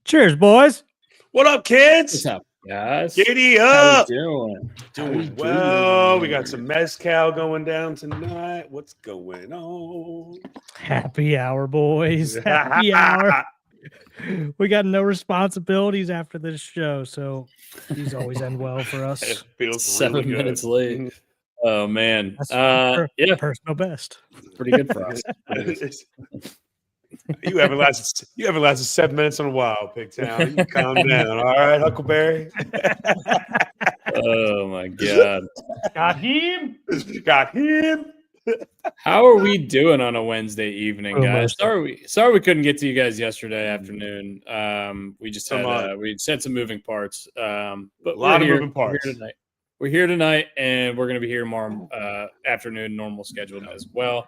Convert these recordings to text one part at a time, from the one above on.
Cheers, boys. What up, kids? What's up, guys? Giddy How up. you Doing well. We got some mezcal going down tonight. What's going on? Happy hour, boys. Happy hour. We got no responsibilities after this show, so these always end well for us. It feels 7 really good. minutes late. Oh, man. That's Yeah, personal best. pretty good for us. You haven't lasted 7 minutes in a while, Pigtown. You calm down, all right, Huckleberry. Oh, my God. Got him. Got him. How are we doing on a Wednesday evening, guys? Almost. Sorry we couldn't get to you guys yesterday afternoon. We just had we had some moving parts. But a lot of moving parts. We're here tonight, and we're going to be here tomorrow afternoon, normal scheduled as well.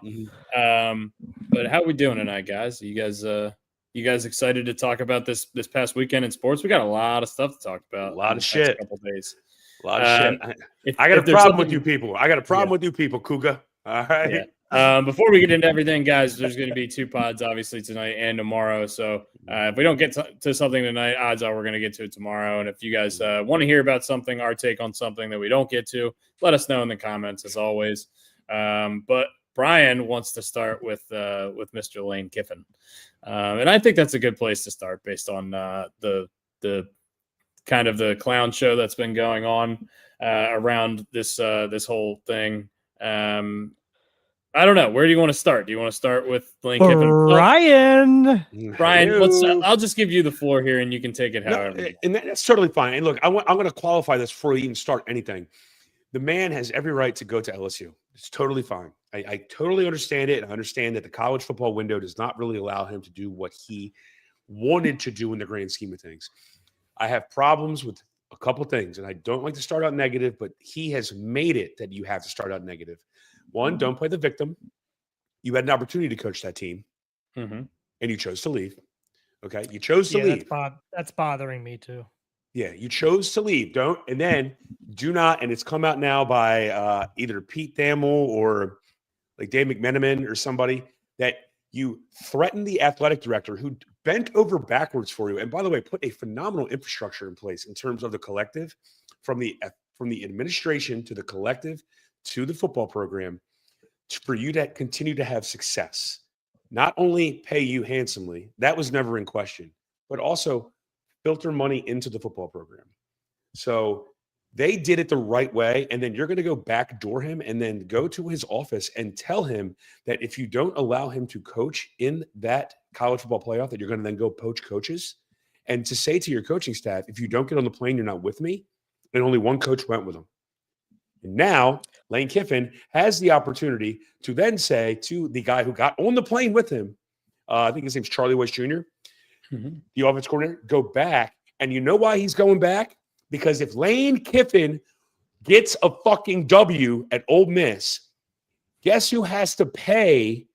But how are we doing tonight, guys? Are you guys excited to talk about this past weekend in sports? We got a lot of stuff to talk about. A lot of shit. Couple days. A lot of shit. I got a problem with you people. Kuga. All right. Yeah. Before we get into everything, guys, there's going to be 2 pods, obviously, tonight and tomorrow. So if we don't get to something tonight, odds are we're going to get to it tomorrow. And if you guys want to hear about something, our take on something that we don't get to, let us know in the comments, as always. But Brian wants to start with Mr. Lane Kiffin. And I think that's a good place to start based on the kind of the clown show that's been going on around this whole thing. I don't know. Where do you want to start? Do you want to start with Lane Kiffin? Brian, I'll just give you the floor here, and you can take it however. And that's totally fine. And look, I'm going to qualify this before we even start anything. The man has every right to go to LSU. It's totally fine. I totally understand it. I understand that the college football window does not really allow him to do what he wanted to do in the grand scheme of things. I have problems with a couple things, and I don't like to start out negative, but he has made it that you have to start out negative. One, don't play the victim. You had an opportunity to coach that team, and you chose to leave. Okay, you chose to leave. That's bothering me too. Yeah, you chose to leave. And then do not. And it's come out now by either Pete Thamel or like Dave McMenamin or somebody that you threatened the athletic director who bent over backwards for you. And by the way, put a phenomenal infrastructure in place in terms of the collective, from the administration to the collective to the football program, for you to continue to have success. Not only pay you handsomely, that was never in question, but also filter money into the football program. So they did it the right way. And then you're going to go backdoor him and then go to his office and tell him that if you don't allow him to coach in that college football playoff, that you're going to then go poach coaches. And to say to your coaching staff, if you don't get on the plane, you're not with me. And only one coach went with him. And now Lane Kiffin has the opportunity to then say to the guy who got on the plane with him, I think his name's Charlie Weiss Jr., the offense coordinator, go back. And you know why he's going back? Because if Lane Kiffin gets a fucking W at Ole Miss, guess who has to pay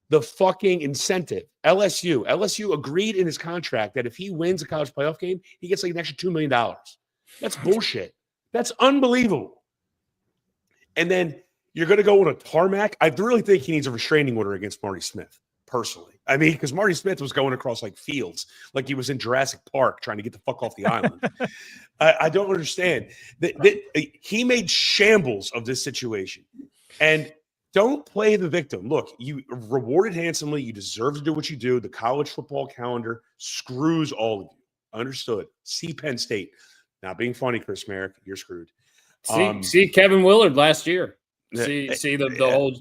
the fucking incentive? LSU. LSU agreed in his contract that if he wins a college playoff game, he gets like an extra $2 million. That's bullshit. That's unbelievable. And then you're going to go on a tarmac. I really think he needs a restraining order against Marty Smith, personally. I mean, because Marty Smith was going across like fields, like he was in Jurassic Park trying to get the fuck off the island. I don't understand. He made shambles of this situation. And don't play the victim. Look, you rewarded handsomely. You deserve to do what you do. The college football calendar screws all of you. Understood. See Penn State. Not being funny, Chris Merrick. You're screwed. See Kevin Willard last year. See the whole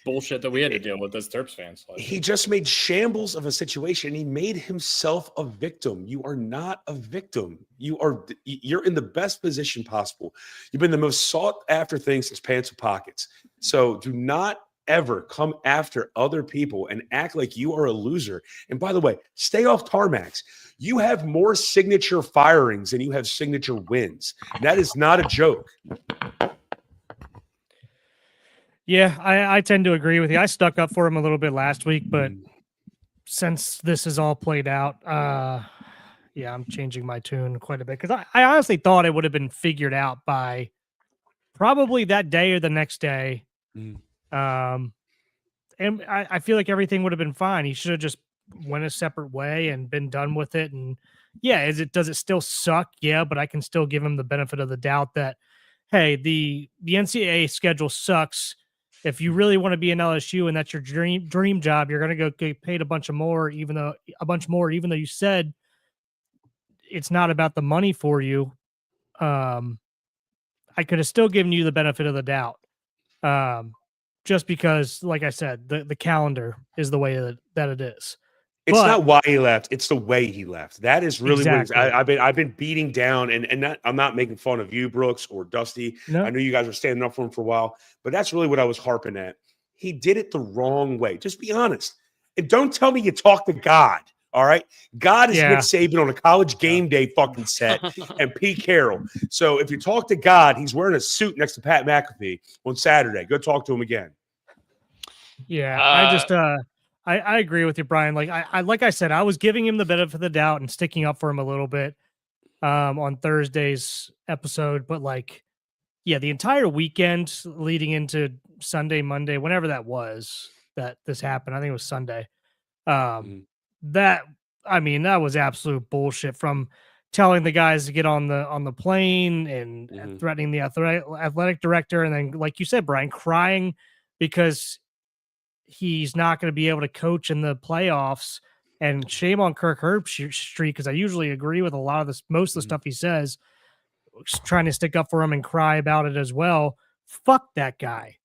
bullshit that we had to deal with as Terps fans. He just made shambles of a situation. He made himself a victim. You are not a victim. You're in the best position possible. You've been the most sought after thing since pants with pockets. So do not ever come after other people and act like you are a loser. And by the way, stay off tarmacs. You have more signature firings than you have signature wins. That is not a joke. Yeah, I tend to agree with you. I stuck up for him a little bit last week, but since this is all played out, yeah, I'm changing my tune quite a bit because I honestly thought it would have been figured out by probably that day or the next day. And I feel like everything would have been fine. He should have just went a separate way and been done with it. And yeah, does it still suck? Yeah, but I can still give him the benefit of the doubt that, hey, the NCAA schedule sucks. If you really want to be in LSU and that's your dream job, you're going to go get paid a bunch more, even though you said it's not about the money for you. I could have still given you the benefit of the doubt. Just because, like I said, the calendar is the way that it is. It's not why he left; it's the way he left. That is really exactly. what I've been beating down, and not, I'm not making fun of you, Brooks or Dusty. No. I know you guys were standing up for him for a while, but that's really what I was harping at. He did it the wrong way. Just be honest, and don't tell me you talk to God. All right, God is Nick Saban on a college game day fucking set, and Pete Carroll. So if you talk to God, he's wearing a suit next to Pat McAfee on Saturday. Go talk to him again. Yeah, I just I agree with you, Brian. Like I said, I was giving him the benefit of the doubt and sticking up for him a little bit on Thursday's episode, but like, yeah, the entire weekend leading into Sunday, Monday, whenever that was that this happened, I think it was Sunday. That was absolute bullshit, from telling the guys to get on the plane and threatening the athletic director, and then, like you said, Brian, crying because he's not going to be able to coach in the playoffs. And shame on Kirk Herbstreit, because I usually agree with a lot of this, most of the stuff he says, trying to stick up for him and cry about it as well. Fuck that guy.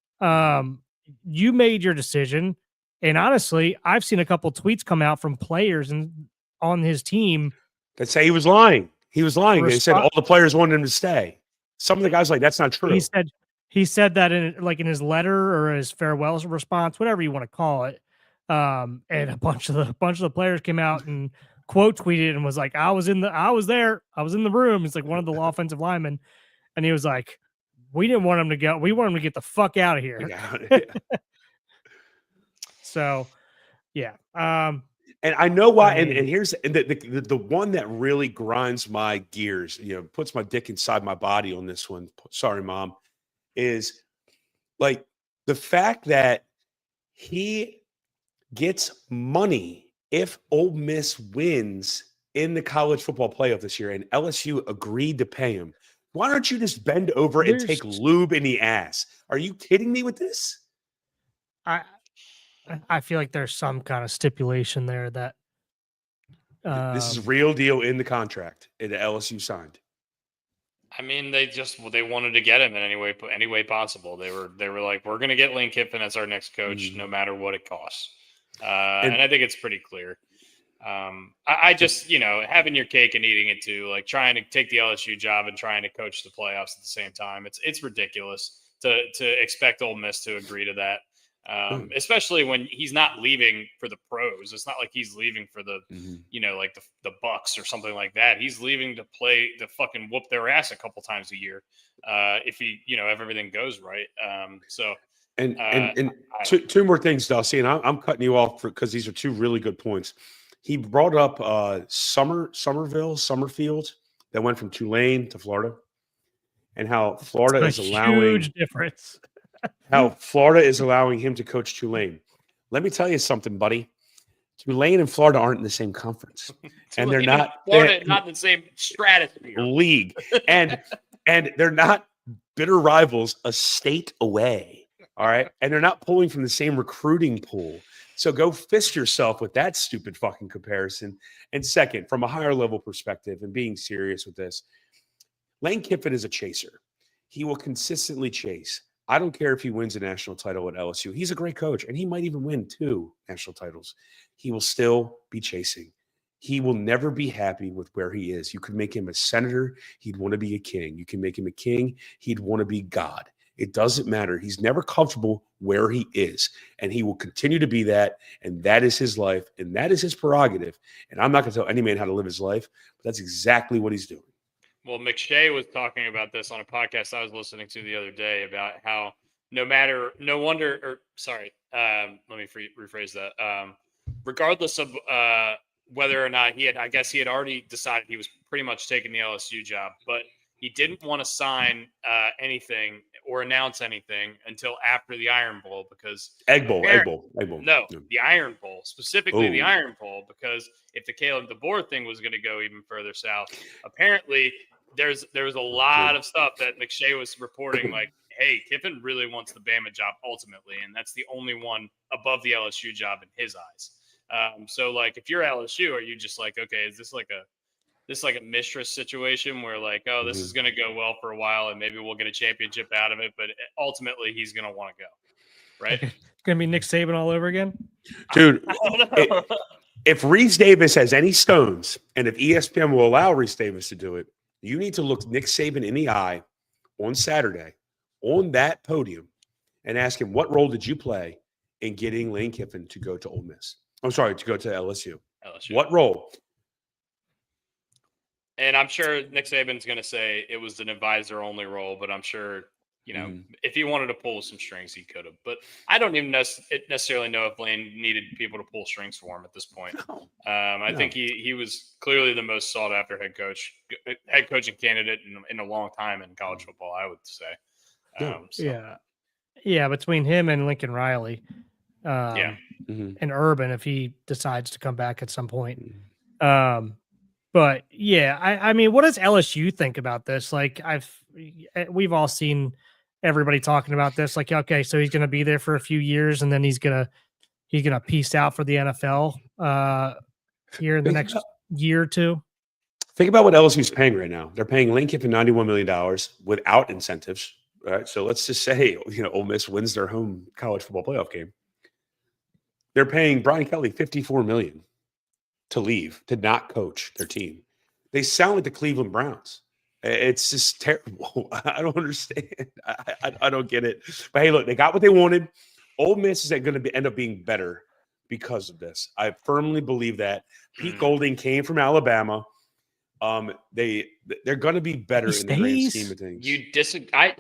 You made your decision. And honestly, I've seen a couple tweets come out from players on his team that say he was lying. He was lying. They said all the players wanted him to stay. Some of the guys like, that's not true. He said that in his letter or his farewell response, whatever you want to call it. And a bunch of the players came out and quote tweeted and was like, I was there. I was in the room. It's like one of the offensive linemen. And he was like, we didn't want him to go. We want him to get the fuck out of here. So, yeah. And I know why. And here's the one that really grinds my gears, puts my dick inside my body on this one. Sorry, Mom. Is like the fact that he gets money if Ole Miss wins in the college football playoff this year, and LSU agreed to pay him. Why don't you just bend over and take lube in the ass? Are you kidding me with this? I feel like there's some kind of stipulation there that this is real deal in the contract that LSU signed. I mean, they wanted to get him in any way possible. They were like, we're going to get Lane Kiffin as our next coach, no matter what it costs. And I think it's pretty clear. I just, having your cake and eating it too, like trying to take the LSU job and trying to coach the playoffs at the same time. It's ridiculous to expect Ole Miss to agree to that. Especially when he's not leaving for the pros. It's not like he's leaving for the, like the Bucks or something like that. He's leaving to play the fucking whoop their ass a couple times a year. If if everything goes right. Two more things, Dusty, and I'm cutting you off because these are two really good points. He brought up Summerfield that went from Tulane to Florida, and how Florida is allowing huge difference. How Florida is allowing him to coach Tulane. Let me tell you something, buddy. Tulane and Florida aren't in the same conference, and they're not. Florida not in the same stratosphere league, and they're not bitter rivals a state away. All right, and they're not pulling from the same recruiting pool. So go fist yourself with that stupid fucking comparison. And second, from a higher level perspective, and being serious with this, Lane Kiffin is a chaser. He will consistently chase. I don't care if he wins a national title at LSU. He's a great coach, and he might even win 2 national titles. He will still be chasing. He will never be happy with where he is. You could make him a senator. He'd want to be a king. You can make him a king. He'd want to be God. It doesn't matter. He's never comfortable where he is, and he will continue to be that, and that is his life, and that is his prerogative. And I'm not going to tell any man how to live his life, but that's exactly what he's doing. Well, McShay was talking about this on a podcast I was listening to the other day about how let me rephrase that. Regardless of whether or not I guess he had already decided he was pretty much taking the LSU job, but he didn't want to sign anything or announce anything until after the Iron Bowl because Egg Bowl. No, the Iron Bowl, specifically the Ooh. Iron Bowl, because if the Caleb DeBoer thing was going to go even further south, apparently there was a lot of stuff that McShay was reporting, like, hey, Kiffin really wants the Bama job ultimately, and that's the only one above the LSU job in his eyes. So, like, if you're LSU, are you just like, okay, is this like a mistress situation where, like, oh, this is going to go well for a while and maybe we'll get a championship out of it, but ultimately he's going to want to go, right? It's going to be Nick Saban all over again? Dude, if Reese Davis has any stones, and if ESPN will allow Reese Davis to do it, you need to look Nick Saban in the eye on Saturday on that podium and ask him, what role did you play in getting Lane Kiffin to go to Ole Miss? I'm sorry, to go to LSU. What role? And I'm sure Nick Saban's going to say it was an advisor-only role, but I'm sure, if he wanted to pull some strings, he could have. But I don't even necessarily know if Lane needed people to pull strings for him at this point. I think he was clearly the most sought-after head coaching candidate in a long time in college football, I would say. Yeah, between him and Lincoln Riley. And Urban, if he decides to come back at some point. But yeah, I mean, what does LSU think about this? Like, we've all seen everybody talking about this. Like, okay, so he's going to be there for a few years, and then he's gonna peace out for the NFL here in the next year or two. Think about what LSU's paying right now. They're paying Lane Kiffin $91 million without incentives. Right, so let's just say Ole Miss wins their home college football playoff game. They're paying Brian Kelly $54 million to leave, to not coach their team. They sound like the Cleveland Browns. It's just terrible. I don't understand. I don't get it. But hey, look, they got what they wanted. Ole Miss is going to end up being better because of this. I firmly believe that. Pete Golding came from Alabama. They're going to be better in the grand scheme of things. You disagree? I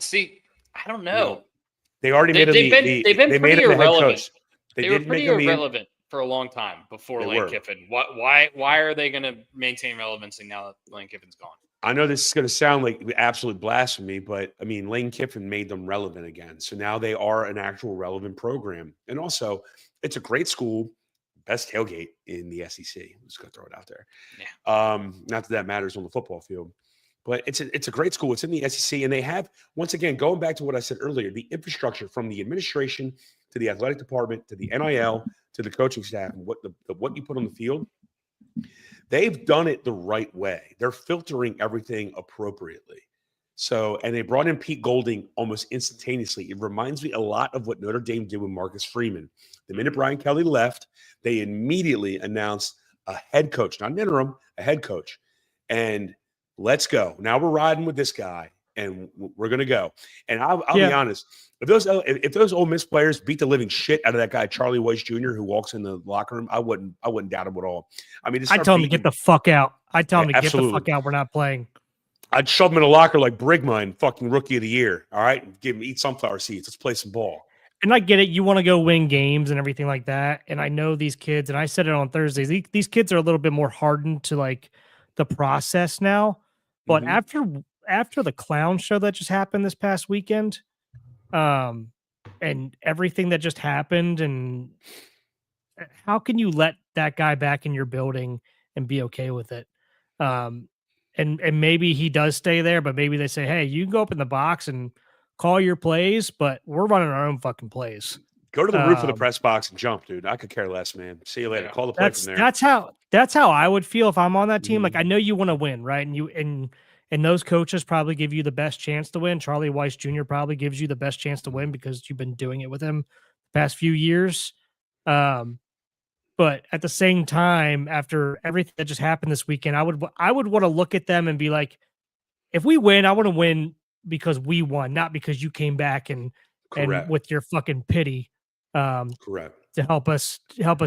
don't know. They already made him they've been pretty irrelevant. They were pretty irrelevant for a long time before Lane Kiffin. Why are they going to maintain relevancy now that Lane Kiffin's gone? I know this is going to sound like absolute blasphemy, but I mean, Lane Kiffin made them relevant again. So now they are an actual relevant program. And also, it's a great school, best tailgate in the SEC. I'm just going to throw it out there. Yeah. Not that matters on the football field, but it's a great school. It's in the SEC, and they have, once again, going back to what I said earlier, the infrastructure from the administration to the athletic department to the NIL to the coaching staff and what you put on the field. They've done it the right way. They're filtering everything appropriately. So, and they brought in Pete Golding almost instantaneously. It reminds me a lot of what Notre Dame did with Marcus Freeman. The minute Brian Kelly left, they immediately announced a head coach, not an interim, a head coach. And let's go. Now we're riding with this guy, and we're going to go. And I'll be honest. If those Ole Miss players beat the living shit out of that guy, Charlie Weiss Jr., who walks in the locker room, I wouldn't doubt him at all. I mean, I tell him to get the fuck out. I tell him to get the fuck out. We're not playing. I'd shove him in a locker like Brigma and fucking Rookie of the Year. All right, eat sunflower seeds. Let's play some ball. And I get it. You want to go win games and everything like that. And I know these kids, and I said it on Thursdays. These kids are a little bit more hardened to like the process now. But after the clown show that just happened this past weekend, and everything that just happened, and how can you let that guy back in your building and be okay with it? And maybe he does stay there, but maybe they say, hey, you can go up in the box and call your plays, but we're running our own fucking plays. Go to the roof of the press box and jump, dude. I could care less, man. See you later. Call the play from there. That's how I would feel if I'm on that team. Like, I know you want to win, right? And those coaches probably give you the best chance to win. Charlie Weiss Jr. probably gives you the best chance to win because you've been doing it with him the past few years. But at the same time, after everything that just happened this weekend, I would want to look at them and be like, if we win, I want to win because we won, not because you came back and Correct. with your fucking pity Correct. to help us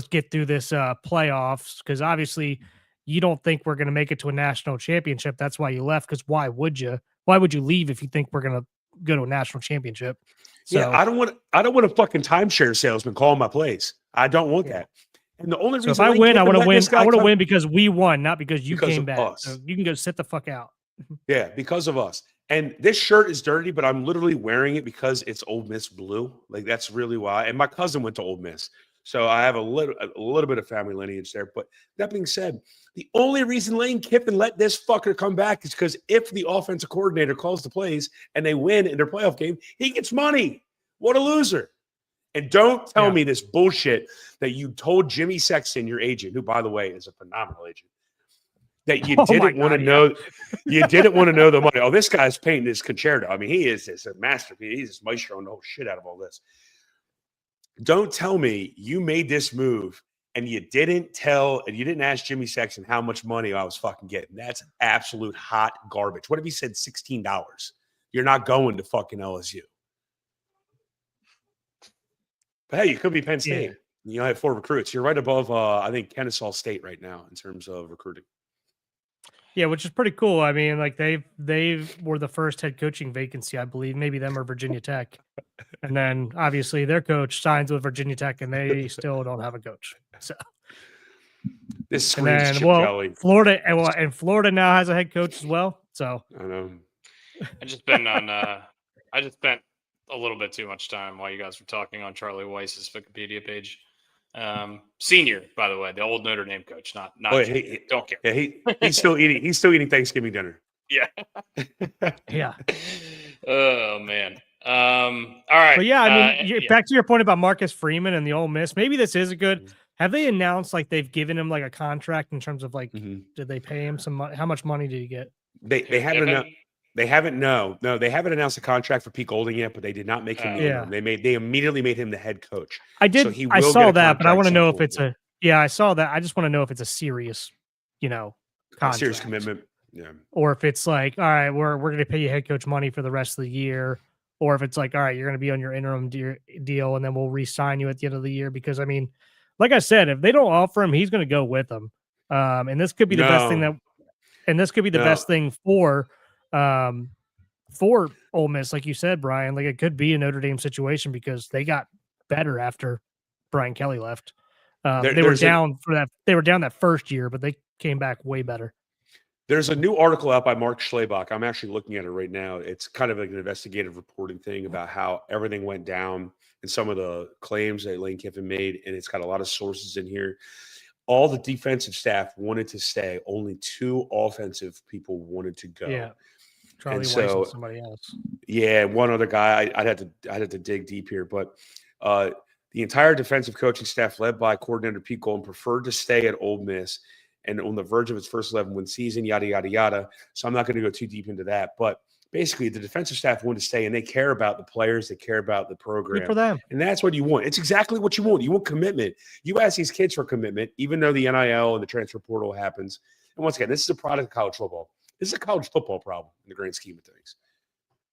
get through this playoffs. Because obviously you don't think we're going to make it to a national championship. That's why you left. Because why would you? Why would you leave if you think we're going to go to a national championship? So, yeah, I don't want a fucking timeshare salesman calling my plays. I don't want that. And the only reason if I win, I want to win. I want to win because we won, not because you came back. Us. So you can go sit the fuck out. Yeah, because of us. And this shirt is dirty, but I'm literally wearing it because it's Ole Miss blue. Like, that's really why. And my cousin went to Ole Miss, so I have a little bit of family lineage there. But that being said, the only reason Lane Kiffin let this fucker come back is because if the offensive coordinator calls the plays and they win in their playoff game, he gets money. What a loser. And don't tell me this bullshit that you told Jimmy Sexton, your agent, who, by the way, is a phenomenal agent, that you didn't want to know. You didn't want to know the money. Oh, this guy's painting his concerto. I mean, he is a masterpiece. He's just maestroing the whole shit out of all this. Don't tell me you made this move and you didn't ask Jimmy Sexton how much money I was fucking getting. That's absolute hot garbage. What if he said $16? You're not going to fucking LSU. But hey, you could be Penn State. Yeah. You have 4 recruits. You're right above, I think, Kennesaw State right now in terms of recruiting. Yeah, which is pretty cool. I mean, like they were the first head coaching vacancy, I believe. Maybe them or Virginia Tech. And then obviously their coach signs with Virginia Tech, and they still don't have a coach. So this screams Chip Kelly. Florida and Florida now has a head coach as well. So I know. I just spent a little bit too much time while you guys were talking on Charlie Weiss's Wikipedia page. Senior, by the way, the old Notre Dame coach, not don't care. Yeah, he's still eating Thanksgiving dinner. Yeah. Yeah. Oh man. All right. But yeah, I mean, back to your point about Marcus Freeman and the Ole Miss. Maybe this is a good. Have they announced like they've given him like a contract in terms of like, did they pay him some money? How much money did he get? They haven't announced. They haven't. No, they haven't announced a contract for Pete Golding yet, but they did not make him. They immediately made him the head coach. I did. So I saw that, but I want to know if it's a. Yeah, I saw that. I just want to know if it's a serious, contract. Serious commitment. Yeah. Or if it's like, all right, we're going to pay you head coach money for the rest of the year, or if it's like, all right, you're going to be on your interim deal, and then we'll re-sign you at the end of the year. Because I mean, like I said, if they don't offer him, he's going to go with them. And this could be the best thing best thing for Ole Miss, like you said, Brian. Like it could be a Notre Dame situation because they got better after Brian Kelly left. They were down that first year, but they came back way better. There's a new article out by Mark Schlabach. I'm actually looking at it right now. It's kind of like an investigative reporting thing about how everything went down and some of the claims that Lane Kiffin made, and it's got a lot of sources in here. All the defensive staff wanted to stay. Only 2 offensive people wanted to go. Yeah, Charlie Weiss and somebody else. Yeah, one other guy. I'd have to dig deep here, but the entire defensive coaching staff, led by coordinator Pete Golden, preferred to stay at Ole Miss and on the verge of its first 11-win season. Yada yada yada. So I'm not going to go too deep into that, but basically, the defensive staff wanted to stay, and they care about the players. They care about the program. Good for them. And that's what you want. It's exactly what you want. You want commitment. You ask these kids for commitment, even though the NIL and the transfer portal happens. And once again, this is a product of college football. This is a college football problem in the grand scheme of things.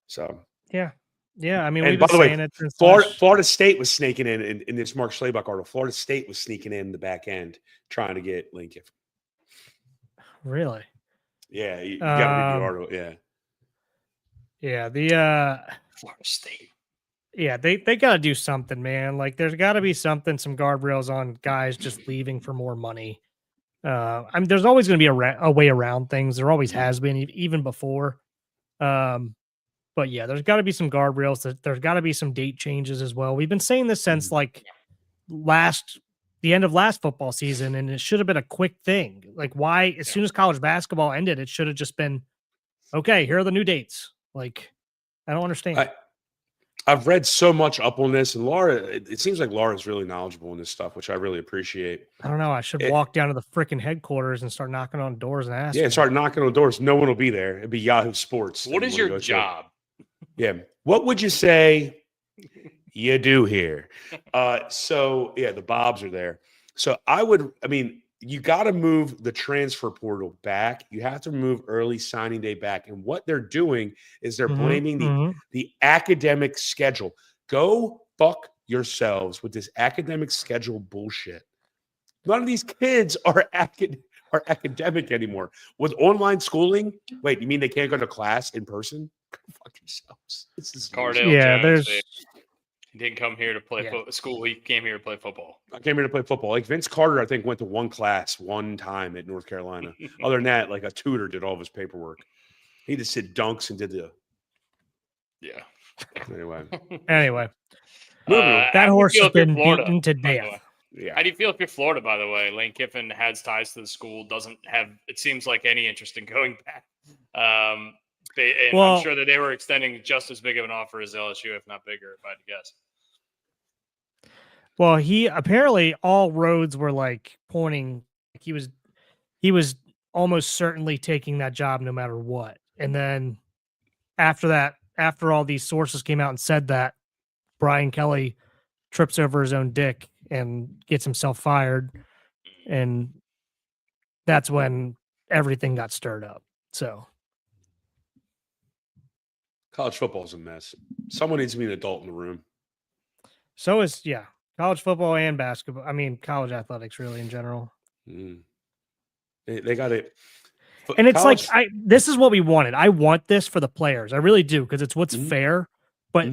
So, yeah. I mean, and by the way, Florida State was sneaking in this Mark Schlabach article. Florida State was sneaking in the back end trying to get Lane Kiffin. Really? Yeah, you got to read the article. Yeah. Yeah, the Florida State. Yeah, they got to do something, man. Like, there's got to be something, some guardrails on guys just leaving for more money. I mean, there's always going to be a way around things. There always has been, even before. But yeah, there's got to be some guardrails. There's got to be some date changes as well. We've been saying this since like the end of last football season, and it should have been a quick thing. Like, why? As soon as college basketball ended, it should have just been, okay, here are the new dates. Like, I don't understand. I've read so much up on this, and Laura, it seems like Laura's really knowledgeable in this stuff, which I really appreciate. I don't know. I should walk down to the freaking headquarters and start knocking on doors and asking. Yeah, start knocking on doors. No one will be there. It'd be Yahoo Sports. What is your job? Yeah. What would you say you do here? So, yeah, the Bobs are there. So I mean, you got to move the transfer portal back. You have to move early signing day back. And what they're doing is they're blaming the academic schedule. Go fuck yourselves with this academic schedule bullshit. None of these kids are academic anymore. With online schooling, wait, you mean they can't go to class in person? Go fuck yourselves. Cardale Jones, he didn't come here to play school. He came here to play football. I came here to play football. Like Vince Carter, I think, went to one class one time at North Carolina. Other than that, like a tutor did all of his paperwork. He just did dunks and did the. Yeah. Anyway. That horse has been beaten to death. Yeah. How do you feel if you're Florida, by the way? Lane Kiffin has ties to the school, doesn't have, it seems like, any interest in going back. I'm sure that they were extending just as big of an offer as LSU, if not bigger, if I had to guess. Well, he apparently all roads were like pointing. He was almost certainly taking that job no matter what. And then after all these sources came out and said that, Brian Kelly trips over his own dick and gets himself fired. And that's when everything got stirred up. So college football is a mess. Someone needs to be an adult in the room. So is college football and basketball. I mean, college athletics really in general. They got it. And it's college, this is what we wanted. I want this for the players. I really do, because it's what's fair. But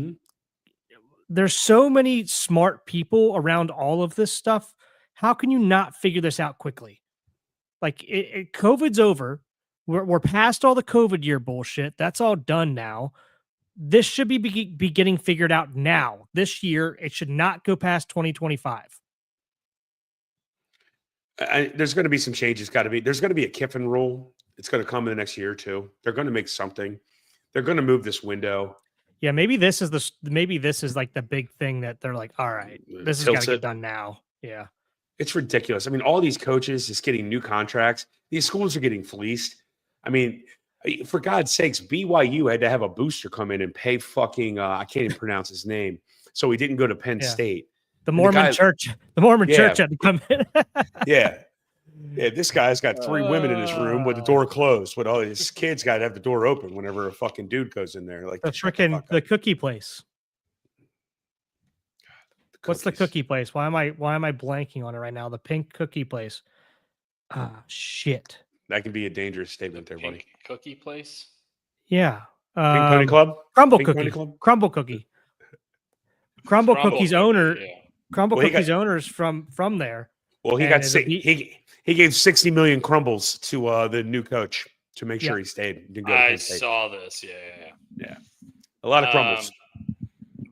there's so many smart people around all of this stuff. How can you not figure this out quickly? Like COVID's over. We're past all the COVID year bullshit. That's all done now. This should be getting figured out now. This year, it should not go past 2025. There's going to be some changes. There's going to be a Kiffin rule. It's going to come in the next year or two. They're going to make something. They're going to move this window. Yeah, maybe this is like the big thing that they're like, all right, this has got to get done now. Yeah. It's ridiculous. I mean, all these coaches just getting new contracts. These schools are getting fleeced. I mean, for God's sakes, BYU had to have a booster come in and pay fucking, I can't even pronounce his name. So he didn't go to Penn State. The Mormon church had to come in. Yeah, this guy's got 3 women in his room with the door closed. With all his kids got to have the door open whenever a fucking dude goes in there. Like the cookie place. What's the cookie place? Why am I blanking on it right now? The pink cookie place. Shit. That can be a dangerous statement there, buddy. Cookie place? Yeah. Pink Pony Club? Crumble Cookie. Crumble Cookie. Crumble Cookie's owner. Yeah. Crumble Cookie's owner's from there. Well, he gave 60 million crumbles to the new coach to make sure he stayed. I saw this. Yeah. A lot of crumbles.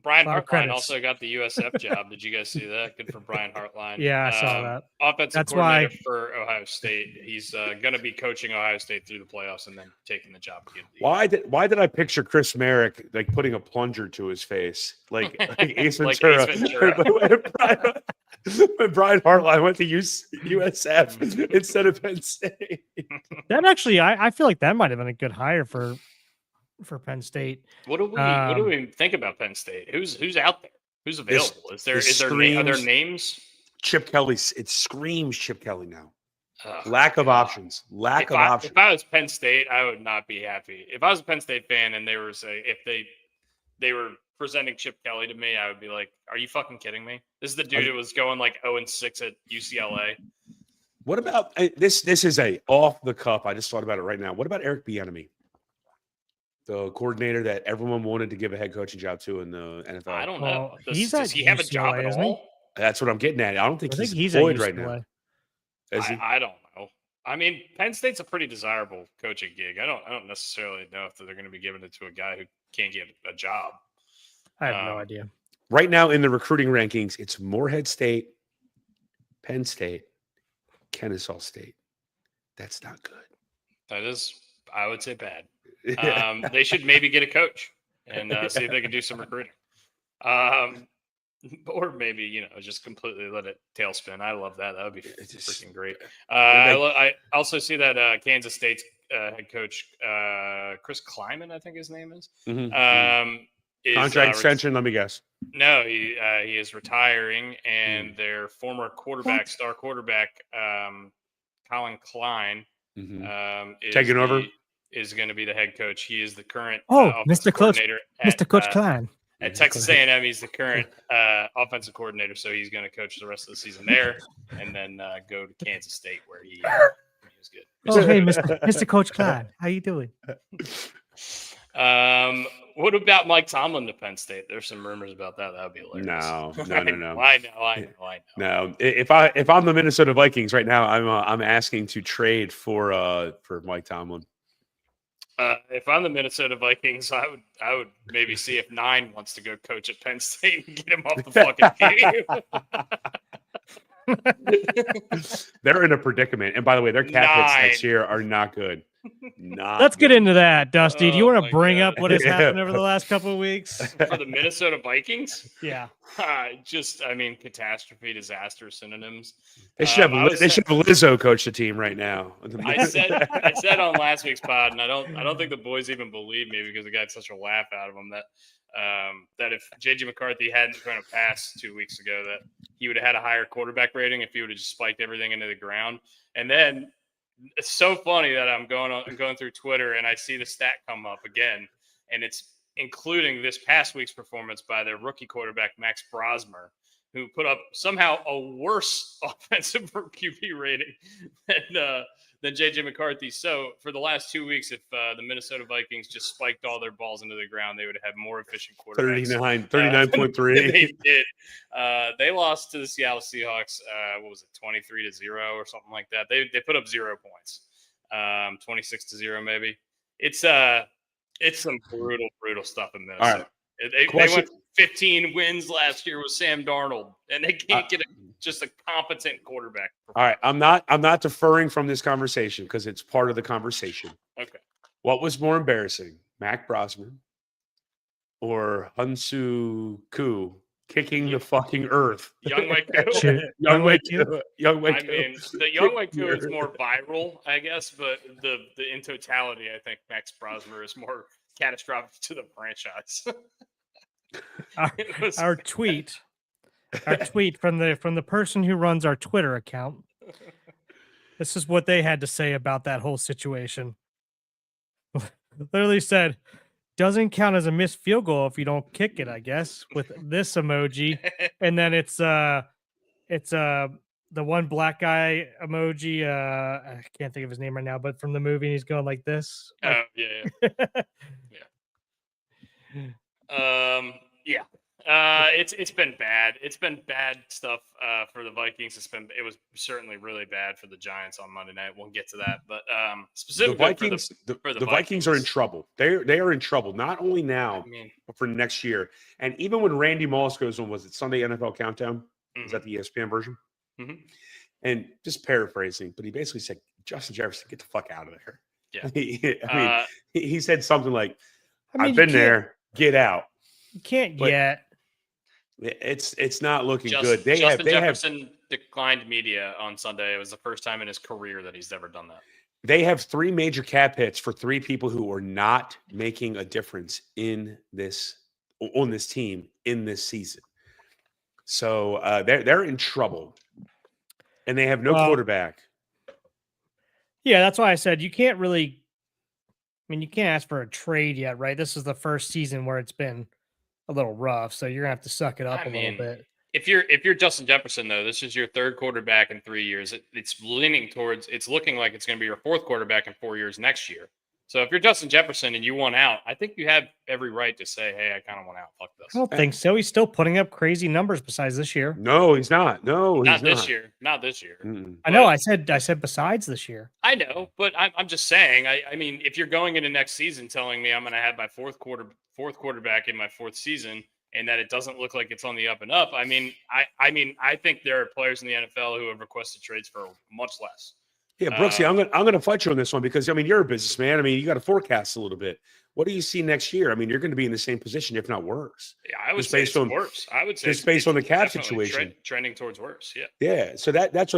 Brian Hartline also got the USF job. Did you guys see that? Good for Brian Hartline. Yeah, I saw that. Offensive coordinator for Ohio State. He's going to be coaching Ohio State through the playoffs and then taking the job again. Why did I picture Chris Merrick like putting a plunger to his face, like Ace Ventura? When Brian Hartline went to USF instead of Penn State. That actually, I feel like that might have been a good hire for Penn State. What do we think about Penn State? Who's out there? Who's available? Are there names? Chip Kelly. It screams Chip Kelly now. Lack of options. If I was Penn State, I would not be happy. If I was a Penn State fan and they were they were presenting Chip Kelly to me, I would be like, "Are you fucking kidding me? This is the dude who was going like 0-6 at UCLA." What about this? This is a off the cuff. I just thought about it right now. What about Eric Bieniemy, the coordinator that everyone wanted to give a head coaching job to in the NFL? I don't know. Does he have a job at all? That's what I'm getting at. I don't think he's employed right now. I don't know. I mean, Penn State's a pretty desirable coaching gig. I don't necessarily know if they're going to be giving it to a guy who can't get a job. I have no idea. Right now in the recruiting rankings, it's Morehead State, Penn State, Kennesaw State. That's not good. That is, I would say, bad. They should maybe get a coach and see if they can do some recruiting. Or maybe, just completely let it tailspin. I love that. That would be freaking great. I also see that Kansas State's head coach, Chris Kleiman, I think his name is. Contract extension, let me guess. No, he is retiring, and their former quarterback, star quarterback, Colin Klein taking over. Is going to be the head coach. He is the current Mr. coordinator Mr. Coach Klein. At Texas A&M. He's the current offensive coordinator, so he's going to coach the rest of the season there, and then go to Kansas State where he was good. Oh, hey, Mr. Coach Klein, how you doing? What about Mike Tomlin to Penn State? There's some rumors about that. That would be hilarious. No. I know. No, if I'm the Minnesota Vikings right now, I'm asking to trade for Mike Tomlin. If I'm the Minnesota Vikings, I would maybe see if 9 wants to go coach at Penn State and get him off the fucking team. They're in a predicament. And by the way, their cap hits next year are not good. Let's get into that, Dusty. Do you want to bring up what has happened over the last couple of weeks? For the Minnesota Vikings? Yeah. Catastrophe, disaster synonyms. They should have Lizzo coach the team right now. I said on last week's pod, and I don't think the boys even believe me because it got such a laugh out of them that if JJ McCarthy hadn't thrown a pass 2 weeks ago, that he would have had a higher quarterback rating if he would have just spiked everything into the ground. And then it's so funny that I'm going through Twitter and I see the stat come up again, and it's including this past week's performance by their rookie quarterback Max Brosmer, who put up somehow a worse offensive QB rating than JJ McCarthy. So for the last 2 weeks, if the Minnesota Vikings just spiked all their balls into the ground, they would have more efficient quarterbacks. 39.3. They did. They lost to the Seattle Seahawks. What was it, 23-0 or something like that? They put up 0 points, 26-0 maybe. It's some brutal stuff in Minnesota. All right. They went 15 wins last year with Sam Darnold, and they can't get just a competent quarterback. All right, I'm not deferring from this conversation because it's part of the conversation. Okay. What was more embarrassing, Mac Brosman or Hunsu Koo kicking the fucking earth? Young Wei Koo. Young Wei Koo. The Young Wei Koo is more viral, I guess, but in totality, I think Max Brosmer is more catastrophic to the franchise. Our tweet from the person who runs our Twitter account. This is what they had to say about that whole situation. Literally said, doesn't count as a missed field goal if you don't kick it, I guess, with this emoji. And then it's the one black guy emoji. I can't think of his name right now, but from the movie, he's going like this. Oh, yeah. It's been bad. It's been bad stuff for the Vikings. It was certainly really bad for the Giants on Monday night. We'll get to that, but specifically the Vikings are in trouble. They are in trouble not only now, but for next year. And even when Randy Moss goes on, was it Sunday NFL Countdown? Mm-hmm. Is that the ESPN version? Mm-hmm. And just paraphrasing, but he basically said, "Justin Jefferson, get the fuck out of there." Yeah. He said something like, "I've been there. Get out." You can't yet. It's not looking good. Justin Jefferson declined media on Sunday. It was the first time in his career that he's ever done that. They have 3 major cap hits for 3 people who are not making a difference on this team in this season. So they're in trouble, and they have no quarterback. Yeah, that's why I said you can't really. I mean, you can't ask for a trade yet, right? This is the first season where it's been a little rough, so you're gonna have to suck it up a little bit. If you're Justin Jefferson, though, this is your 3rd quarterback in 3 years. It's looking like it's going to be your 4th quarterback in 4 years next year. So if you're Justin Jefferson and you want out, I think you have every right to say, "Hey, I kind of want out. Fuck this." I don't think so. He's still putting up crazy numbers besides this year. No, he's not. No, not this year. Not this year. Mm-mm. I know. I said besides this year. I know, but I'm just saying. I mean, if you're going into next season telling me I'm going to have my fourth quarterback in my 4th season, and that it doesn't look like it's on the up and up. I mean, I think there are players in the NFL who have requested trades for much less. Yeah, Brooksy, I'm going to fight you on this one because, I mean, you're a businessman. I mean, you got to forecast a little bit. What do you see next year? I mean, you're going to be in the same position, if not worse. Yeah, I would say it's worse. I would say it's based on the cap situation. Trending towards worse, yeah. Yeah, so that's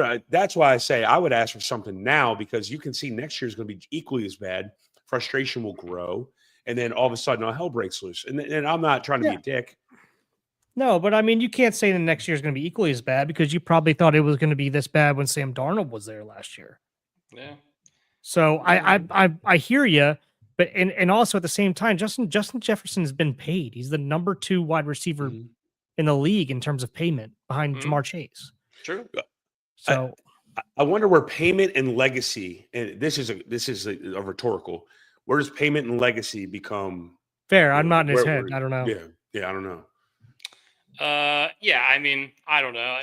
why I say I would ask for something now, because you can see next year is going to be equally as bad. Frustration will grow, and then all of a sudden, hell breaks loose. And I'm not trying to be a dick. No, but I mean, you can't say the next year is going to be equally as bad because you probably thought it was going to be this bad when Sam Darnold was there last year. Yeah. So I hear you, but and also at the same time, Justin Jefferson has been paid. He's the number 2 wide receiver in the league in terms of payment behind Jamar Chase. True. So I wonder where payment and legacy, and this is a rhetorical. Where does payment and legacy become fair? I'm not in his head. I don't know. Yeah, I don't know. Yeah, I mean, I don't know.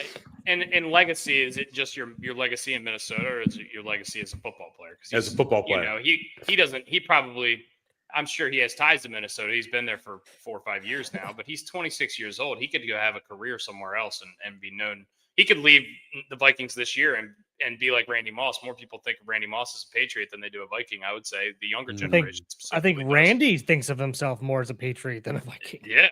And legacy, is it just your legacy in Minnesota, or is it your legacy as a football player? As a football player, he probably, I'm sure he has ties to Minnesota. He's been there for 4 or 5 years now, but he's 26 years old. He could go have a career somewhere else and be known. He could leave the Vikings this year and be like Randy Moss. More people think of Randy Moss as a Patriot than they do a Viking. I would say the younger generation. I think Randy thinks of himself more as a Patriot than a Viking. Yeah.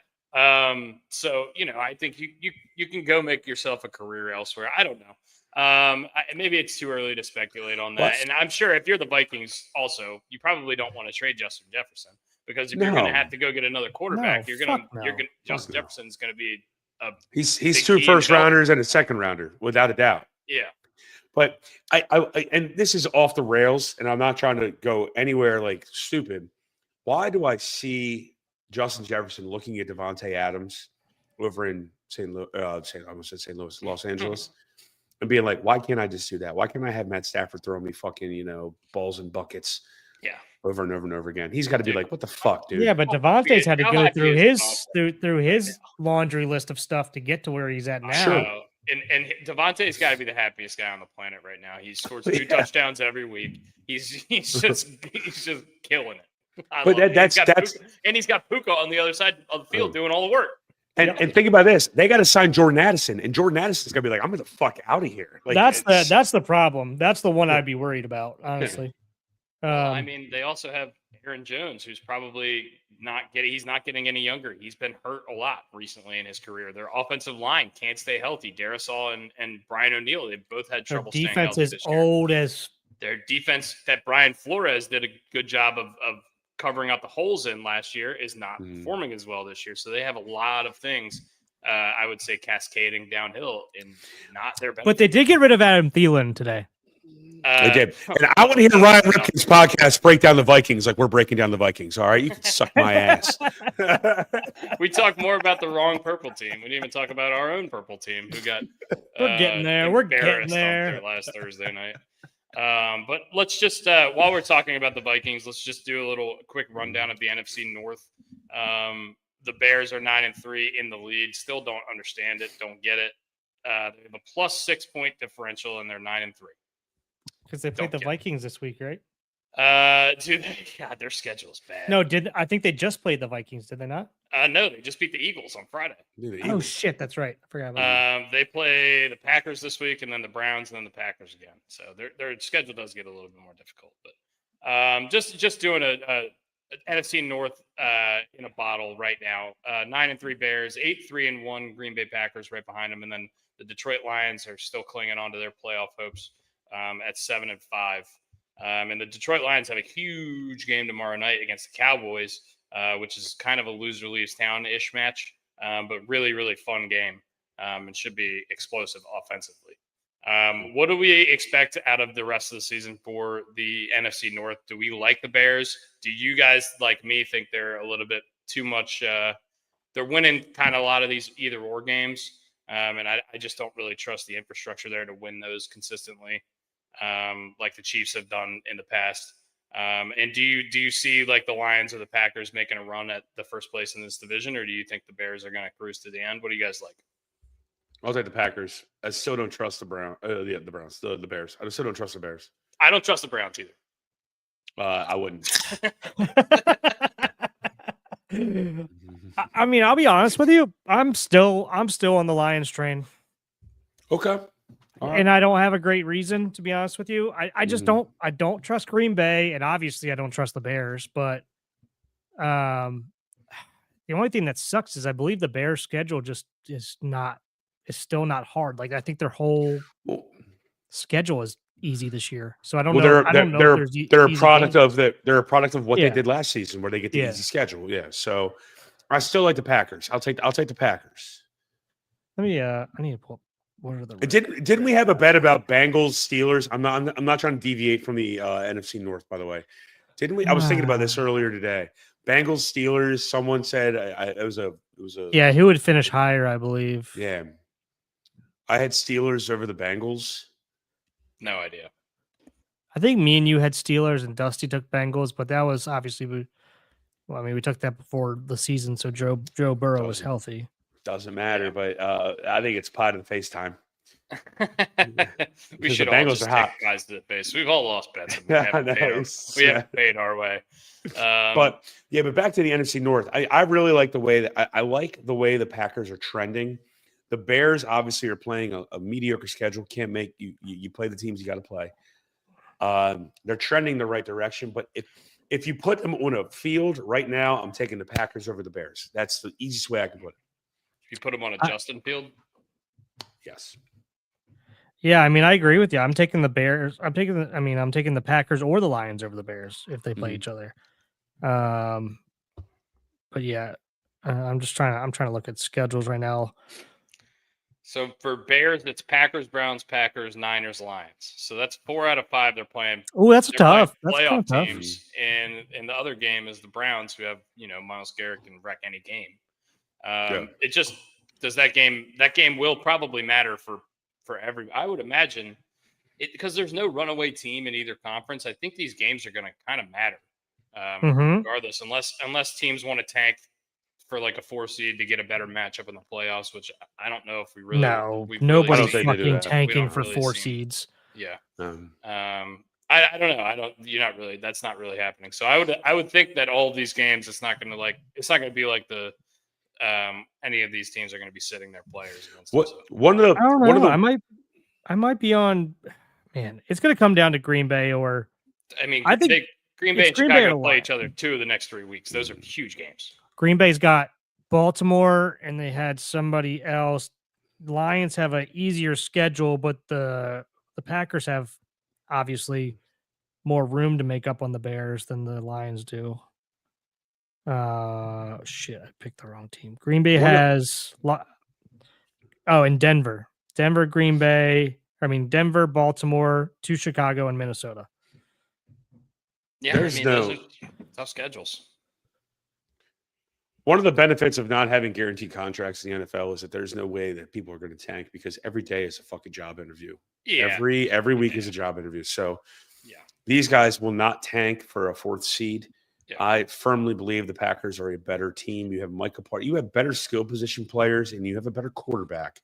So I think you can go make yourself a career elsewhere. I don't know. Maybe it's too early to speculate on that. And I'm sure if you're the Vikings, also you probably don't want to trade Justin Jefferson, because if you're going to have to go get another quarterback, Justin Jefferson's going to be he's 2 first rounders and a second rounder without a doubt. Yeah. But I and this is off the rails, and I'm not trying to go anywhere like stupid. Why do I see Justin Jefferson looking at Devontae Adams over in Los Angeles, and being like, why can't I just do that? Why can't I have Matt Stafford throw me fucking, balls and buckets? Yeah. Over and over and over again. He's got to be like, what the fuck, dude? Yeah, but Devontae's had to go through his laundry list of stuff to get to where he's at now. Sure. And Devontae's got to be the happiest guy on the planet right now. He scores 2 touchdowns every week. He's just killing it. And he's got Puka on the other side of the field doing all the work. And think about this: they got to sign Jordan Addison, and Jordan Addison's gonna be like, "I'm gonna fuck out of here." Like, that's the problem. That's the one I'd be worried about, honestly. I mean, they also have Aaron Jones, who's probably he's not getting any younger. He's been hurt a lot recently in his career. Their offensive line can't stay healthy. Darisaw and Brian O'Neill, they both had trouble staying healthy. Defense is old as their defense that Brian Flores did a good job of covering up the holes in last year is not performing as well this year. So they have a lot of things, I would say, cascading downhill in not their benefit. But they did get rid of Adam Thielen today. They did. And I want to hear Ryan Ripken's podcast break down the Vikings like we're breaking down the Vikings. All right, you can suck my ass. We talked more about the wrong purple team. We didn't even talk about our own purple team who got we're getting there. We're getting there. Last Thursday night. But let's just while we're talking about the Vikings, let's just do a quick rundown of the NFC North. The Bears are 9-3 in the lead. Still don't understand it. Don't get it. They have a plus 6 point differential, and they're 9-3. Because they played the Vikings this week, right? Do they? God, their schedule is bad. No, I think they just played the Vikings? Did they not? No, they just beat the Eagles on Friday. Oh shit, that's right. I forgot about that. They play the Packers this week, and then the Browns, and then the Packers again. So their schedule does get a little bit more difficult. But just doing a NFC North in a bottle right now. 9-3 Bears, 8-3-1 Green Bay Packers right behind them, and then the Detroit Lions are still clinging on to their playoff hopes at 7-5. And the Detroit Lions have a huge game tomorrow night against the Cowboys, which is kind of a loser leaves town-ish match, but really, really fun game and should be explosive offensively. What do we expect out of the rest of the season for the NFC North? Do we like the Bears? Do you guys, like me, think they're a little bit too much? They're winning kind of a lot of these either-or games, and I just don't really trust the infrastructure there to win those consistently. Like the Chiefs have done in the past. And do you see like the Lions or the Packers making a run at the first place in this division, or do you think the Bears are going to cruise to the end? What do you guys like? I'll take the Packers. I still don't trust the Browns. The Browns, the Bears. I still don't trust the Bears. I don't trust the Browns either. I wouldn't. I mean, I'll be honest with you. I'm still on the Lions train. Okay. And I don't have a great reason, to be honest with you. I just don't trust Green Bay, and obviously I don't trust the Bears, but the only thing that sucks is I believe the Bears schedule just is still not hard. Like I think their whole schedule is easy this year. So I don't know. They're a product of what they did last season where they get the easy schedule. Yeah. So I still like the Packers. I'll take the Packers. I need to pull What are the Didn't we have a bet about Bengals Steelers? I'm not trying to deviate from the NFC North, by the way. Didn't we? I was thinking about this earlier today. Bengals Steelers. Someone said it was a. Yeah, who would finish higher? I believe. Yeah, I had Steelers over the Bengals. No idea. I think me and you had Steelers and Dusty took Bengals, but that was obviously we took that before the season, so Joe Burrow was healthy. Doesn't matter, but I think it's pot in the face time. We should all just take guys to the face. We've all lost bets. We haven't paid our way. But back to the NFC North. I really like the way that I like the way the Packers are trending. The Bears obviously are playing a mediocre schedule. Can't make you play the teams you got to play. They're trending the right direction, but if you put them on a field right now, I'm taking the Packers over the Bears. That's the easiest way I can put it. If you put them on a Justin field, yes. Yeah, I mean, I agree with you. I'm taking the Bears. I'm taking the Packers or the Lions over the Bears if they play each other. But yeah, I'm trying to look at schedules right now. So for Bears, it's Packers, Browns, Packers, Niners, Lions. So that's 4 out of 5 they're playing. Oh, that's tough. That's playoff tough. teams. And the other game is the Browns, who have Myles Garrett can wreck any game. It just does that game. That game will probably matter for every. I would imagine it because there's no runaway team in either conference. I think these games are going to kind of matter regardless, unless teams want to tank for like a 4 seed to get a better matchup in the playoffs, which I don't know if we really. No, nobody's really fucking tanking for 4 seeds. Yeah. I don't know. You're not really. That's not really happening. So I would think that all of these games, it's not going to be like the. Any of these teams are going to be sitting their players against them. I don't know. I might be on. Man, it's going to come down to Green Bay or. I think Green Bay and Chicago play each other 2 of the next 3 weeks. Those are huge games. Green Bay's got Baltimore, and they had somebody else. Lions have an easier schedule, but the Packers have obviously more room to make up on the Bears than the Lions do. Shit, I picked the wrong team. Green Bay has and Denver, Green Bay. Denver, Baltimore, 2 Chicago, and Minnesota. Yeah, those are tough schedules. One of the benefits of not having guaranteed contracts in the NFL is that there's no way that people are going to tank because every day is a fucking job interview. Yeah. Every week is a job interview. So these guys will not tank for a 4th seed. Yeah. I firmly believe the Packers are a better team. You have Micah Parsons. You have better skill position players, and you have a better quarterback.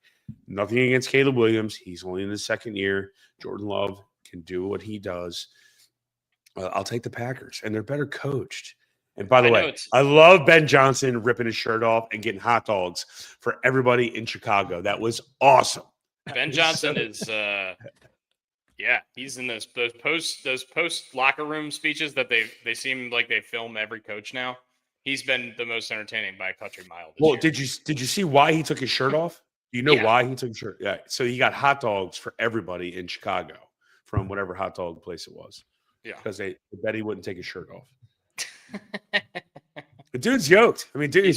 Nothing against Caleb Williams. He's only in his 2nd year. Jordan Love can do what he does. I'll take the Packers, and they're better coached. And by the way, I love Ben Johnson ripping his shirt off and getting hot dogs for everybody in Chicago. That was awesome. Ben Johnson is he's in those post locker room speeches that they seem like they film every coach now. He's been the most entertaining by a country mile this year. Did you see why he took his shirt off? Do you know why he took his shirt? Yeah. So he got hot dogs for everybody in Chicago from whatever hot dog place it was. Yeah. Because they bet he wouldn't take his shirt off. The dude's yoked. He's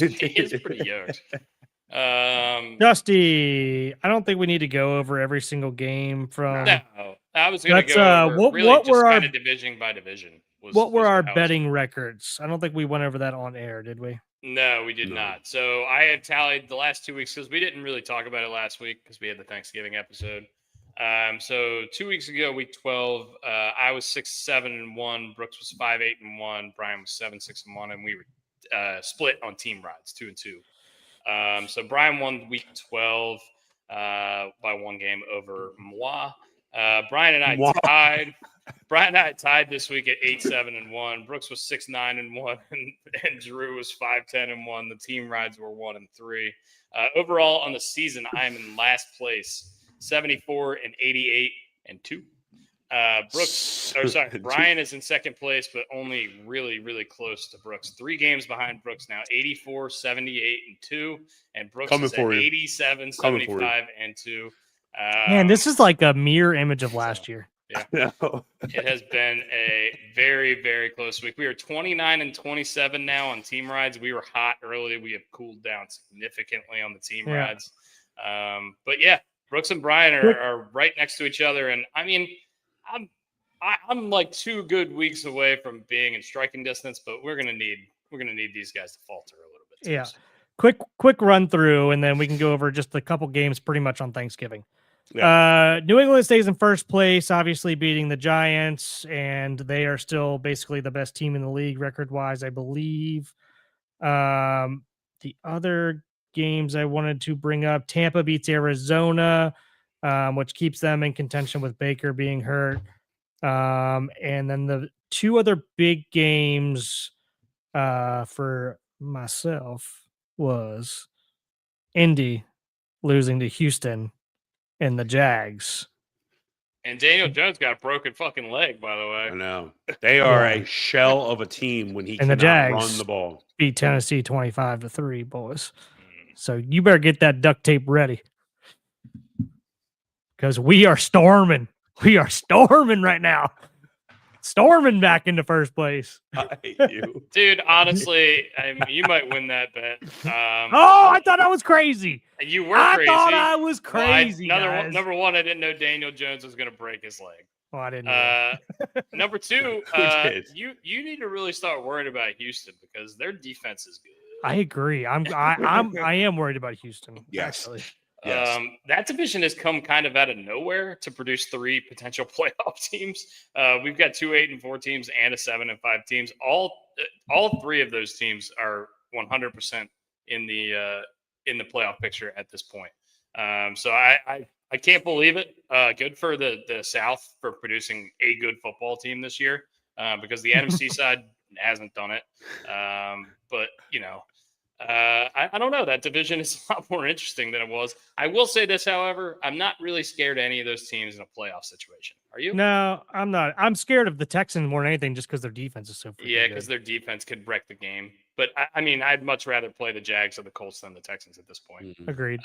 pretty yoked. Dusty, I don't think we need to go over every single game from. No, I was going to go over what were our division by division. What were our betting records? I don't think we went over that on air, did we? No, we did not. So I had tallied the last 2 weeks because we didn't really talk about it last week because we had the Thanksgiving episode. So 2 weeks ago, week 12, I was 6-7-1. Brooks was 5-8-1. Brian was 7-6-1, and we were split on team rides 2-2. So Brian won week 12 by 1 game over moi. Brian and I tied. Brian and I tied this week at 8-7-1. Brooks was 6-9-1, and Drew was 5-10-1. The team rides were 1-3. Overall on the season, I am in last place. 74-88-2. Brian is in 2nd place, but only really, really close to Brooks. 3 games behind Brooks now, 84-78-2, and Brooks is at 87-75-2. Man, this is like a mirror image of last year. Yeah, it has been a very, very close week. We are 29-27 now on team rides. We were hot early. We have cooled down significantly on the team rides. But yeah. Brooks and Brian are right next to each other, and I mean, I'm like 2 good weeks away from being in striking distance, but we're gonna need these guys to falter a little bit. Yeah. Quick run through, and then we can go over just a couple games pretty much on Thanksgiving. Yeah. New England stays in first place, obviously beating the Giants, and they are still basically the best team in the league record-wise, I believe. The other games I wanted to bring up, Tampa beats Arizona, which keeps them in contention with Baker being hurt. And then the 2 other big games for myself was Indy losing to Houston and the Jags. And Daniel Jones got a broken fucking leg, by the way. I know. They are a shell of a team when he and the cannot Jags run the ball. Beat Tennessee 25-3, boys. So you better get that duct tape ready. Because we are storming. We are storming right now. Storming back into first place. I hate you. Dude, honestly, I mean, you might win that bet. I thought I was crazy. You were crazy. I thought I was crazy. Number one, I didn't know Daniel Jones was going to break his leg. Oh, I didn't know. Number 2, you need to really start worrying about Houston because their defense is good. I agree. I am worried about Houston. Yes. Actually. Yes. That division has come kind of out of nowhere to produce 3 potential playoff teams. We've got 2 8-4 teams and a 7-5 teams. All 3 of those teams are 100% in the playoff picture at this point. So I can't believe it. Good for the South for producing a good football team this year because the NFC side hasn't done it. But you know. I don't know. That division is a lot more interesting than it was. I will say this, however, I'm not really scared of any of those teams in a playoff situation. Are you? No, I'm not. I'm scared of the Texans more than anything just because their defense is so freaking Yeah, good. because their defense could wreck the game. But, I mean, I'd much rather play the Jags or the Colts than the Texans at this point. Agreed.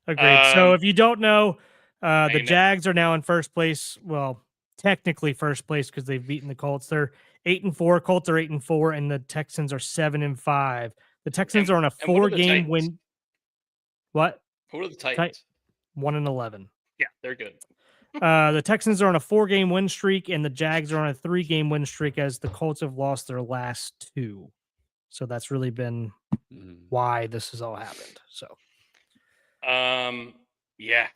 Agreed. So if you don't know, the Jags are now in first place. Well, technically first place because they've beaten the Colts. They're 8-4. Colts are 8-4, and the Texans are 7-5. The Texans are on a 4-game win. What? What are the Titans? 1-11. Yeah, they're good. The Texans are on a 4-game win streak, and the Jags are on a 3-game win streak as the Colts have lost their last 2. So that's really been why this has all happened. So, yeah.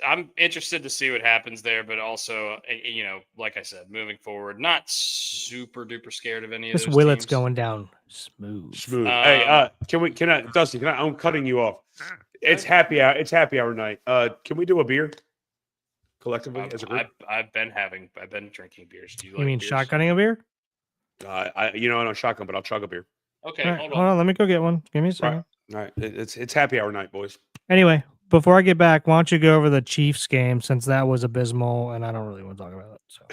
I'm interested to see what happens there, but also, like I said, moving forward, not super duper scared of any of those Willett's teams. going down smooth. Hey, Dusty, I'm cutting you off. It's happy hour. It's happy hour night. Can we do a beer collectively as a group? I've been drinking beers. Do you mean beers? Shotgunning a beer? I don't shotgun, but I'll chug a beer. Okay, hold on. Let me go get one. Give me a second. All right. It's happy hour night, boys. Anyway, before I get back, why don't you go over the Chiefs game since that was abysmal, and I don't really want to talk about it. So.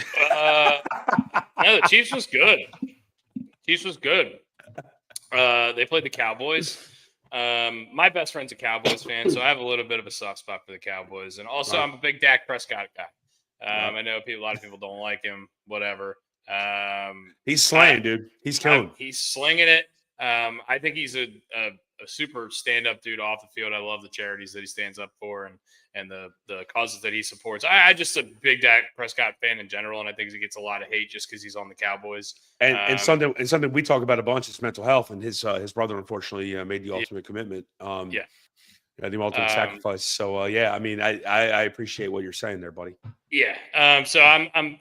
No, the Chiefs was good. They played the Cowboys. My best friend's a Cowboys fan, so I have a little bit of a soft spot for the Cowboys, and also I'm a big Dak Prescott guy. I know a lot of people don't like him. Whatever. He's slaying, dude. He's killing. He's slinging it. I think he's a super stand-up dude off the field. I love the charities that he stands up for and the causes that he supports. I'm just a big Dak Prescott fan in general, and I think he gets a lot of hate just because he's on the Cowboys. And something we talk about a bunch is mental health, and his brother unfortunately made the ultimate commitment. The ultimate sacrifice. So I mean, I appreciate what you're saying there, buddy. Yeah. So I'm a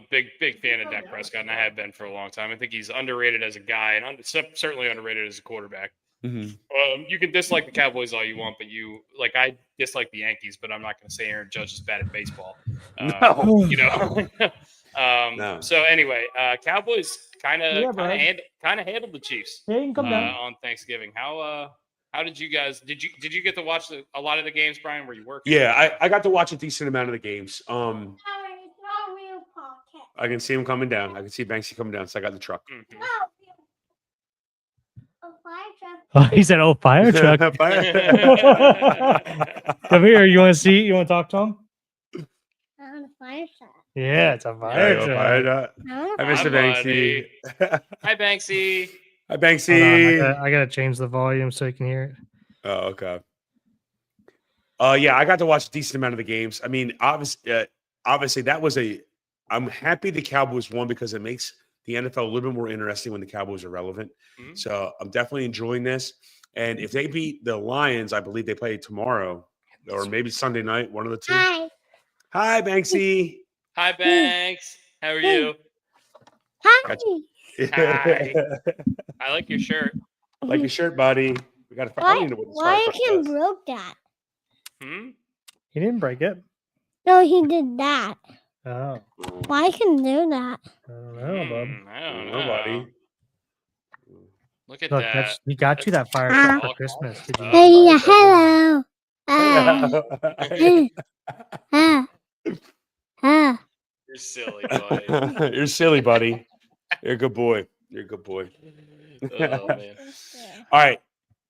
big fan of Dak Prescott, and I have been for a long time. I think he's underrated as a guy, and certainly underrated as a quarterback. Mm-hmm. You can dislike the Cowboys all you want, but I dislike the Yankees, but I'm not going to say Aaron Judge is bad at baseball. No. No. So anyway, Cowboys kind of handled the Chiefs on Thanksgiving. How did you guys? Did you get to watch a lot of the games, Brian? Were you working? Yeah, I got to watch a decent amount of the games. I can see him coming down. I can see Banksy coming down. So I got the truck. Mm-hmm. Oh, he said, "Oh, fire truck." Come here. You want to see? You want to talk to him? On a fire truck. Yeah, it's a fire truck. Hi, Mr. Banksy. Hi, Banksy. Hi, Banksy. I gotta change the volume so you can hear it. Oh, okay. Yeah, I got to watch a decent amount of the games. I mean, obviously that was I'm happy the Cowboys won because it makes the NFL a little bit more interesting when the Cowboys are relevant. Mhm. So I'm definitely enjoying this. And if they beat the Lions, I believe they play tomorrow or maybe Sunday night, one of the two. Hi. Hi, Banksy. Hi, Banks. How are you? Hi. Hi. I like your shirt. Like your shirt, buddy. We got to Why, I don't even know what this why Fire can does. broke that? Hmm? He didn't break it. No, he did that. Oh, Why can do that? I don't know, bub. I don't Oh, know. buddy. Look at Look, that. he got you that fire Ah. truck for All Christmas. Did you? kinds of Hey, Fire hello. You're silly, buddy. You're silly, buddy. You're a good boy. You're a good boy. Oh, man. All right,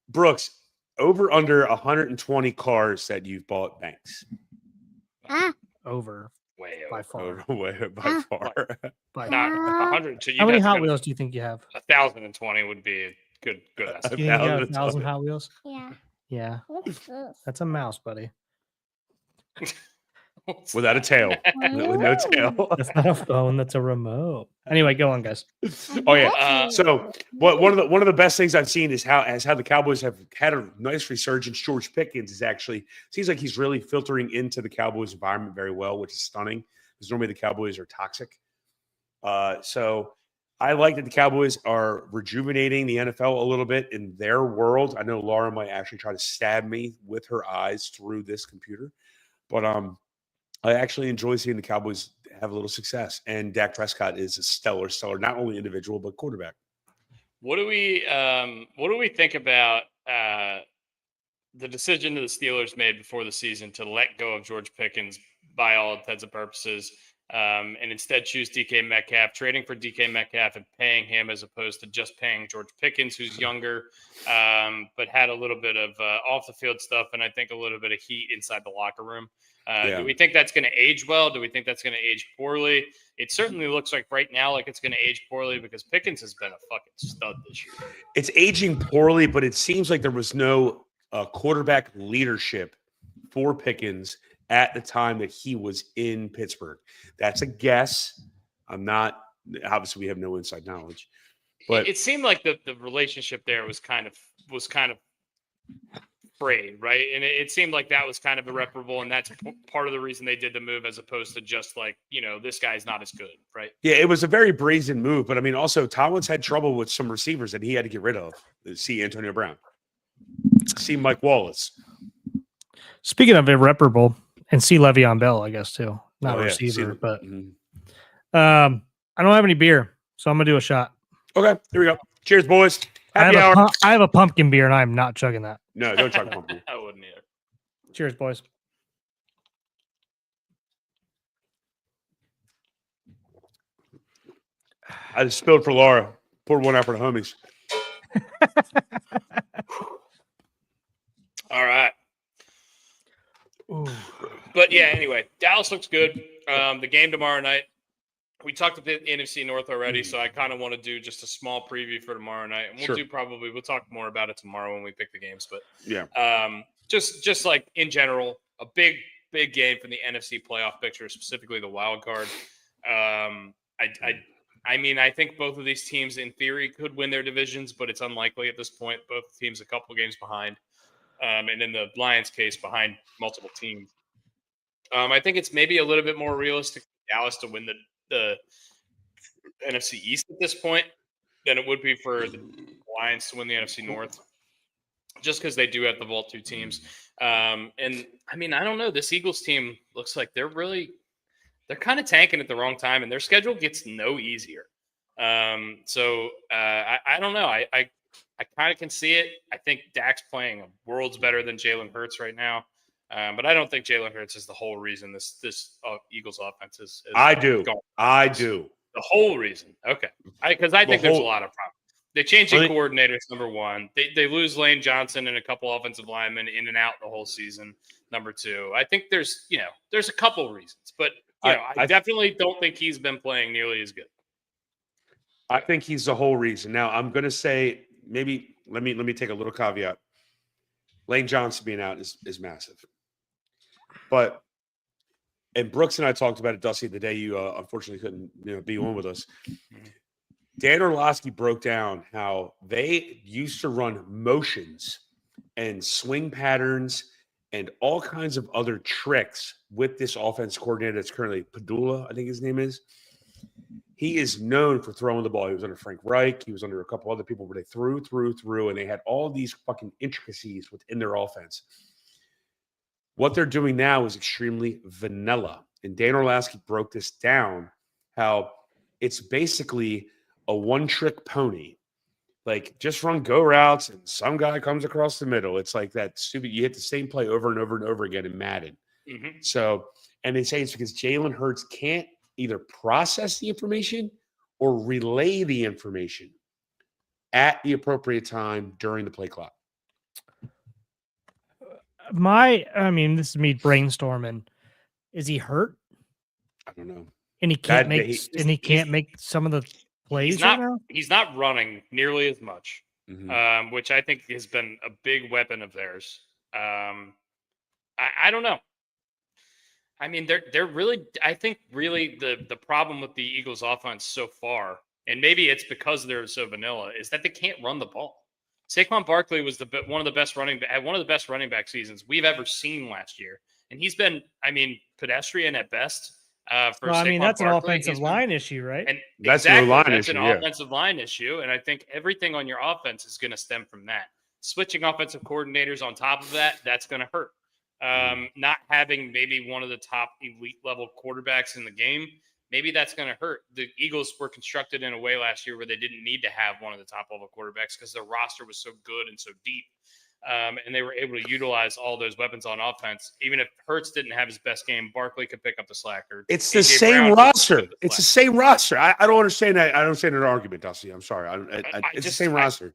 Brooks, over under 120 cars that you've bought, Banks. Over Way by over. far. By far. By Not far. 100. So How many Hot Wheels do you think you have? 1,020 would be a good estimate. You think you have 1,000. 1,000 Hot Wheels? Yeah. Yeah, What's this? that's a mouse, buddy. Without a tail. With no tail. That's not a phone. That's a remote. Anyway, go on, guys. Oh yeah. So one of the best things I've seen is how the Cowboys have had a nice resurgence. George Pickens is actually seems like he's really filtering into the Cowboys environment very well, which is stunning because normally the Cowboys are toxic. So I like that the Cowboys are rejuvenating the NFL a little bit in their world. I know Laura might actually try to stab me with her eyes through this computer, but I actually enjoy seeing the Cowboys have a little success. And Dak Prescott is a stellar, not only individual but quarterback. What do we think about the decision that the Steelers made before the season to let go of George Pickens by all intents and purposes, and instead choose DK Metcalf, trading for DK Metcalf and paying him as opposed to just paying George Pickens, who's younger, but had a little bit of off the field stuff and I think a little bit of heat inside the locker room. Do we think that's going to age well? Do we think that's going to age poorly? It certainly looks like right now like it's going to age poorly because Pickens has been a fucking stud this year. It's aging poorly, but it seems like there was no quarterback leadership for Pickens at the time that he was in Pittsburgh. That's a guess. I'm not – obviously, we have no inside knowledge. But it seemed like the relationship there was kind of frayed, right? And it seemed like that was kind of irreparable, and that's part of the reason they did the move as opposed to just like, this guy's not as good, right? Yeah, it was a very brazen move. But, I mean, also Tomlin's had trouble with some receivers that he had to get rid of. See Antonio Brown. See Mike Wallace. Speaking of irreparable, and see Le'Veon Bell, I guess, too. Not a receiver, but I don't have any beer, so I'm going to do a shot. Okay, here we go. Cheers, boys. Happy hour. I have a pumpkin beer, and I am not chugging that. No, don't chug pumpkin. I wouldn't either. Cheers, boys. I just spilled for Laura. Poured one out for the homies. All right. Ooh. But yeah, anyway, Dallas looks good. The game tomorrow night. We talked about the NFC North already, so I kind of want to do just a small preview for tomorrow night. And we'll talk more about it tomorrow when we pick the games. But yeah, just like in general, a big game for the NFC playoff picture, specifically the wild card. I mean, I think both of these teams in theory could win their divisions, but it's unlikely at this point. Both teams a couple games behind. And in the Lions case, behind multiple teams. I think it's maybe a little bit more realistic for Dallas to win the NFC East at this point than it would be for the Lions to win the NFC North, just because they do have the vault two teams. And I mean, I don't know. This Eagles team looks like they're kind of tanking at the wrong time, and their schedule gets no easier. So I don't know. I kind of can see it. I think Dak's playing worlds better than Jalen Hurts right now. But I don't think Jalen Hurts is the whole reason this Eagles offense is I do. The whole reason. Okay. Because I think there's a lot of problems. They changed the coordinators, number one. They lose Lane Johnson and a couple offensive linemen in and out the whole season, number two. I think there's a couple reasons. But, I definitely don't think he's been playing nearly as good. I think he's the whole reason. Now, I'm going to say maybe let me take a little caveat. Lane Johnson being out is massive. And Brooks and I talked about it, Dusty, the day you unfortunately couldn't be on with us. Dan Orlovsky broke down how they used to run motions and swing patterns and all kinds of other tricks with this offense coordinator that's currently Padula, I think his name is. He is known for throwing the ball. He was under Frank Reich. He was under a couple other people where they threw, and they had all these fucking intricacies within their offense. What they're doing now is extremely vanilla. And Dan Orlovsky broke this down, how it's basically a one-trick pony. Like, just run go routes, and some guy comes across the middle. It's like that stupid, you hit the same play over and over and over again in Madden. Mm-hmm. So, and they say it's because Jalen Hurts can't either process the information or relay the information at the appropriate time during the play clock. This is me brainstorming. Is he hurt? I don't know. And he can't make some of the plays He's not running nearly as much, Mm-hmm. which I think has been a big weapon of theirs. I don't know. I mean, they're really, I think really the problem with the Eagles offense so far, and maybe it's because they're so vanilla, is that they can't run the ball. Saquon Barkley was one of the best running back seasons we've ever seen last year. And he's been, pedestrian at best. That's Barkley. an offensive line issue, right? And that's an offensive line issue. And I think everything on your offense is going to stem from that. Switching offensive coordinators on top of that, that's going to hurt. Not having maybe one of the top elite level quarterbacks in the game, maybe that's going to hurt. The Eagles were constructed in a way last year where they didn't need to have one of the top level quarterbacks because their roster was so good and so deep. And they were able to utilize all those weapons on offense. Even if Hurts didn't have his best game, Barkley could pick up the slack. It's the same roster. It's the same roster. I don't understand that. I don't understand their argument, Dusty. I'm sorry. It's the same roster.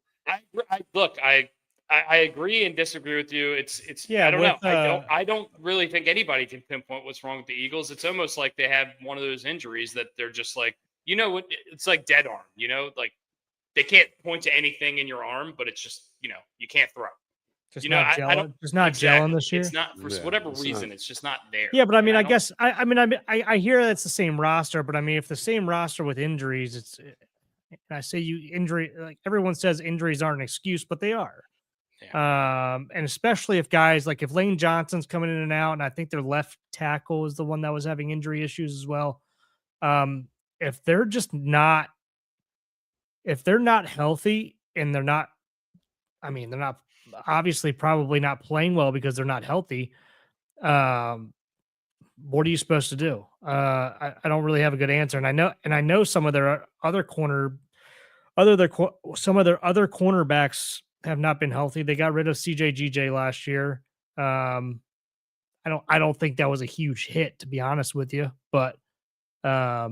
I agree and disagree with you. I don't know. I don't really think anybody can pinpoint what's wrong with the Eagles. It's almost like they have one of those injuries that they're just like, it's like dead arm, like they can't point to anything in your arm, but it's just, you can't throw. Just not gelling this year. It's not for whatever reason. It's just not there. Yeah, but I guess I hear that's the same roster, but if the same roster with injuries, I say injury, like everyone says injuries aren't an excuse, but they are. Yeah. And especially if guys like if Lane Johnson's coming in and out, and I think their left tackle is the one that was having injury issues as well. If they're not healthy and they're not obviously probably not playing well because they're not healthy. What are you supposed to do? I don't really have a good answer. And I know some of their other cornerbacks have not been healthy. They got rid of CJ last year. I don't think that was a huge hit, to be honest with you, but I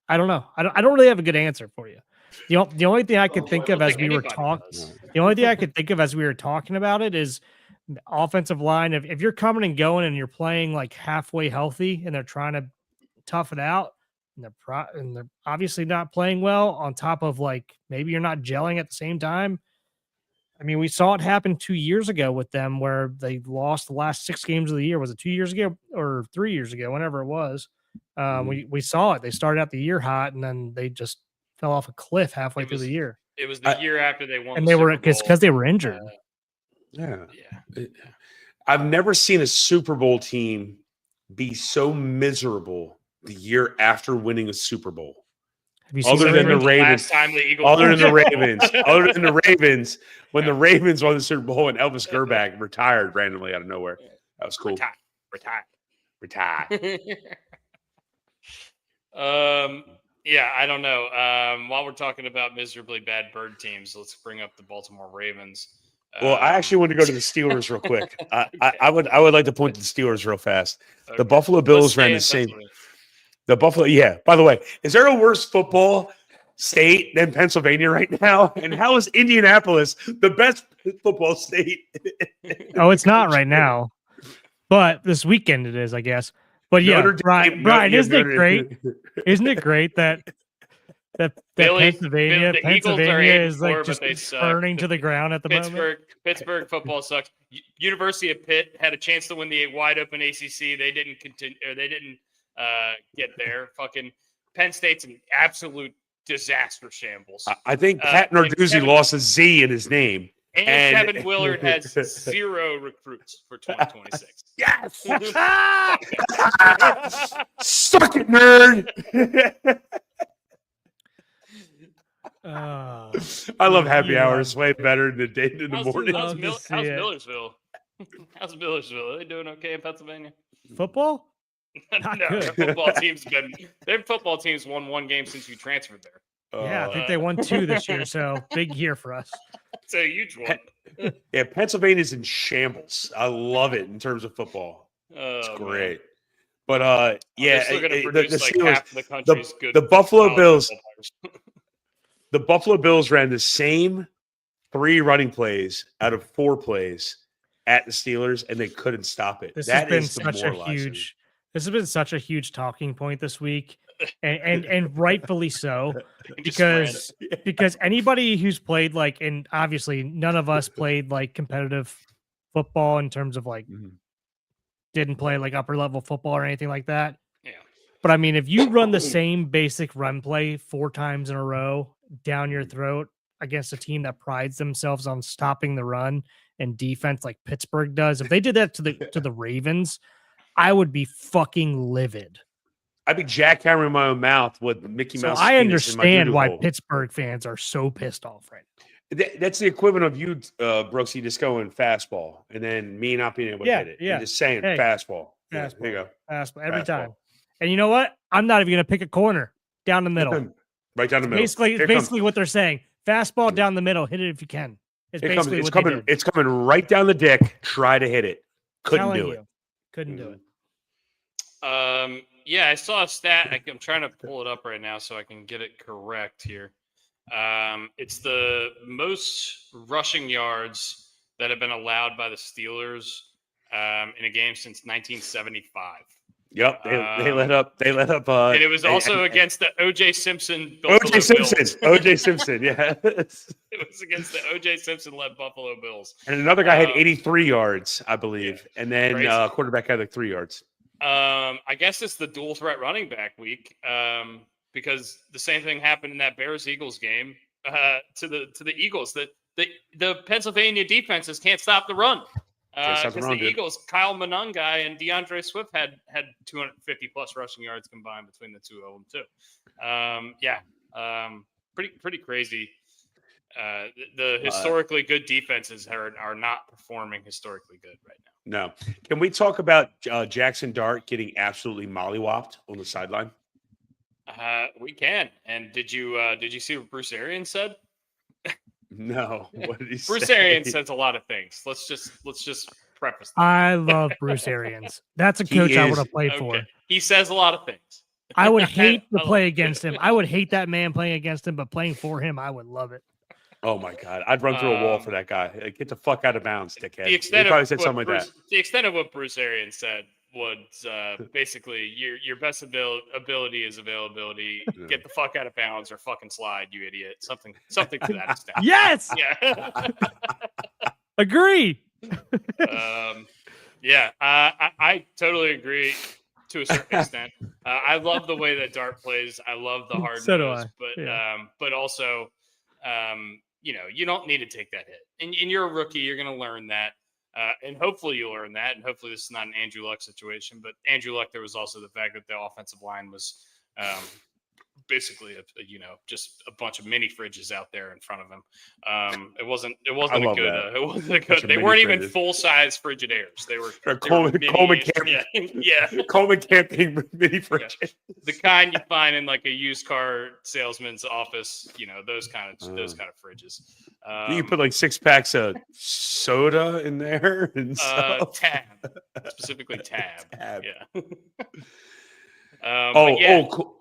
don't know. I don't really have a good answer for you. The only thing I could think of as we were talking about it is offensive line. If you're coming and going and you're playing like halfway healthy and they're trying to tough it out and they're obviously not playing well on top of like maybe you're not gelling at the same time. We saw it happen 2 years ago with them where they lost the last 6 games of the year. Was it 2 years ago or 3 years ago? Whenever it was, we saw it. They started out the year hot and then they just fell off a cliff halfway through the year. It was the year after they won, and they were because they were injured. I've never seen a Super Bowl team be so miserable the year after winning a Super Bowl. Other than the Ravens, when the Ravens won the Super Bowl and Elvis Grbac retired randomly out of nowhere. That was cool. Retire. Yeah, I don't know. While we're talking about miserably bad bird teams, let's bring up the Baltimore Ravens. Well, I actually want to go to the Steelers real quick. I would like to point to the Steelers real fast. Okay. The Buffalo Bills ran the same. The Buffalo, yeah. By the way, is there a worse football state than Pennsylvania right now? And how is Indianapolis the best football state? Oh, it's not right now, but this weekend it is, I guess. But yeah, Brian, isn't it great? Isn't it great that that Philly, Pennsylvania the Eagles are 8-4, is like but just they suck. burning to the ground at the moment. Pittsburgh football sucks. University of Pitt had a chance to win the wide open ACC. They didn't continue, or they didn't get there. Fucking Penn State's an absolute disaster shambles. I think Pat Narduzzi lost a Z in his name. And Kevin Willard has 0 recruits for 2026. Yes. Suck it, nerd. I love happy hours way better than the day in the morning. How's Millersville? How's Millersville? Are they doing okay in Pennsylvania? Football? No, their football team's won 1 game since you transferred there. Yeah, I think they won 2 this year, so big year for us. It's a huge one. Yeah, Pennsylvania's in shambles. I love it in terms of football. It's great. Man. But They're still going to produce the like Steelers, half of the country's good. the Buffalo Bills. The Buffalo Bills ran the same 3 running plays out of 4 plays at the Steelers, and they couldn't stop it. This has been such a huge talking point this week, and rightfully so, because anybody who's played like, and obviously none of us played like competitive football in terms of like didn't play like upper level football or anything like that. Yeah. But I mean, if you run the same basic run play 4 times in a row down your throat against a team that prides themselves on stopping the run and defense like Pittsburgh does, if they did that to the Ravens, I would be fucking livid. I'd be jackhammering my own mouth with Mickey Mouse. So I understand why Pittsburgh fans are so pissed off right now. That's the equivalent of you, Brooksy, just going fastball, and then me not being able to hit it. Yeah, and just saying fastball. Fastball. Here you go. Fastball every time. And you know what? I'm not even going to pick a corner down the middle. Right down the middle. Basically what they're saying. Fastball down the middle. Hit it if you can. It's basically what they did. It's coming right down the dick. Try to hit it. Couldn't do it. Yeah, I saw a stat. I'm trying to pull it up right now so I can get it correct here. It's the most rushing yards that have been allowed by the Steelers in a game since 1975. Yep, they let up. And it was also against the O.J. Simpson. O.J. Simpson, yeah. It was against the O.J. Simpson-led Buffalo Bills. And another guy had 83 yards, I believe, and then quarterback had like 3 yards. I guess it's the dual threat running back week because the same thing happened in that Bears-Eagles game to the Eagles. The Pennsylvania defenses can't stop the run. Because the Eagles, Kyle Monangai and DeAndre Swift had 250 plus rushing yards combined between the two of them too. Pretty crazy. The historically good defenses are not performing historically good right now. No. Can we talk about Jackson Dart getting absolutely mollywopped on the sideline? We can. And did you see what Bruce Arians said? No. What did he say? Bruce Arians says a lot of things. Let's just preface that. I love Bruce Arians. That's a coach I would have played for. He says a lot of things. I would hate to play against him. I would hate that man playing against him, but playing for him, I would love it. Oh my God. I'd run through a wall for that guy. Get the fuck out of bounds, dickhead. He probably said something like that. The extent of what Bruce Arians said was basically your best ability is availability. Yeah. Get the fuck out of bounds or fucking slide, you idiot. Something to that extent. Yes. Yeah. Agree. I totally agree to a certain extent. I love the way that Dart plays. I love the hard nose, but also, you don't need to take that hit. And you're a rookie. You're going to learn that. And hopefully you'll learn that. And hopefully this is not an Andrew Luck situation. But Andrew Luck, there was also the fact that the offensive line was basically just a bunch of mini fridges out there in front of him. It wasn't a good. They weren't even full size Frigidaires. They were Coleman camping. Yeah. Coleman camping mini fridges. Yeah. The kind you find in like a used car salesman's office. Those kind of fridges. You put like 6 packs of soda in there and stuff. Tab, specifically Tab. Yeah. Cool.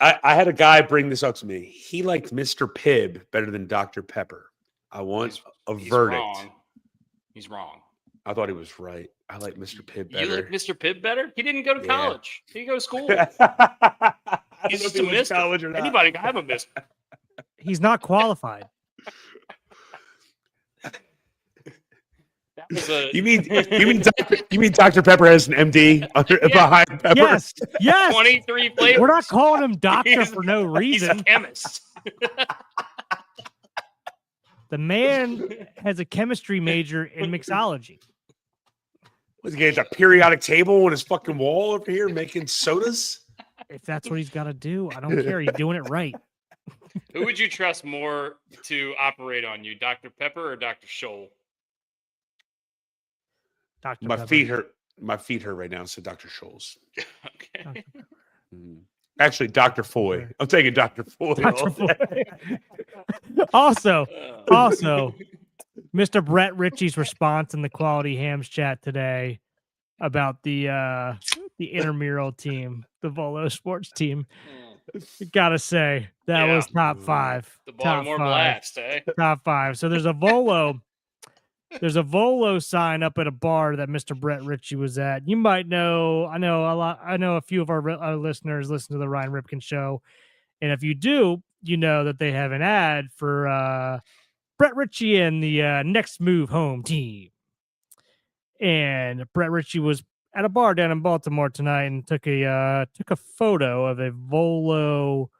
I had a guy bring this up to me. He liked Mr. Pibb better than Dr. Pepper. I want a verdict. He's wrong. I thought he was right. I like Mr. Pibb better. You like Mr. Pibb better? He didn't go to college. He didn't go to school. He's know if just he a went to mister. college or not. Anybody can have a mister. He's not qualified. That was a. You mean Dr. Pepper has an MD behind Pepper? Yes. 23 flavors. We're not calling him doctor He's- for no He's a reason. chemist. The man has a chemistry major in mixology. Was he getting a periodic table on his fucking wall over here making sodas? If that's what he's got to do, I don't care. He's doing it right. Who would you trust more to operate on you, Dr. Pepper or Dr. Scholl? Dr. My Pepper. feet hurt. My feet hurt right now. So Dr. Scholl's. Okay. Actually, Dr. Foy. I'm taking Dr. Foy. Dr. all day. Also, Mr. Brett Ritchie's response in the Quality Hams chat today about the intramural team, the Volo sports team. Gotta say that was top 5. The Top Baltimore 5. Blast, eh? Top 5. So there's a Volo. There's a Volo sign up at a bar that Mr. Brett Ritchie was at. You might know. I know a lot. I know a few of our listeners listen to the Ryan Ripken show, and if you do, you know that they have an ad for Brett Ritchie and the Next Move Home team. And Brett Ritchie was at a bar down in Baltimore tonight and took a photo of a Volo.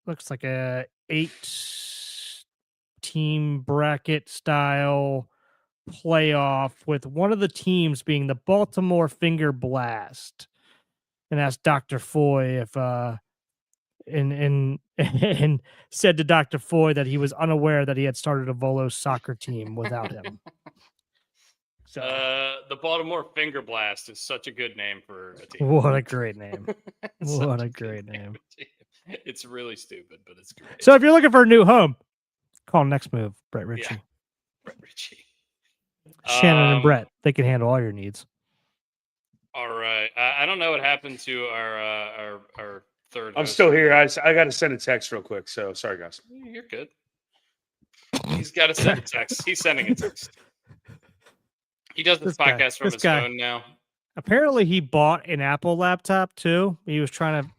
Looks like a 8-team bracket style playoff with one of the teams being the Baltimore Finger Blast. And asked Dr. Foy if and said to Dr. Foy that he was unaware that he had started a Volo soccer team without him. So The Baltimore Finger Blast is such a good name for a team. what a great name. It's What such a great name. It's really stupid, but it's great. So if you're looking for a new home, call Next Move, Brett Ritchie. Brett Ritchie. Shannon and Brett, they can handle all your needs. All right. I don't know what happened to our third. I'm host. still here. I got to send a text real quick. So sorry, guys. You're good. He's got to send a text. He's sending a text. He does this podcast from his phone now. Apparently, he bought an Apple laptop too. He was trying to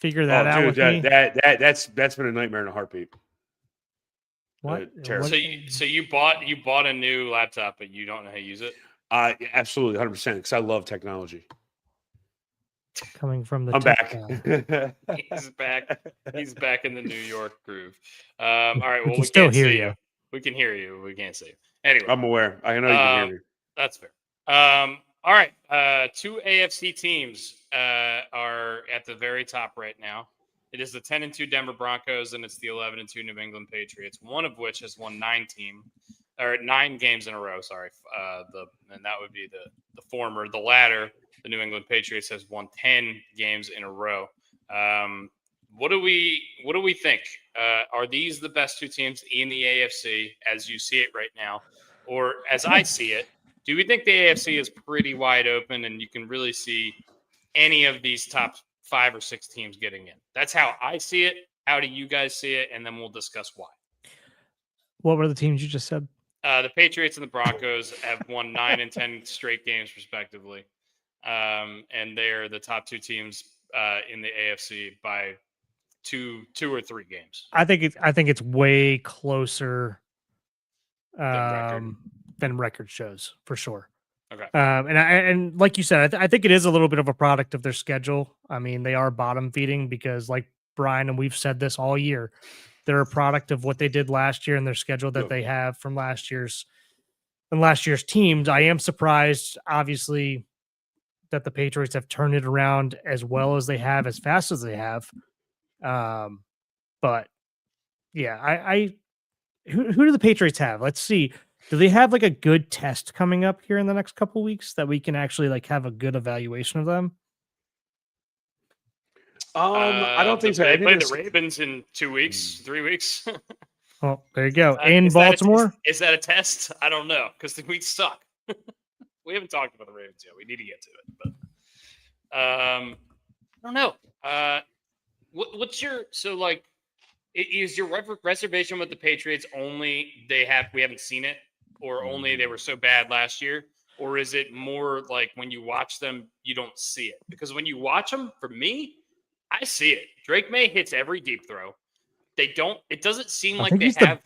figure that out with me. That's been a nightmare in a heartbeat. What? Terrible. So you bought a new laptop, but you don't know how to use it? Absolutely, 100%. Because I love technology. Coming from the I'm tech back. guy. He's back. He's back in the New York groove. All right. Well, can we still can't hear see you. you. We can hear you. We can't see you. Anyway, I'm aware. I know you can hear me. that's fair. All right. 2 AFC teams are at the very top right now. It is the 10-2 Denver Broncos, and it's the 11-2 New England Patriots. One of which has won 9 games in a row. Sorry, and that would be the former. The latter, the New England Patriots, has won 10 games in a row. What do we think? Are these the best 2 teams in the AFC as you see it right now, or as I see it? Do we think the AFC is pretty wide open and you can really see any of these top 5 or 6 teams getting in? That's how I see it. How do you guys see it? And then we'll discuss why. What were the teams you just said? The Patriots and the Broncos have won 9 and 10 straight games, respectively. And they're the top 2 teams in the AFC by two or 3 games. I think it's way closer than record shows for sure. Okay. And like you said, I think it is a little bit of a product of their schedule. I mean, they are bottom feeding because, like Brian, and we've said this all year, they're a product of what they did last year and their schedule that they have from last year's teams. I am surprised, obviously, that the Patriots have turned it around as well as they have, as fast as they have. But yeah, who do the Patriots have? Let's see. Do they have like a good test coming up here in the next couple of weeks that we can actually like have a good evaluation of them? I don't think so. They play the Ravens in 2 weeks, 3 weeks. Oh, there you go. In Baltimore? Is that a test? I don't know because the weeks suck. We haven't talked about the Ravens yet. We need to get to it, but I don't know. What's your is your reservation with the Patriots only we haven't seen it, or only they were so bad last year? or is it more like when you watch them, you don't see it? Because when you watch them, for me, I see it. Drake May hits every deep throw. They don't. It doesn't seem like they have.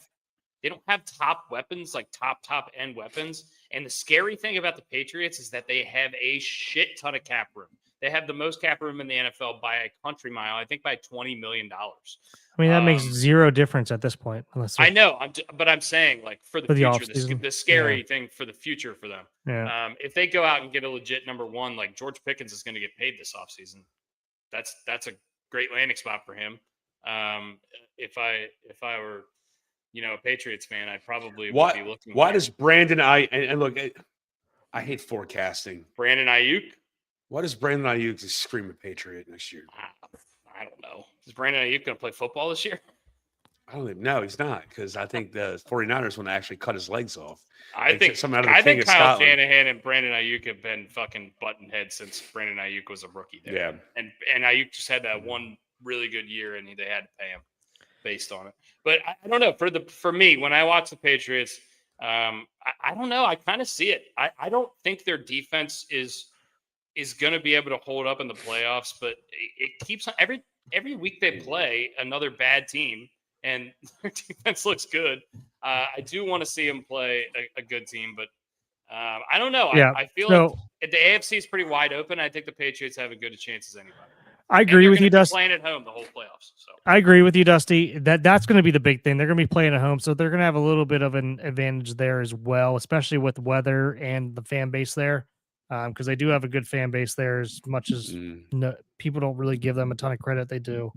They don't have top weapons, like top end weapons. And the scary thing about the Patriots is that they have a shit ton of cap room. They have the most cap room in the NFL by a country mile. I think by $20 million. I mean, that makes zero difference at this point. I know, but I'm saying, like, for the future, the scary thing for the future for them. Yeah. If they go out and get a legit number one, like George Pickens is going to get paid this offseason. That's a great landing spot for him. If I were, a Patriots fan, I probably would be looking. Why does Brandon and look? I hate forecasting. Brandon Ayuk. Why does Brandon Ayuk just scream a Patriot next year? I don't know. Is Brandon Ayuk going to play football this year? I don't even know. He's not, because I think the 49ers want to actually cut his legs off. I think Kyle Shanahan and Brandon Ayuk have been fucking button heads since Brandon Ayuk was a rookie there. Yeah. And Ayuk just had that one really good year, and they had to pay him based on it. But I don't know. For me, when I watch the Patriots, I don't know. I kind of see it. I don't think their defense is going to be able to hold up in the playoffs, but it keeps on every week they play another bad team, and their defense looks good. I do want to see them play a good team, but I don't know. Yeah. I feel like the AFC is pretty wide open. I think the Patriots have as good a chance as anybody. I agree with you, Dusty. Playing at home the whole playoffs. So I agree with you, Dusty. That's going to be the big thing. They're going to be playing at home, so they're going to have a little bit of an advantage there as well, especially with weather and the fan base there, because they do have a good fan base there. As much as people don't really give them a ton of credit, they do.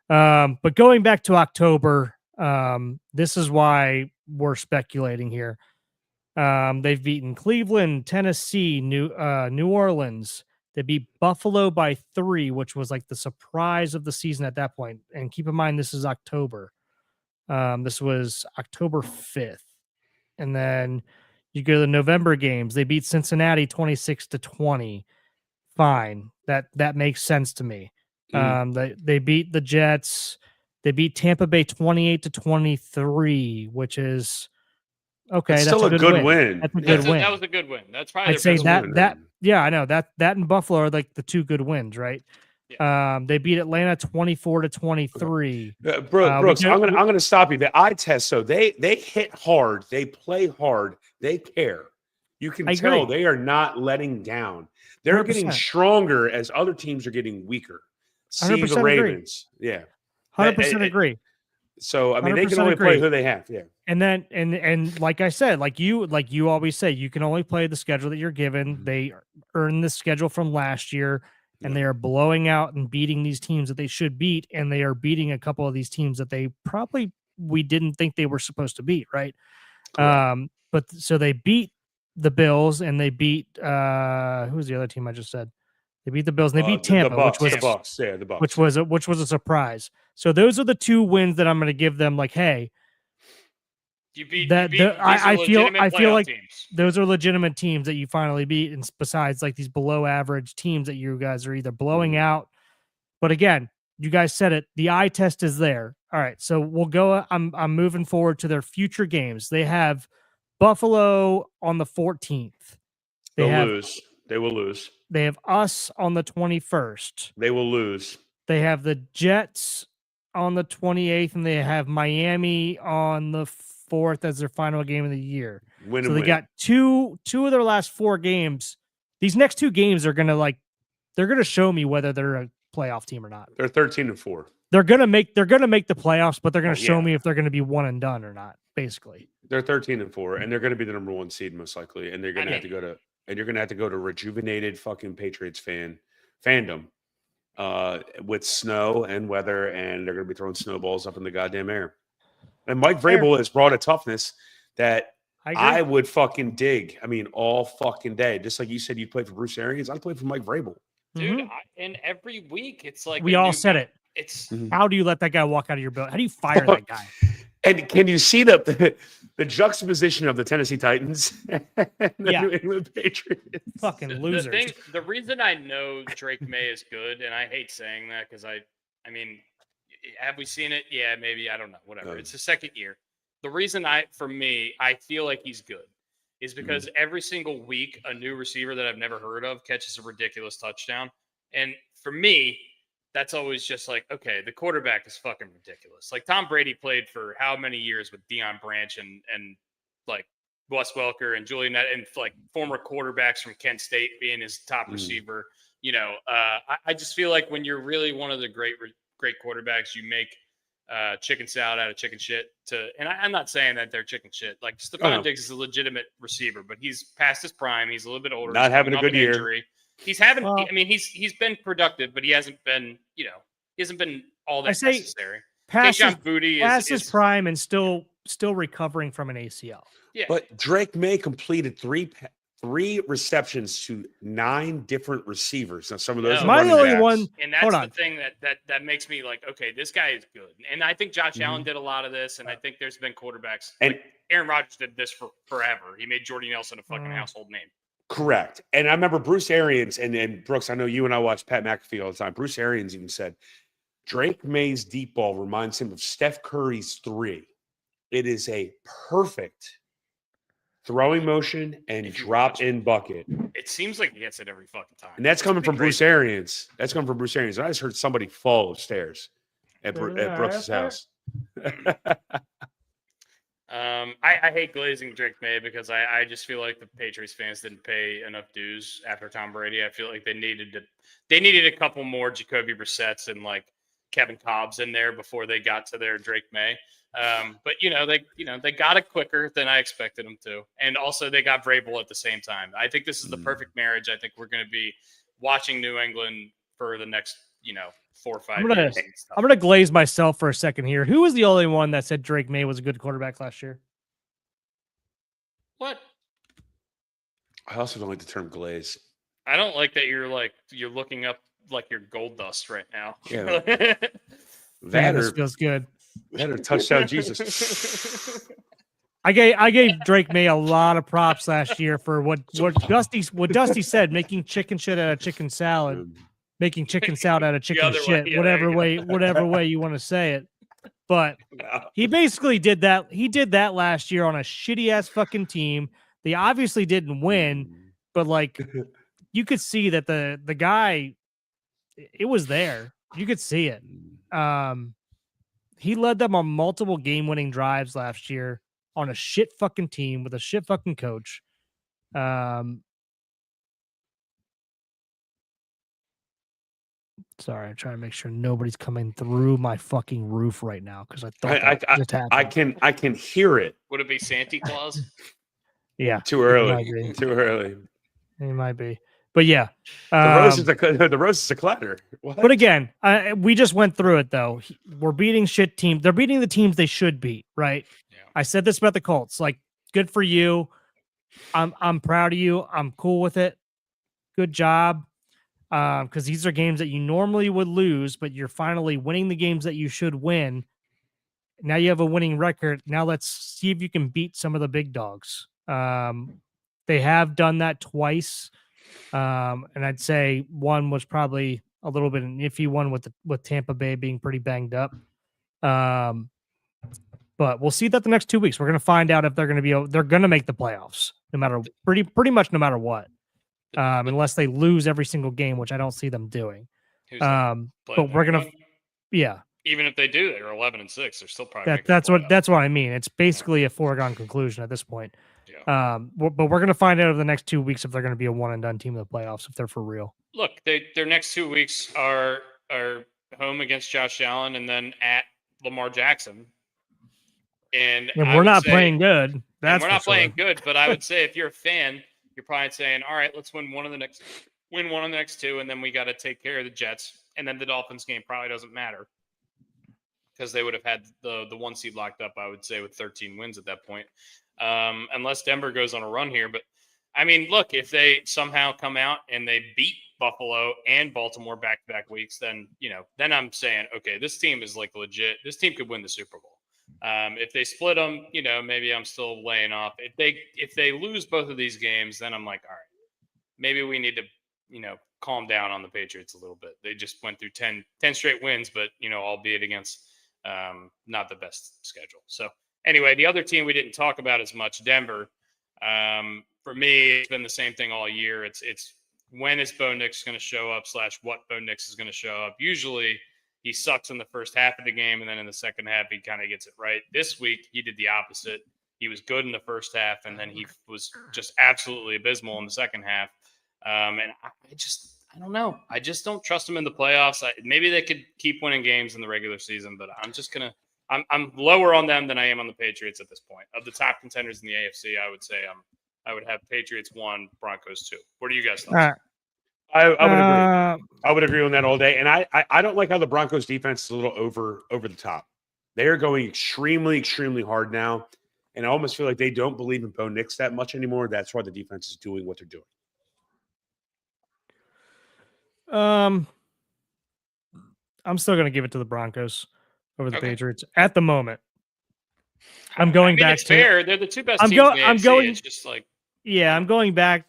But going back to October, this is why we're speculating here. They've beaten Cleveland, Tennessee, New Orleans. They beat Buffalo by 3, which was like the surprise of the season at that point. And keep in mind, this is October. This was October 5th. And then you go to the November games. They beat Cincinnati 26-20. Fine. That makes sense to me. They beat the Jets. They beat Tampa Bay 28-23, which is okay. That's still a good win. That's a good win. That was a good win. That's probably I'd say their best that. Yeah, I know that and Buffalo are like the 2 good wins, right? Yeah. They beat Atlanta 24-23. Brooks, I'm gonna stop you. The eye test. So they hit hard. They play hard. They care. You can tell they are not letting down. They're 100%. getting stronger as other teams are getting weaker. See the Ravens. Agree. Yeah. 100% agree. So I mean, they can only play who they have. Yeah. And then and like I said, like you always say, you can only play the schedule that you're given. They earned the schedule from last year, and they are blowing out and beating these teams that they should beat, and they are beating a couple of these teams that we didn't think they were supposed to beat, right? But so they beat the Bills, and they beat who's the other team I just said? They beat the Bills, and they beat Tampa, the Bucks. Yeah, the Bucks. Which was a surprise. So those are the 2 wins that I'm going to give them. Like, hey, I feel like teams. Those are legitimate teams that you finally beat, and besides like these below average teams that you guys are either blowing out. But again, you guys said it. The eye test is there. All right, so we'll go. I'm moving forward to their future games. They have Buffalo on the 14th. They will lose. They have us on the 21st. They will lose. They have the Jets on the 28th, and they have Miami on the 4th as their final game of the year. They got two of their last 4 games. These next 2 games are they're gonna show me whether they're a playoff team or not. They're 13-4. They're gonna make the playoffs, but they're gonna show me if they're gonna be one and done or not. Basically, they're 13-4, and they're gonna be the number 1 seed most likely, and they're gonna have to go to. And you're going to have to go to rejuvenated fucking Patriots fandom with snow and weather, and they're going to be throwing snowballs up in the goddamn air. And Mike Vrabel has brought a toughness that I would fucking dig. I mean, all fucking day. Just like you said, you played for Bruce Arians. I played for Mike Vrabel. Dude, and every week it's like we all said it. It's how do you let that guy walk out of your building? How do you fire that guy? And can you see the juxtaposition of the Tennessee Titans and the New England Patriots? Fucking losers. The reason I know Drake May is good, and I hate saying that because I mean, have we seen it? Yeah, maybe. I don't know. Whatever. It's the second year. The reason I feel like he's good is because every single week a new receiver that I've never heard of catches a ridiculous touchdown. And for me, that's always just like, okay, the quarterback is fucking ridiculous. Like Tom Brady played for how many years with Deion Branch and like Wes Welker and Julian and like former quarterbacks from Kent State being his top receiver. I just feel like when you're really one of the great quarterbacks, you make chicken salad out of chicken shit. And I'm not saying that they're chicken shit. Like Stephon Diggs is a legitimate receiver, but he's past his prime. He's a little bit older. Not having a good year. Injury. He's having. I mean, he's been productive, but he hasn't been. He hasn't been all that necessary. Past his prime and still recovering from an ACL. Yeah, but Drake May completed three receptions to 9 different receivers. Now, some of those. Am I the only one? And that's the thing that makes me like, okay, this guy is good. And I think Josh Allen did a lot of this, and I think there's been quarterbacks. And like Aaron Rodgers did this for forever. He made Jordy Nelson a fucking household name. Correct. And I remember Bruce Arians and Brooks, I know you and I watch Pat McAfee all the time. Bruce Arians even said, Drake May's deep ball reminds him of Steph Curry's 3. It is a perfect throwing motion and drop in bucket. It seems like he gets it every fucking time. And that's coming from Bruce Arians. That's coming from Bruce Arians. I just heard somebody fall upstairs at Brooks' house. I hate glazing Drake May because I just feel like the Patriots fans didn't pay enough dues after Tom Brady. I feel like they needed a couple more Jacoby Brissett's and like Kevin Cobb's in there before they got to their Drake May. But they got it quicker than I expected them to, and also they got Vrabel at the same time. I think this is the perfect marriage. I think we're going to be watching New England for the next 4 or 5 years. I'm gonna glaze myself for a second here. Who was the only one that said Drake May was a good quarterback last year? What? I also don't like the term glaze. I don't like that you're looking up like your gold dust right now. Yeah. This feels good. That or touchdown Jesus. I gave Drake May a lot of props last year for what Dusty said, making chicken shit out of chicken salad, making chicken salad out of chicken shit, whatever way you want to say it. But he basically did that. He did that last year on a shitty ass fucking team. They obviously didn't win, but like you could see that the guy, it was there. You could see it. He led them on multiple game-winning drives last year on a shit fucking team with a shit fucking coach. Sorry, I'm trying to make sure nobody's coming through my fucking roof right now because I thought I can hear it. Would it be Santa Claus? Yeah, too early. Too early. It might be, but yeah, the rose is a clatter. What? But again, we just went through it though. We're beating shit teams. They're beating the teams they should beat, right? Yeah. I said this about the Colts. Like, good for you. I'm proud of you. I'm cool with it. Good job. Because these are games that you normally would lose, but you're finally winning the games that you should win. Now you have a winning record. Now let's see if you can beat some of the big dogs. They have done that twice. And I'd say one was probably a little bit an iffy one with Tampa Bay being pretty banged up. But we'll see that the next 2 weeks. We're going to find out if they're going to make the playoffs, no matter pretty much no matter what. Unless they lose every single game, which I don't see them doing. But we're going to, yeah. Even if they do, they're 11-6. They're still probably that's what I mean. It's basically a foregone conclusion at this point. Yeah. But we're going to find out over the next 2 weeks if they're going to be a one and done team in the playoffs, if they're for real. Look, their next 2 weeks are home against Josh Allen and then at Lamar Jackson. And we're not playing good. We're not playing good, but I would say if you're a fan, you're probably saying, all right, let's win one of the next 2, and then we got to take care of the Jets. And then the Dolphins game probably doesn't matter because they would have had the 1 seed locked up, I would say, with 13 wins at that point. Unless Denver goes on a run here. But, I mean, look, if they somehow come out and they beat Buffalo and Baltimore back-to-back weeks, then I'm saying, okay, this team is like legit. This team could win the Super Bowl. If they split them, maybe I'm still laying off. If they lose both of these games, then I'm like, all right, maybe we need to, calm down on the Patriots a little bit. They just went through 10 straight wins, but, albeit against not the best schedule. So anyway, the other team we didn't talk about as much, Denver, For me, it's been the same thing all year. It's when is Bo Nix going to show up / what Bo Nix is going to show up. Usually he sucks in the first half of the game, and then in the second half he kind of gets it right. This week he did the opposite. He was good in the first half, and then he was just absolutely abysmal in the second half. And I don't know. I just don't trust him in the playoffs. Maybe they could keep winning games in the regular season, but I'm lower on them than I am on the Patriots at this point. Of the top contenders in the AFC, I would say I would have Patriots 1, Broncos 2. What are you guys thoughts? I would agree. I would agree on that all day. And I don't like how the Broncos defense is a little over the top. They are going extremely, extremely hard now. And I almost feel like they don't believe in Bo Nix that much anymore. That's why the defense is doing what they're doing. I'm still going to give it to the Broncos over the Patriots at the moment. I'm going back it's to fair. They're the two best teams in the AFC. It's just like I'm going back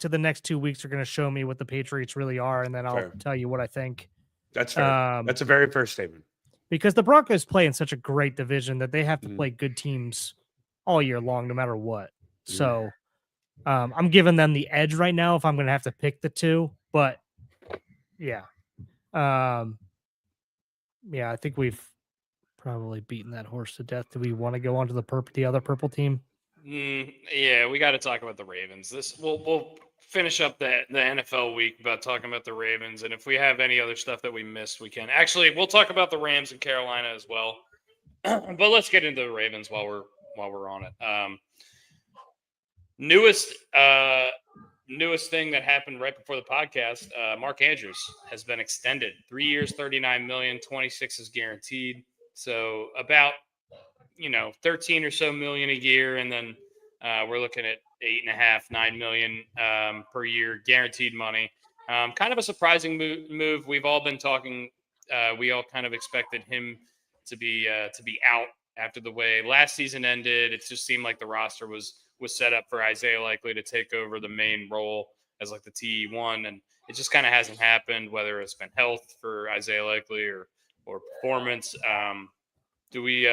to the next 2 weeks are going to show me what the Patriots really are, and then I'll tell you what I think. That's fair. That's a very fair statement. Because the Broncos play in such a great division that they have to play good teams all year long, no matter what. So I'm giving them the edge right now if I'm going to have to pick the two. But yeah. I think we've probably beaten that horse to death. Do we want to go on to the other purple team? Yeah, we got to talk about the Ravens. We'll finish up the NFL week about talking about the Ravens, and if we have any other stuff that we missed, we can. Actually, we'll talk about the Rams and Carolina as well. But let's get into the Ravens while we're on it. Newest thing that happened right before the podcast, Mark Andrews has been extended 3 years, $39 million, 26 is guaranteed. So about 13 or so million a year, and then we're looking at $8.5, $9 million per year guaranteed money. Kind of a surprising move. We've all been talking. We all kind of expected him to be out after the way last season ended. It just seemed like the roster was set up for Isaiah Likely to take over the main role as like the TE1, and it just kind of hasn't happened. Whether it's been health for Isaiah Likely or performance. Do we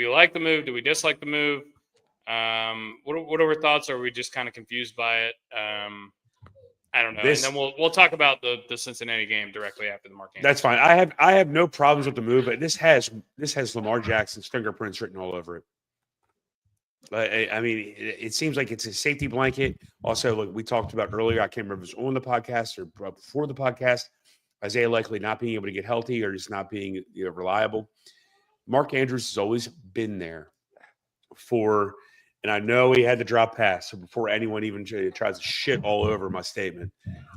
like the move? Do we dislike the move? What are our thoughts? Are we just kind of confused by it? I don't know. And then we'll talk about the Cincinnati game directly after the Mark Andrews. That's fine. I have no problems with the move, but this has Lamar Jackson's fingerprints written all over it. I mean, it seems like it's a safety blanket. Also, like we talked about earlier, I can't remember if it was on the podcast or before the podcast, Isaiah Likely not being able to get healthy or just not being reliable. Mark Andrews has always been there and I know he had the drop pass. So before anyone even tries to shit all over my statement,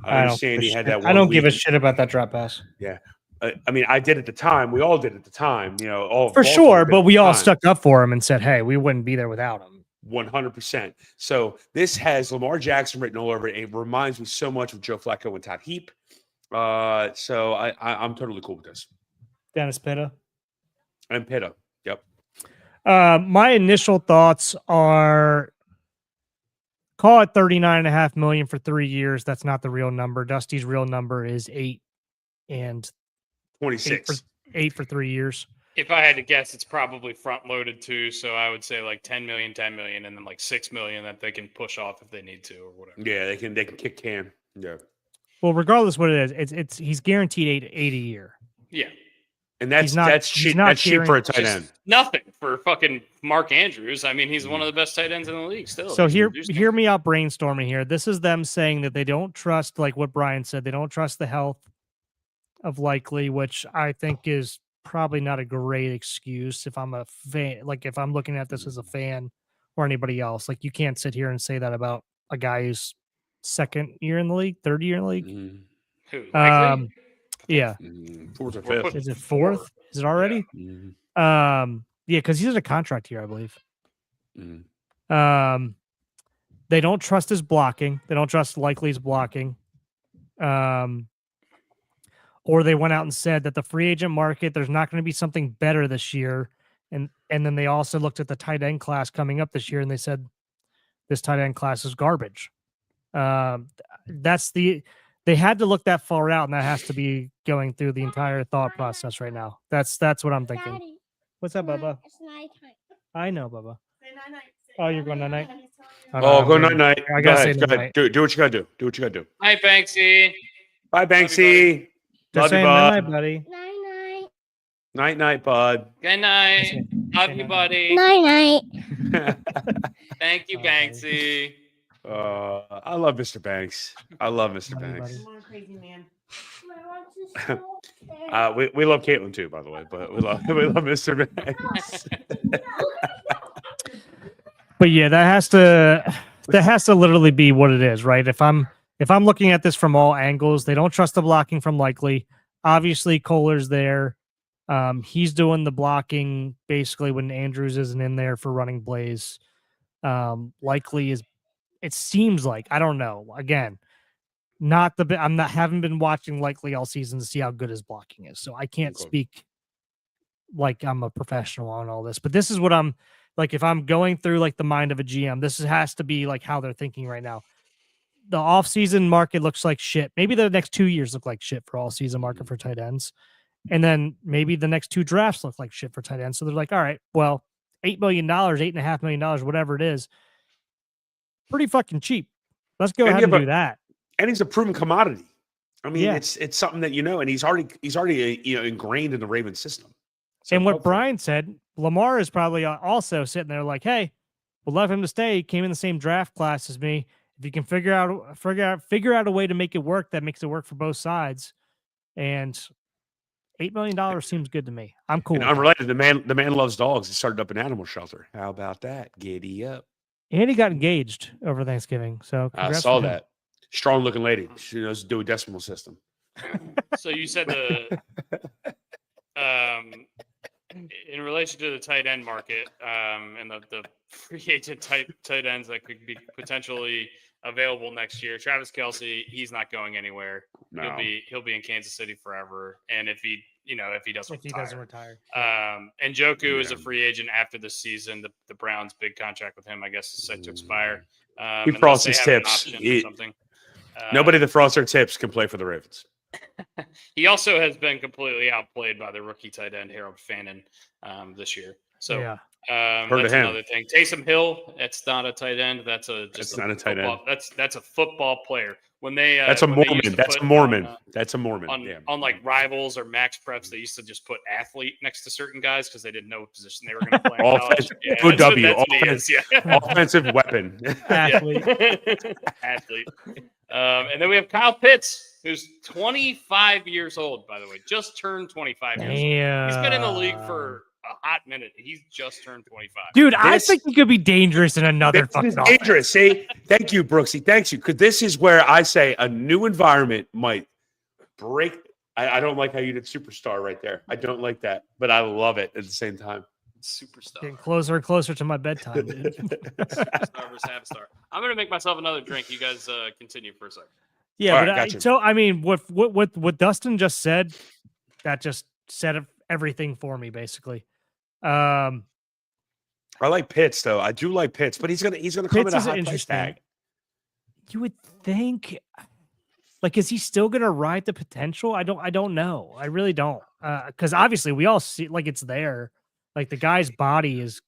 I understand he had that. I don't give a shit about that drop pass. Yeah. I mean, I did at the time. We all did at the time, for sure. But we all stuck up for him and said, hey, we wouldn't be there without him. 100%. So this has Lamar Jackson written all over it. It reminds me so much of Joe Flacco and Todd Heap. So I'm totally cool with this. Dennis Pitta. And Pitta. Yep. My initial thoughts are call it $39.5 million for 3 years. That's not the real number. Dusty's real number is 8 and 26. 8 for 3 years. If I had to guess, it's probably front loaded too. So I would say like 10 million, and then like 6 million that they can push off if they need to or whatever. Yeah, they can kick can. Yeah. Well, regardless what it is, he's guaranteed 8 a year. Yeah. And that's cheap. That's cheap for a tight end. Nothing for fucking Mark Andrews. I mean, he's one of the best tight ends in the league still. So hear me out brainstorming here. This is them saying that they don't trust, like what Brian said, they don't trust the health of Likely, which I think is probably not a great excuse if I'm a fan. Like if I'm looking at this as a fan or anybody else, like you can't sit here and say that about a guy who's second year in the league, third year in the league. Who? Likely? Yeah. Fourth or fifth. Is it fourth? Is it already? Yeah, because he's in a contract here, I believe. They don't trust his blocking. They don't trust Likely's blocking. Or they went out and said that the free agent market, there's not going to be something better this year. And then they also looked at the tight end class coming up this year and they said this tight end class is garbage. They had to look that far out, and that has to be going through the entire thought process right now. That's what I'm thinking. Daddy, what's up, Bubba? It's nighttime. I know, Bubba. Oh, you're going night-night? Oh, go night night. I Go gotta ahead. say Go ahead. night. Do what you gotta do. Do what you gotta do. Hi, Banksy. Bye, Banksy. Just Love you, saying bud. night, buddy. Night Night night, bud. Good night. Say Love you, buddy. night. Night. Thank you, Banksy. I love Mr. Banks. I love Mr. Love you, Banks. buddy. Come on, crazy man. We love Caitlin too, by the way, but we love Mr. Banks. But yeah, that has to literally be what it is, right? If I'm looking at this from all angles, they don't trust the blocking from Likely. Obviously, Kohler's there. He's doing the blocking basically when Andrews isn't in there for running plays. Likely is, it seems like, I don't know. Again, haven't been watching Likely all season to see how good his blocking is. So I can't speak like I'm a professional on all this, but this is what I'm like. If I'm going through like the mind of a GM, this has to be like how they're thinking right now. The off-season market looks like shit. Maybe the next 2 years look like shit for all-season market for tight ends. And then maybe the next 2 drafts look like shit for tight ends. So they're like, all right, well, $8 million, $8.5 million, whatever it is, pretty fucking cheap. Let's go ahead and do that. And he's a proven commodity. I mean, Yeah. it's something that and he's already ingrained in the Ravens system. So And what hopefully- Brian said, Lamar is probably also sitting there like, hey, we'll love him to stay. He came in the same draft class as me. If you can figure out a way to make it work, that makes it work for both sides. And $8 million seems good to me. I'm cool. And unrelated, the man loves dogs. He started up an animal shelter. How about that? Giddy up. And he got engaged over Thanksgiving. So I congrats saw to him. that. Strong looking lady. She knows to do a decimal system. So you said in relation to the tight end market and the free agent tight ends that could be potentially available next year. Travis Kelce, he's not going anywhere. No. He'll be in Kansas City forever. And if he doesn't retire. And Njoku is a free agent after the season. The Browns' big contract with him, I guess, is set to expire. He frosts his tips. Nobody that frosts their tips can play for the Ravens. He also has been completely outplayed by the rookie tight end Harold Fannin this year. So Yeah. That's another thing. Taysom Hill, that's not a tight end. That's not a tight end. That's a football player. When they That's a Mormon. That's a Mormon. That's a Mormon. On like Rivals or Max Preps, they used to just put athlete next to certain guys because they didn't know what position they were going to play. Offensive weapon. Athlete. Athlete. And then we have Kyle Pitts, who's 25 years old, by the way, just turned 25 years old. He's been in the league for a hot minute. He's just turned 25. Dude, I think he could be dangerous in another fucking offense. Dangerous. See, thank you, Brooksy. Thanks you. Because this is where I say a new environment might break. I don't like how you did superstar right there. I don't like that, but I love it at the same time. Superstar. Getting closer and closer to my bedtime, dude. Superstar versus Half-Star. I'm going to make myself another drink. You guys continue for a second. Yeah, All but right, gotcha. so I mean, what Dustin just said, that just said everything for me, basically. I like Pitts though. I do like Pitts, but he's gonna come at a high price tag. You would think, like, is he still gonna ride the potential? I don't know. I really don't. Because obviously we all see like it's there. Like the guy's body is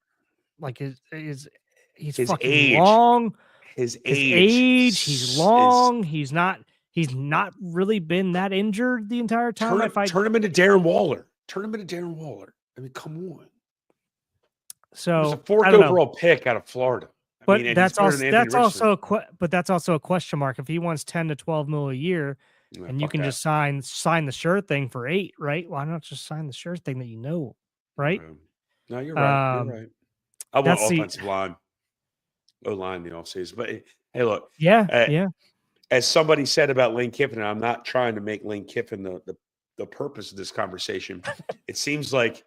like he's His fucking age. long. His age. He's long. He's not not really been that injured the entire time. Turn him into Darren Waller. I mean, come on. So it was a fourth overall pick out of Florida. But that's also a question mark. If he wants 10 to 12 mil a year, and you can just sign the shirt thing for 8, right? Why not just sign the shirt thing that right? No, you're right. You're right. I want offensive line, O-line in the offseason. But hey, look. Yeah. As somebody said about Lane Kiffin, and I'm not trying to make Lane Kiffin the purpose of this conversation. It seems like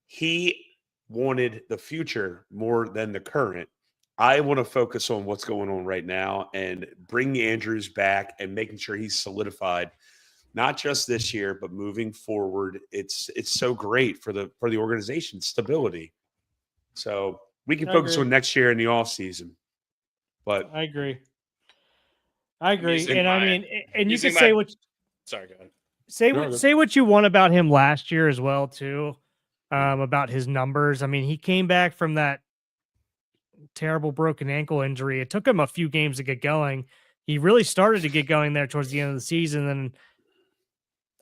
he wanted the future more than the current. I want to focus on what's going on right now and bring Andrews back and making sure he's solidified, not just this year, but moving forward. It's so great for the organization, stability. So we can focus on next year in the offseason. But I agree. And I mean, and you can say what. Sorry, go ahead. Say what you want about him last year as well too, about his numbers. I mean, he came back from that terrible broken ankle injury. It took him a few games to get going. He really started to get going there towards the end of the season. And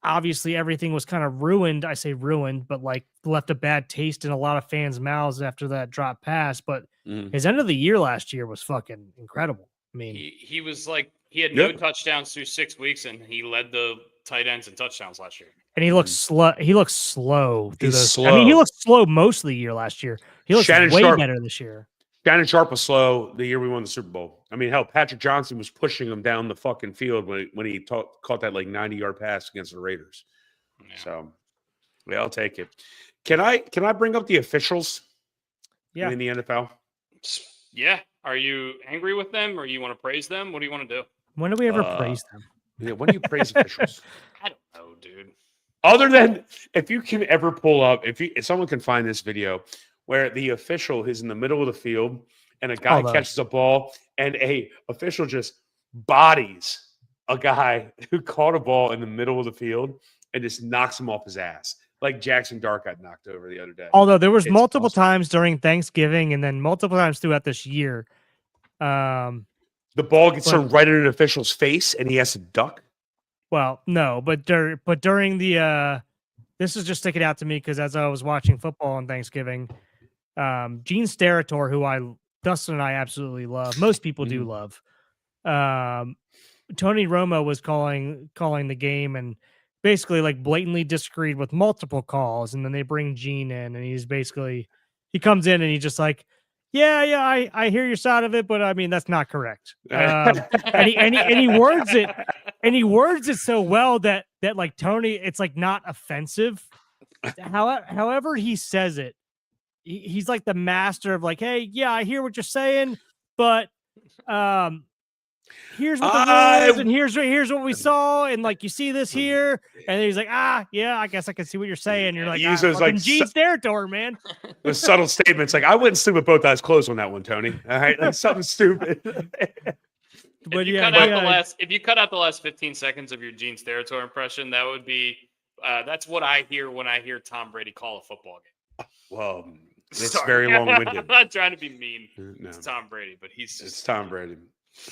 obviously everything was kind of ruined. I say ruined, but like left a bad taste in a lot of fans' mouths after that drop pass. But his end of the year last year was fucking incredible. I mean, he was like, he had no touchdowns through 6 weeks, and he led the tight ends and touchdowns last year. And he looks slow. He looks slow through He's those. slow. I mean, he looked slow most of the year last year. He looks way better this year. Shannon Sharp was slow the year we won the Super Bowl. I mean, hell, Patrick Johnson was pushing him down the fucking field when he caught that like 90-yard pass against the Raiders. Yeah. So, yeah, I'll take it. Can I bring up the officials? Yeah. In the NFL. Yeah. Are you angry with them, or you want to praise them? What do you want to do? When do we ever praise them? Yeah, when do you praise officials? I don't know, dude. Other than if you can ever pull up, if someone can find this video where the official is in the middle of the field and a guy catches a ball and a official just bodies a guy who caught a ball in the middle of the field and just knocks him off his ass. Like Jackson Dart got knocked over the other day. Although there was multiple times during Thanksgiving and then multiple times throughout this year. The ball gets thrown right in an official's face and he has to duck. Well, no, but during the this is just sticking out to me because as I was watching football on Thanksgiving, Gene Steratore, who Dustin and I absolutely love, most people do love. Tony Romo was calling the game and basically like blatantly disagreed with multiple calls, and then they bring Gene in, and he comes in and he's just like, yeah, I hear your side of it, but I mean that's not correct. And he words it so well that like Tony, it's like not offensive. However he says it, he's like the master of like, hey, yeah, I hear what you're saying, but here's what the rule is, and here's what we saw, and like you see this here, and then he's like, yeah, I guess I can see what you're saying. You're like, he uses like Gene's territory, man. With subtle statements like, I wouldn't sleep with both eyes closed on that one, Tony. All right, that's something stupid. But if you cut out the last 15 seconds of your Gene's territory impression, that would be that's what I hear when I hear Tom Brady call a football game. Well, it's very long-winded. I'm not trying to be mean to Tom Brady, but it's Tom Brady.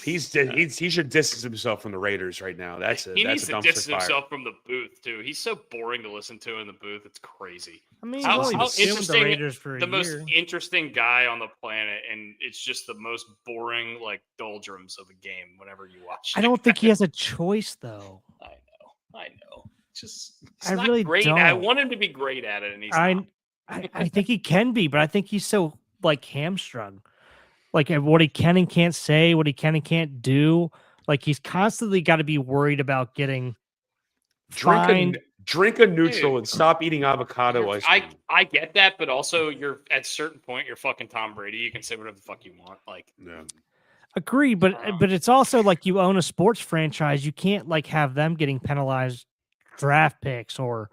He should distance himself from the Raiders right now. He needs to distance himself from the booth too. He's so boring to listen to in the booth. It's crazy. I mean, how interesting the Raiders for the most interesting guy on the planet, and it's just the most boring like doldrums of a game whenever you watch. I don't think he has a choice though. I know. Just I really great. don't. I want him to be great at it, and he's not. I think he can be, but I think he's so like hamstrung. Like what he can and can't say, what he can and can't do. Like he's constantly got to be worried about getting fined. Drink a neutral and stop eating avocado ice cream. I get that, but also you're at a certain point, you're fucking Tom Brady. You can say whatever the fuck you want. Like, agree, but it's also like you own a sports franchise. You can't like have them getting penalized draft picks or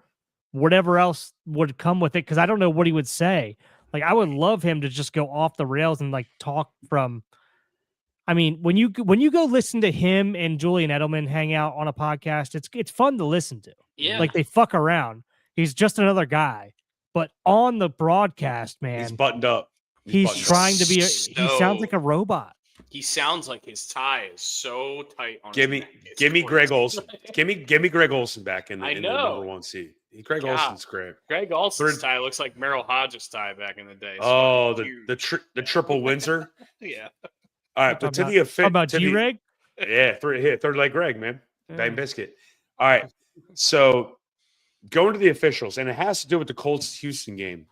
whatever else would come with it. Because I don't know what he would say. Like, I would love him to just go off the rails and like talk from. I mean, when you go listen to him and Julian Edelman hang out on a podcast, it's fun to listen to. Yeah, like they fuck around. He's just another guy, but on the broadcast, man, he's buttoned up. He's trying to be. He sounds like a robot. He sounds like his tie is so tight. On give me Greg Olsen. give me Greg Olsen back in the number one seat. Greg Olsen's great. Greg Olsen's tie looks like Merrill Hodges' tie back in the day. So the triple Windsor. Yeah. All right, but about G-Reg? Yeah, third leg Greg, man. Bang biscuit. All right, so going to the officials, and it has to do with the Colts-Houston game.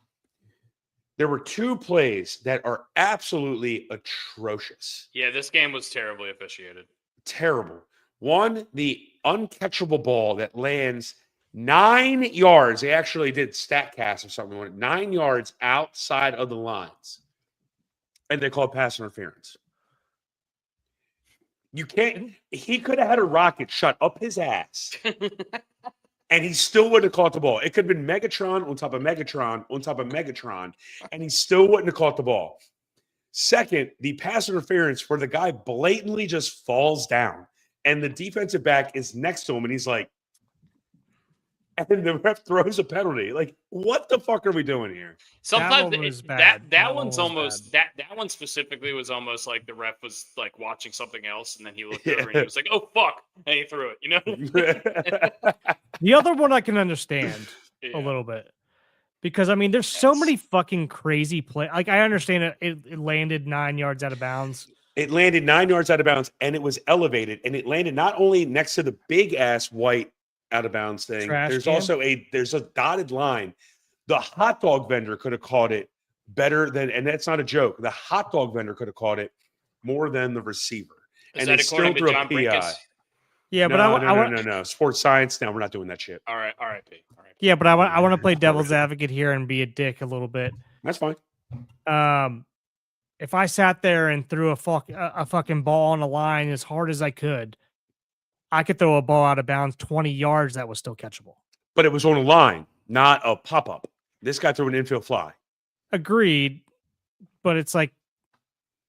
There were two plays that are absolutely atrocious. Yeah, this game was terribly officiated. Terrible. One, the uncatchable ball that lands 9 yards. They actually did StatCast or something. 9 yards outside of the lines. And they called pass interference. You can't. He could have had a rocket shot up his ass. And he still wouldn't have caught the ball. It could have been Megatron on top of Megatron on top of Megatron, and he still wouldn't have caught the ball. Second, the pass interference where the guy blatantly just falls down, and the defensive back is next to him, and he's like, and the ref throws a penalty. Like, what the fuck are we doing here? Sometimes one was bad. that one's almost that one specifically was almost like the ref was like watching something else, and then he looked over and he was like, "Oh fuck," and he threw it. You know. The other one I can understand Yeah. a little bit because I mean, there's so many fucking crazy play. Like I understand it landed 9 yards out of bounds. It landed 9 yards out of bounds, and it was elevated, and it landed not only next to the big ass white out of bounds thing. Trash can. There's a dotted line. The hot dog vendor could have caught it better than, and that's not a joke. The hot dog vendor could have caught it more than the receiver. Is and that it's according still to through a John PI. Brinkus? Yeah, but no. Sports science. No, we're not doing that shit. All right. Yeah, but I want to play devil's advocate here and be a dick a little bit. That's fine. If I sat there and threw a fucking ball on a line as hard as I could throw a ball out of bounds 20 yards that was still catchable. But it was on a line, not a pop-up. This guy threw an infield fly. Agreed. But it's like,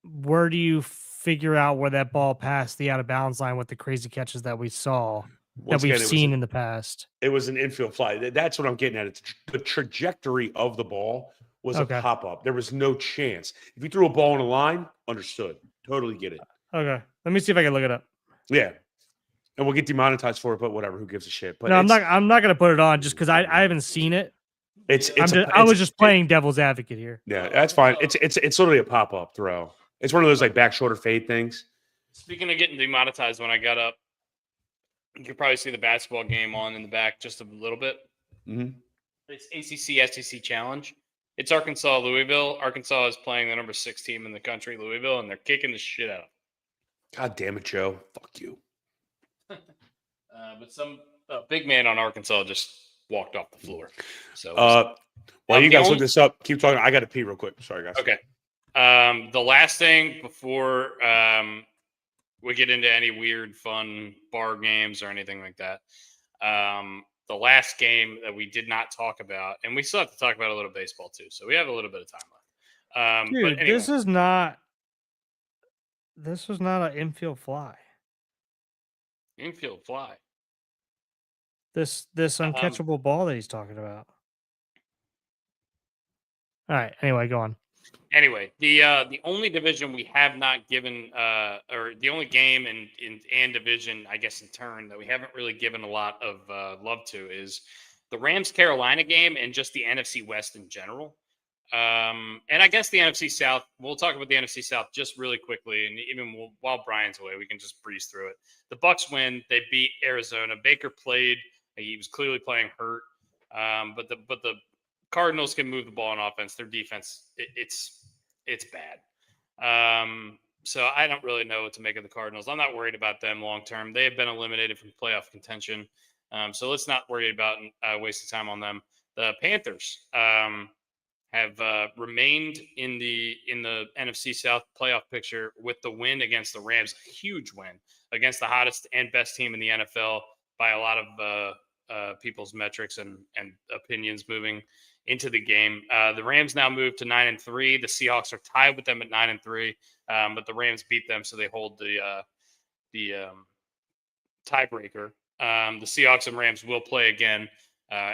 where do you figure out where that ball passed the out of bounds line with the crazy catches that we saw, that we've seen in the past? It was an infield fly. That's what I'm getting at. It's the trajectory of the ball was a pop-up. There was no chance. If you threw a ball on a line, understood. Totally get it. Okay. Let me see if I can look it up. Yeah. And we'll get demonetized for it, but whatever. Who gives a shit? But no, I'm not gonna put it on just because I haven't seen it. I was just playing devil's advocate here. Yeah, that's fine. It's literally a pop-up throw. It's one of those like back shoulder fade things. Speaking of getting demonetized, when I got up, you could probably see the basketball game on in the back just a little bit. Mm-hmm. It's ACC SEC Challenge. It's Arkansas Louisville. Arkansas is playing the number 6 team in the country, Louisville, and they're kicking the shit out of them. God damn it, Joe. Fuck you. But some big man on Arkansas just walked off the floor. So while you guys look this up, keep talking. I got to pee real quick. Sorry, guys. Okay. The last thing before we get into any weird, fun bar games or anything like that, the last game that we did not talk about, and we still have to talk about a little baseball too, so we have a little bit of time left. Dude, but anyway. this was not an infield fly. Infield fly. This uncatchable ball that he's talking about. All right. Anyway, go on. Anyway, the only division we have not given, or the only game and division, I guess in turn, that we haven't really given a lot of love to is the Rams-Carolina game and just the NFC West in general. And I guess the NFC South. We'll talk about the NFC South just really quickly, and even while Brian's away, we can just breeze through it. The Bucs win. They beat Arizona. Baker played. He was clearly playing hurt, but the Cardinals can move the ball on offense. Their defense, it's bad. So I don't really know what to make of the Cardinals. I'm not worried about them long term. They have been eliminated from playoff contention, so let's not worry about wasting time on them. The Panthers have remained in the NFC South playoff picture with the win against the Rams, a huge win against the hottest and best team in the NFL by a lot of people's metrics and opinions moving into the game. The Rams now move to 9-3. The Seahawks are tied with them at 9-3, but the Rams beat them, so they hold the tiebreaker. The Seahawks and Rams will play again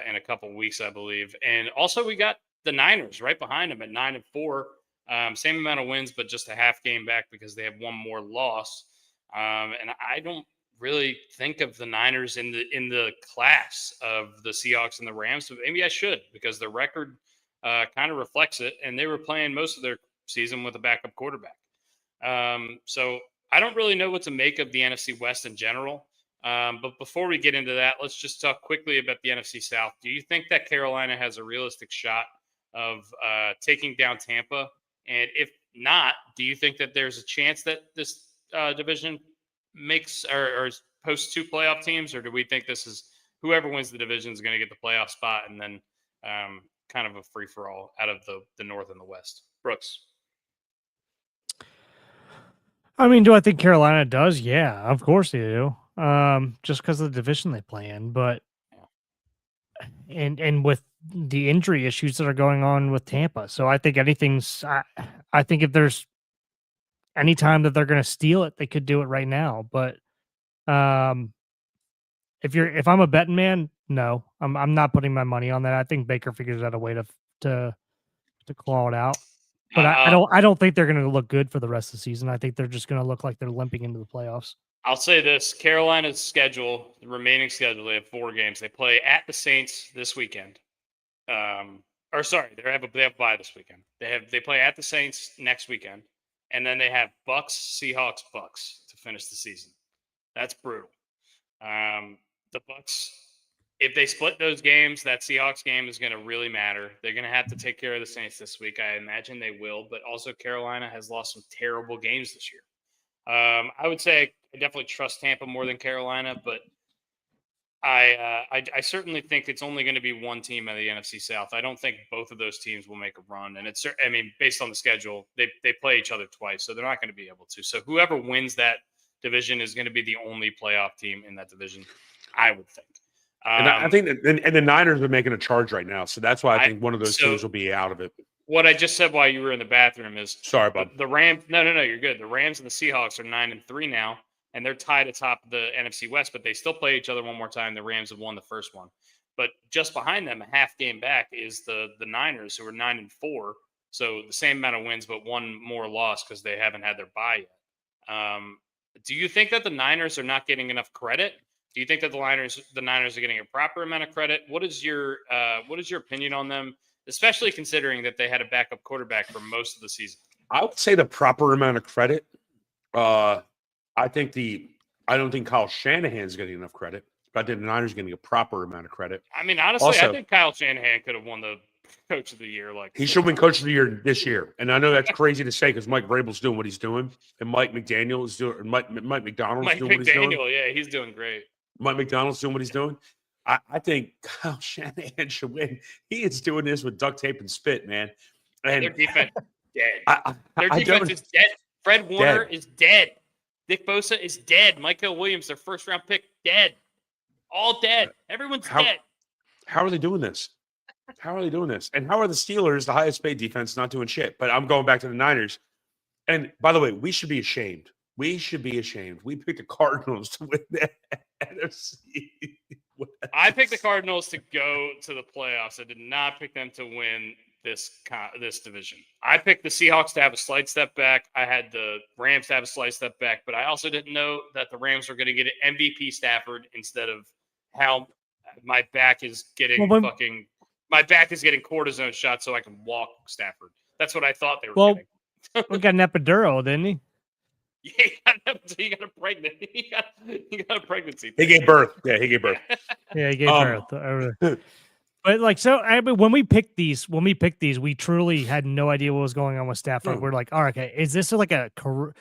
in a couple weeks, I believe. And also we got the Niners right behind them at 9-4. Same amount of wins, but just a half game back because they have one more loss. And I don't really think of the Niners in the class of the Seahawks and the Rams, but maybe I should because their record kind of reflects it, and they were playing most of their season with a backup quarterback. So I don't really know what to make of the NFC West in general. But before we get into that, let's just talk quickly about the NFC South. Do you think that Carolina has a realistic shot of taking down Tampa? And if not, do you think that there's a chance that this division makes or posts 2 playoff teams, or do we think this is whoever wins the division is going to get the playoff spot and then kind of a free for all out of the North and the West? Brooks. I mean, do I think Carolina does? Yeah, of course they do. Just because of the division they play in, but and with the injury issues that are going on with Tampa, so I think I think if there's any time that they're going to steal it, they could do it right now. But if I'm a betting man, No, I'm not putting my money on that. I think Baker figures out a way to claw it out. But I don't think they're going to look good for the rest of the season. I think they're just going to look like they're limping into the playoffs. I'll say this: Carolina's schedule, the remaining schedule, they have 4 games. They play at the Saints this weekend. They have a bye this weekend. They play at the Saints next weekend, and then they have Bucks, Seahawks, Bucks to finish the season. That's brutal. The Bucks, if they split those games, that Seahawks game is going to really matter. They're going to have to take care of the Saints this week. I imagine they will, but also Carolina has lost some terrible games this year. I would say I definitely trust Tampa more than Carolina, but I certainly think it's only going to be one team in the NFC South. I don't think both of those teams will make a run, and based on the schedule, they play each other twice, so they're not going to be able to. So whoever wins that division is going to be the only playoff team in that division, I would think. And I think the Niners are making a charge right now, so that's why I think one of those teams will be out of it. What I just said while you were in the bathroom is sorry, bud. The Rams. No, you're good. The Rams and the Seahawks are 9-3 now, and they're tied atop the NFC West, but they still play each other one more time. The Rams have won the first one, but just behind them, a half game back, is the Niners, who are 9-4. So the same amount of wins, but one more loss because they haven't had their bye yet. Do you think that the Niners are not getting enough credit? Do you think that the Niners are getting a proper amount of credit? What is your opinion on them, especially considering that they had a backup quarterback for most of the season? I would say the proper amount of credit. I don't think Kyle Shanahan's getting enough credit, but I think the Niners are getting a proper amount of credit. I mean, honestly, I think Kyle Shanahan could have won the Coach of the Year. He should win Coach of the Year this year, and I know that's crazy to say because Mike Vrabel's doing what he's doing, and Mike McDaniel is doing. Mike McDonald's doing what he's doing. Yeah, he's doing great. Mike McDonald's doing what he's doing. I think Kyle Shanahan should win. He is doing this with duct tape and spit, man. And their defense is dead. Their defense is dead. Fred Warner is dead. Nick Bosa is dead. Michael Williams, their first-round pick, dead. All dead. Everyone's dead. How are they doing this? How are they doing this? And how are the Steelers, the highest paid defense, not doing shit? But I'm going back to the Niners. And by the way, we should be ashamed. We should be ashamed. We picked the Cardinals to win the NFC. I picked the Cardinals to go to the playoffs. I did not pick them to win this division. I picked the Seahawks to have a slight step back. I had the Rams to have a slight step back, but I also didn't know that the Rams were going to get an MVP Stafford instead of how my back is getting my back is getting cortisone shots so I can walk Stafford. That's what I thought they were getting. We got an epidural, didn't he? Yeah, he got a pregnant. He got a pregnancy. He gave birth. Yeah, he gave birth. Yeah, he gave birth. But when we picked these, we truly had no idea what was going on with Stafford. We're like, all right, okay, is this like a career?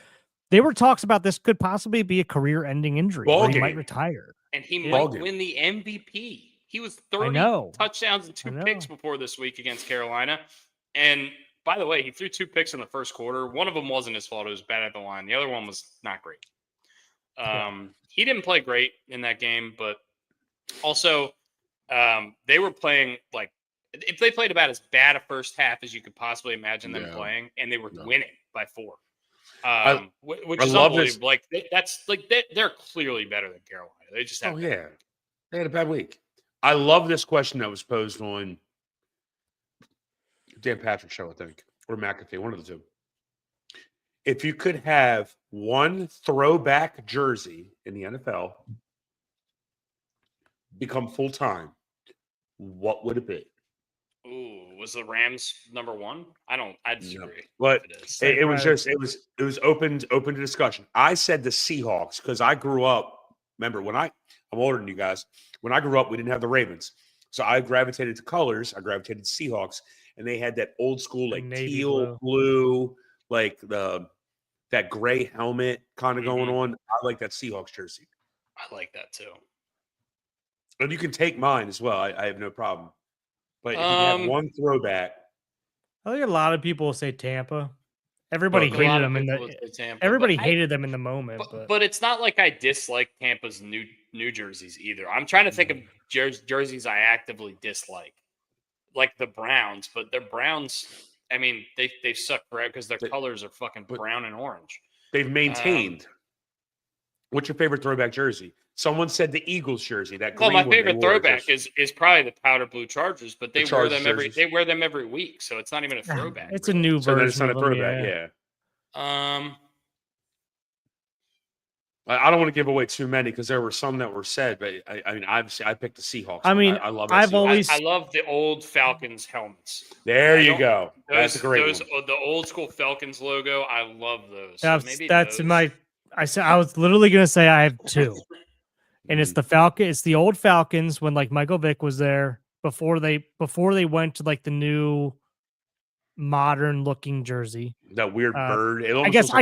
There were talks about this could possibly be a career-ending injury where he might retire, and he might win the MVP. He was 30 touchdowns and 2 picks before this week against Carolina, and. By the way, he threw 2 picks in the first quarter. One of them wasn't his fault. It was bad at the line. The other one was not great. He didn't play great in that game, but also they were playing if they played about as bad a first half as you could possibly imagine them playing, and they were winning by 4, which is unbelievable. They're clearly better than Carolina. They just have they had a bad week. I love this question that was posed on Dan Patrick show, I think, or McAfee, one of the two. If you could have one throwback jersey in the NFL become full-time, what would it be? Ooh, was the Rams number 1? I disagree. No. But it was open to discussion. I said the Seahawks because I grew up, remember, I'm older than you guys. When I grew up, we didn't have the Ravens. So I gravitated to colors. I gravitated to Seahawks. And they had that old school, like teal blue, like that gray helmet kind of going on. I like that Seahawks jersey. I like that too. And you can take mine as well. I have no problem. But if you have one throwback, I think a lot of people will say Tampa. Everybody hated them hated them in the moment. But it's not like I dislike Tampa's new jerseys either. I'm trying to think of jerseys I actively dislike. Like the Browns, but their Browns, I mean, they suck forever because their colors are fucking brown and orange. They've maintained. What's your favorite throwback jersey? Someone said the Eagles jersey. That Well, green my one they favorite wore throwback is probably the powder blue Chargers, but they wear Chargers them jerseys. they wear them every week, so it's not even a throwback. It's really. a new So then it's version not a of them, throwback. yeah. Yeah. I don't want to give away too many because there were some that were said, but I mean, obviously, I picked the Seahawks. I mean, I love. That I've Seahawks. always I love the old Falcons helmets. There you go. That's a great those, one. The old school Falcons logo. I love those. So that's maybe that's those. my. I was literally gonna say I have two, and it's the Falcon. It's the old Falcons when like Michael Vick was there before they went to like the new modern looking jersey. That weird bird. It I guess I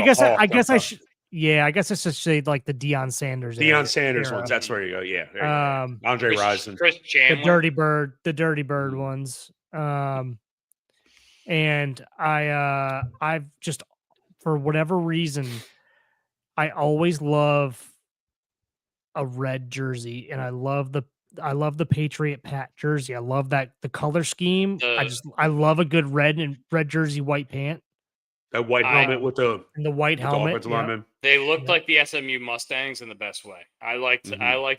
should. Yeah, I guess I should say like the Deion Sanders. Deion Sanders era. ones. That's where you go. Yeah. There you go. Andre Rison. Chris Chandler. The Dirty Bird ones. And I've just, for whatever reason, I always love a red jersey, and I love the Patriot Pat jersey. I love the color scheme. I love a good red jersey, white pant. That white helmet with the white helmet. They looked like the SMU Mustangs in the best way. I liked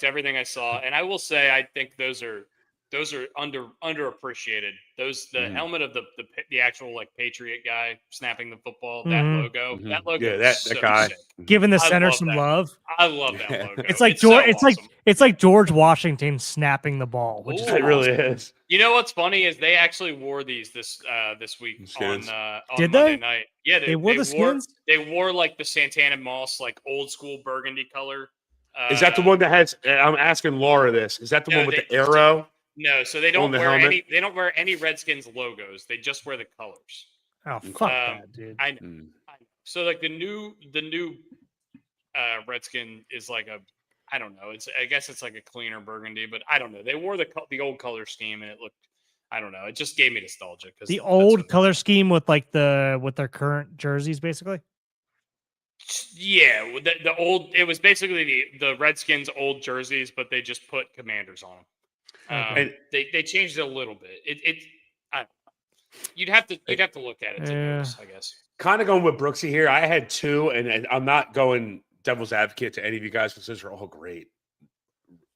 everything I saw, and I will say I think those are underappreciated. The helmet of the actual like Patriot guy snapping the football, that logo, yeah, that guy sick. Giving the center some love. I love that logo. It's like George. It's like George Washington snapping the ball, which is it really is. You know what's funny is they actually wore these this week on Did Monday they? night. Yeah, they wore the skins. They wore like the Santana Moss, like old school burgundy color. Is that the one that has? I'm asking Laura this. Is that the one with the arrow? No, so they don't wear any Redskins logos. They just wear the colors. Oh fuck that, dude! I know. So like the new Redskin is like I don't know. I guess it's like a cleaner burgundy, but I don't know. They wore the old color scheme and it looked. I don't know. It just gave me nostalgia because the old color scheme with like with their current jerseys, basically. Yeah, the old. It was basically the Redskins' old jerseys, but they just put Commanders on them. They changed it a little bit. You'd have to look at it to notice, I guess. Kind of going with Brooksy here. I had two, and I'm not going devil's advocate to any of you guys because those are all great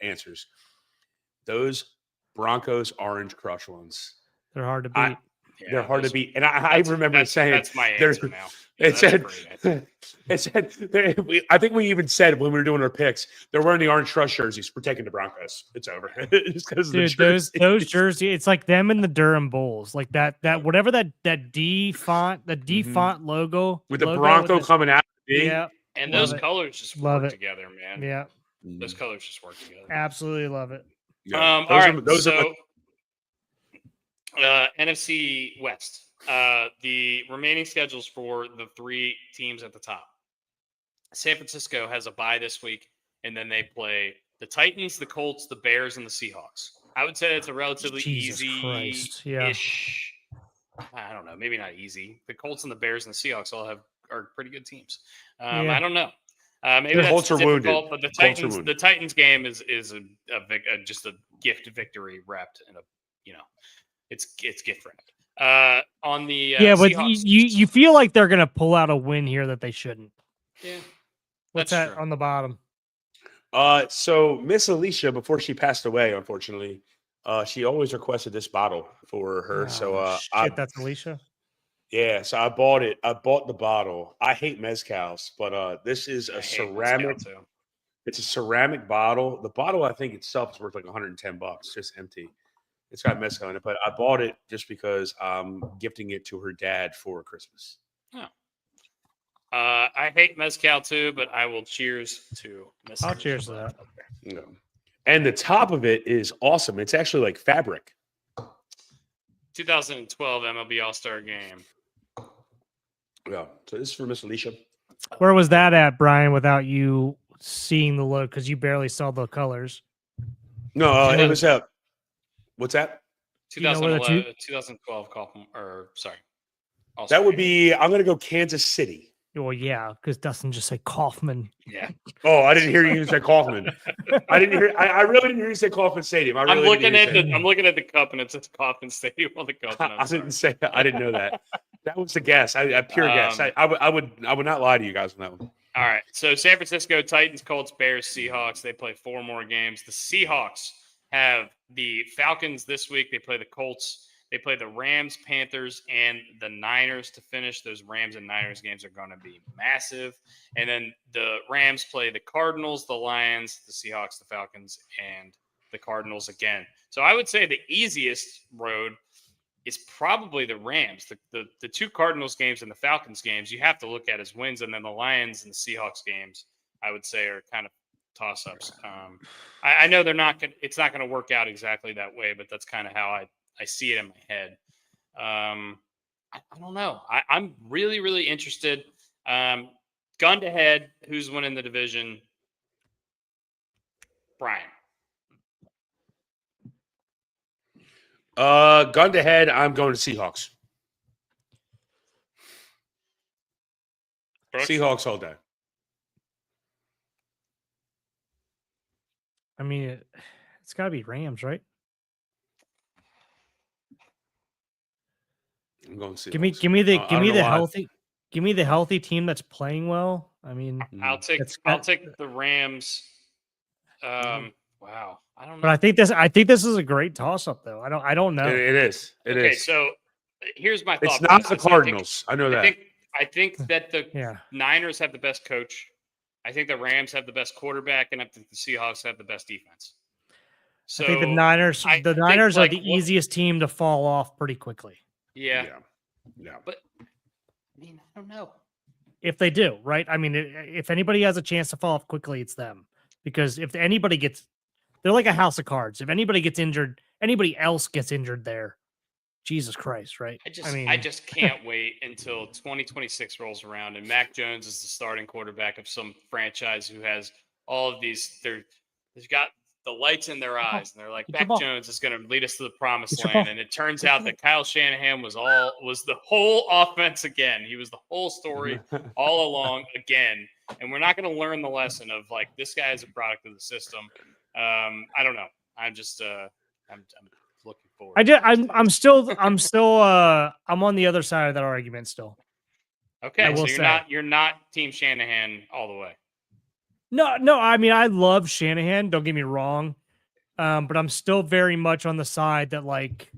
answers. Those Broncos Orange Crush ones. They're hard to beat. They're hard to beat. And I remember saying that's my answer now. I think we even said when we were doing our picks, they're wearing the Orange Crush jerseys. We're taking the Broncos. It's over. Dude, those jerseys, it's like them and the Durham Bulls. Like that whatever that D font, font logo. With the Bronco coming out. Yeah. And those colors just work together, man. Yeah. Those colors just work together. Absolutely love it. Yeah. All right. NFC West. The remaining schedules for the three teams at the top. San Francisco has a bye this week, and then they play the Titans, the Colts, the Bears, and the Seahawks. I would say it's a relatively easy-ish. Yeah. I don't know, maybe not easy. The Colts and the Bears and the Seahawks are pretty good teams. I don't know. Maybe the that's Colts are difficult, wounded. But the Titans game is just a gift victory wrapped in it's gift wrapped. On the but Seahawks, you feel like they're gonna pull out a win here that they shouldn't. Yeah. What's that on the bottom? So Miss Alicia, before she passed away, unfortunately, she always requested this bottle for her. That's Alicia. Yeah, so I bought it. I bought the bottle. I hate mezcals, but this is a ceramic. It's a ceramic bottle. The bottle, I think itself is worth like $110, just empty. It's got mezcal in it, but I bought it just because I'm gifting it to her dad for Christmas. Oh. I hate mezcal too, but I will cheers to mezcal. I'll cheers to that. No. And the top of it is awesome. It's actually like fabric. 2012 MLB All-Star Game. Yeah. So this is for Miss Alicia. Where was that at, Brian, without you seeing the look? Because you barely saw the colors. No, it was up. What's that? 2012 Kaufman, that would be, I'm going to go Kansas City. Well, yeah, because Dustin just said Kaufman. Yeah. Oh, I didn't hear you say Kaufman. I really didn't hear you say Kaufman Stadium. I'm looking at the cup and it says Kaufman Stadium on the cup. I didn't say that. I didn't know that. That was the guess. A pure guess. I would not lie to you guys on that one. All right. So San Francisco, Titans, Colts, Bears, Seahawks. They play 4 more games. The Seahawks have the Falcons this week. They play the Colts. They play the Rams, Panthers, and the Niners to finish. Those Rams and Niners games are going to be massive. And then the Rams play the Cardinals, the Lions, the Seahawks, the Falcons, and the Cardinals again. So I would say the easiest road is probably the Rams. The 2 Cardinals games and the Falcons games you have to look at as wins, and then the Lions and the Seahawks games I would say are kind of toss-ups. I know it's not going to work out exactly that way, but that's kind of how I see it in my head. I don't know. I'm really, really interested. Gun to head, who's winning the division? Brian. Gun to head, I'm going to Seahawks. Brooks? Seahawks all day. I mean, it's got to be Rams, right? I'm going Seahawks. Give me the healthy team that's playing well. I mean, I'll take the Rams. Wow, I don't know. But I think this is a great toss up though. I don't know. It is. Okay, so here's my thought. It's not the Cardinals. I know that. I think that the Niners have the best coach. I think the Rams have the best quarterback, and I think the Seahawks have the best defense. So I think the Niners are the easiest team to fall off pretty quickly. Yeah. But I mean, I don't know. If they do, right? I mean, if anybody has a chance to fall off quickly, it's them. Because if anybody they're like a house of cards. If anybody gets injured, anybody else gets injured there. Jesus Christ, right? I just can't wait until 2026 rolls around and Mac Jones is the starting quarterback of some franchise who has all of these. They've got the lights in their eyes, and they're like, Mac Jones is going to lead us to the promised land. And it turns out that Kyle Shanahan was the whole offense again. He was the whole story all along again. And we're not going to learn the lesson of like this guy is a product of the system. I don't know. I'm just I'm looking forward. I'm on the other side of that argument still. Okay, so you're not Team Shanahan all the way. No. I mean, I love Shanahan. Don't get me wrong, but I'm still very much on the side that like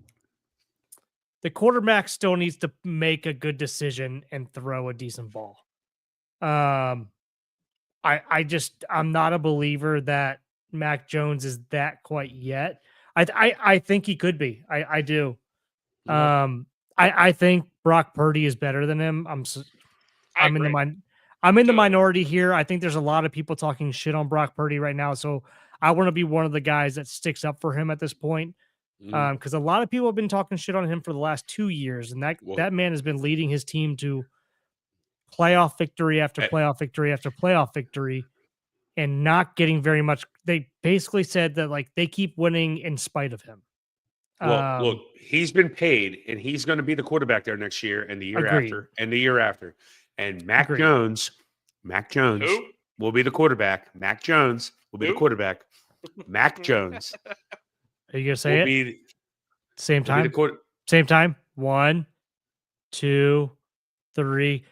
the quarterback still needs to make a good decision and throw a decent ball. I'm not a believer that Mac Jones is that quite yet. I think he could be. I do. I think Brock Purdy is better than him. I'm in the minority here. I think there's a lot of people talking shit on Brock Purdy right now. So I want to be one of the guys that sticks up for him at this point. Because a lot of people have been talking shit on him for the last 2 years. And that man has been leading his team to playoff victory after playoff victory after playoff victory and not getting very much. They basically said that like they keep winning in spite of him. Well, look, he's been paid and he's going to be the quarterback there next year and the year after and the year after. And Mac Jones will be the quarterback. Mac Jones will be the quarterback. Mac Jones. Are you going to say it? Same time? Same time? 1, 2, 3.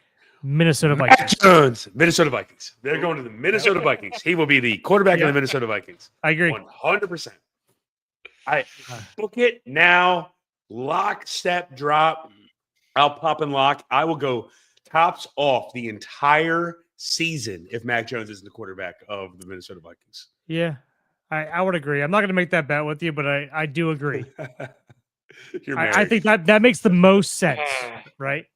Minnesota Vikings. Mac Jones. Minnesota Vikings. They're going to the Minnesota Vikings. He will be the quarterback of the Minnesota Vikings. I agree. 100%. I book it now. Lock, step, drop. I'll pop and lock. I will go tops off the entire season if Mac Jones isn't the quarterback of the Minnesota Vikings. Yeah, I would agree. I'm not going to make that bet with you, but I do agree. I think that makes the most sense, right?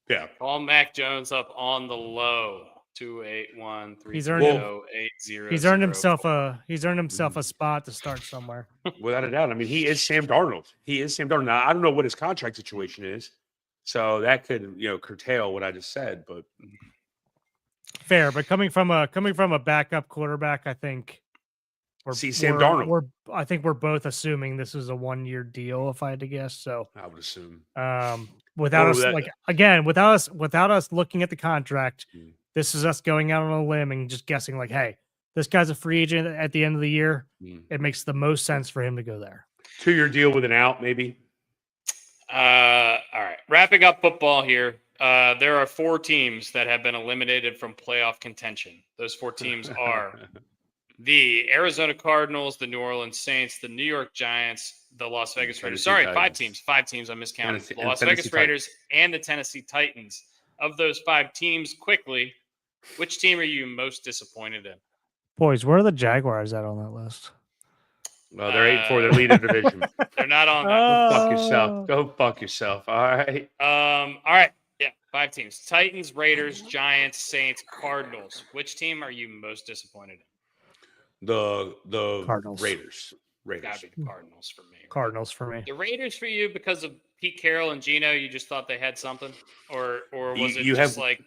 Yeah. Call Mac Jones up on the low. 281-380-80. He's earned himself a spot to start somewhere. Without a doubt. I mean, he is Sam Darnold. Now, I don't know what his contract situation is. So that could, curtail what I just said, but fair. But coming from a backup quarterback, I think Sam Darnold. I think we're both assuming this is a 1-year deal, if I had to guess. So I would assume. Without us looking at the contract, this is us going out on a limb and just guessing like, hey, this guy's a free agent at the end of the year. It makes the most sense for him to go there. 2-year deal with an out, maybe. All right. Wrapping up football here. There are 4 teams that have been eliminated from playoff contention. Those 4 teams are the Arizona Cardinals, the New Orleans Saints, the New York Giants, the Las Vegas Raiders. Tennessee Sorry, Titans. 5 teams. 5 teams. I miscounted. Tennessee- The and Las Tennessee Vegas Raiders and the Tennessee Titans. Of those 5 teams, quickly, which team are you most disappointed in? Boys, where are the Jaguars at on that list? Well, they're 8-4. They're leading the division. They're not on that. Go fuck yourself. Go fuck yourself. All right. All right. Yeah, 5 teams. Titans, Raiders, Giants, Saints, Cardinals. Which team are you most disappointed in? The Cardinals. Raiders. Gotta be the Cardinals for me. Cardinals for me. The Raiders for you because of Pete Carroll and Geno, you just thought they had something? Or was it You just have- like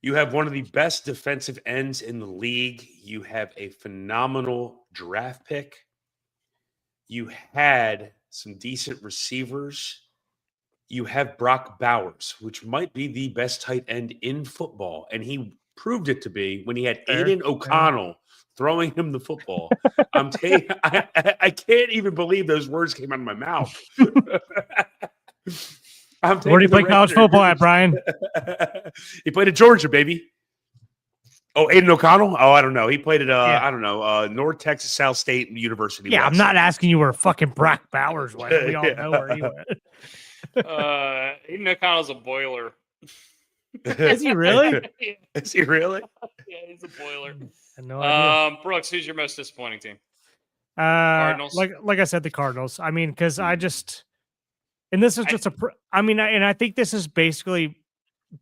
You have one of the best defensive ends in the league. You have a phenomenal draft pick. You had some decent receivers. You have Brock Bowers, which might be the best tight end in football. And he proved it to be when he had Fair, Aiden O'Connell throwing him the football. I can't even believe those words came out of my mouth. Where do you play college football at, Brian? He played at Georgia, baby. Oh, Aiden O'Connell? Oh, I don't know. He played at I don't know, North Texas South State University. Yeah, West. I'm not asking you where fucking Brock Bowers went. We all know where he went. Aiden O'Connell's a boiler. Is he really? Yeah, Is he really? he's a boiler. I had no idea. Brooks, who's your most disappointing team? Cardinals. Like I said, the Cardinals. I mean, because I just, and this is just and I think this is basically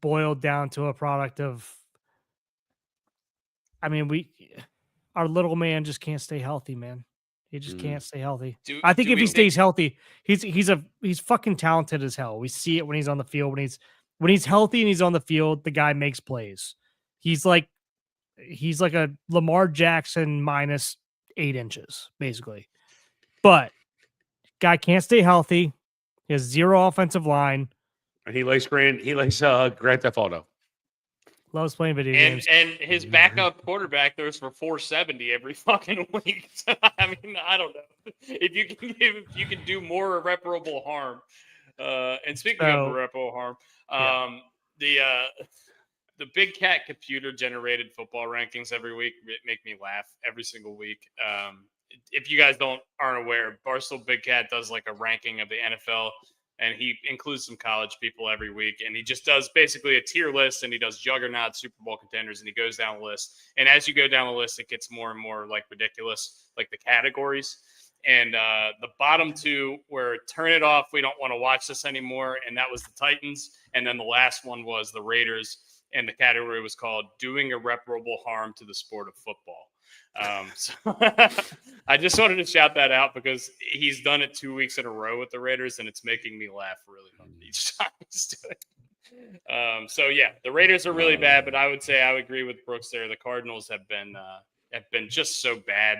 boiled down to a product of. I mean, our little man just can't stay healthy, man. He just can't stay healthy. I think if he stays healthy, he's fucking talented as hell. We see it when he's on the field. When he's healthy and he's on the field, the guy makes plays. He's like a Lamar Jackson minus 8 inches, basically. But guy can't stay healthy. He has 0 offensive line. And he likes Grand Theft Auto. Loves playing video games. And his backup quarterback throws for 470 every fucking week. So, I mean, I don't know if you can do more irreparable harm. And speaking of irreparable harm, the Big Cat computer generated football rankings every week make me laugh every single week. If you guys aren't aware, Barstool Big Cat does like a ranking of the NFL. And he includes some college people every week. And he just does basically a tier list. And he does juggernaut Super Bowl contenders. And he goes down the list. And as you go down the list, it gets more and more like ridiculous, like the categories. And the bottom 2 were turn it off. We don't want to watch this anymore. And that was the Titans. And then the last one was the Raiders. And the category was called doing irreparable harm to the sport of football. So I just wanted to shout that out because he's done it 2 weeks in a row with the Raiders, and it's making me laugh really hard each time he's doing it. So yeah, the Raiders are really bad, but I would say I would agree with Brooks there. The Cardinals have been just so bad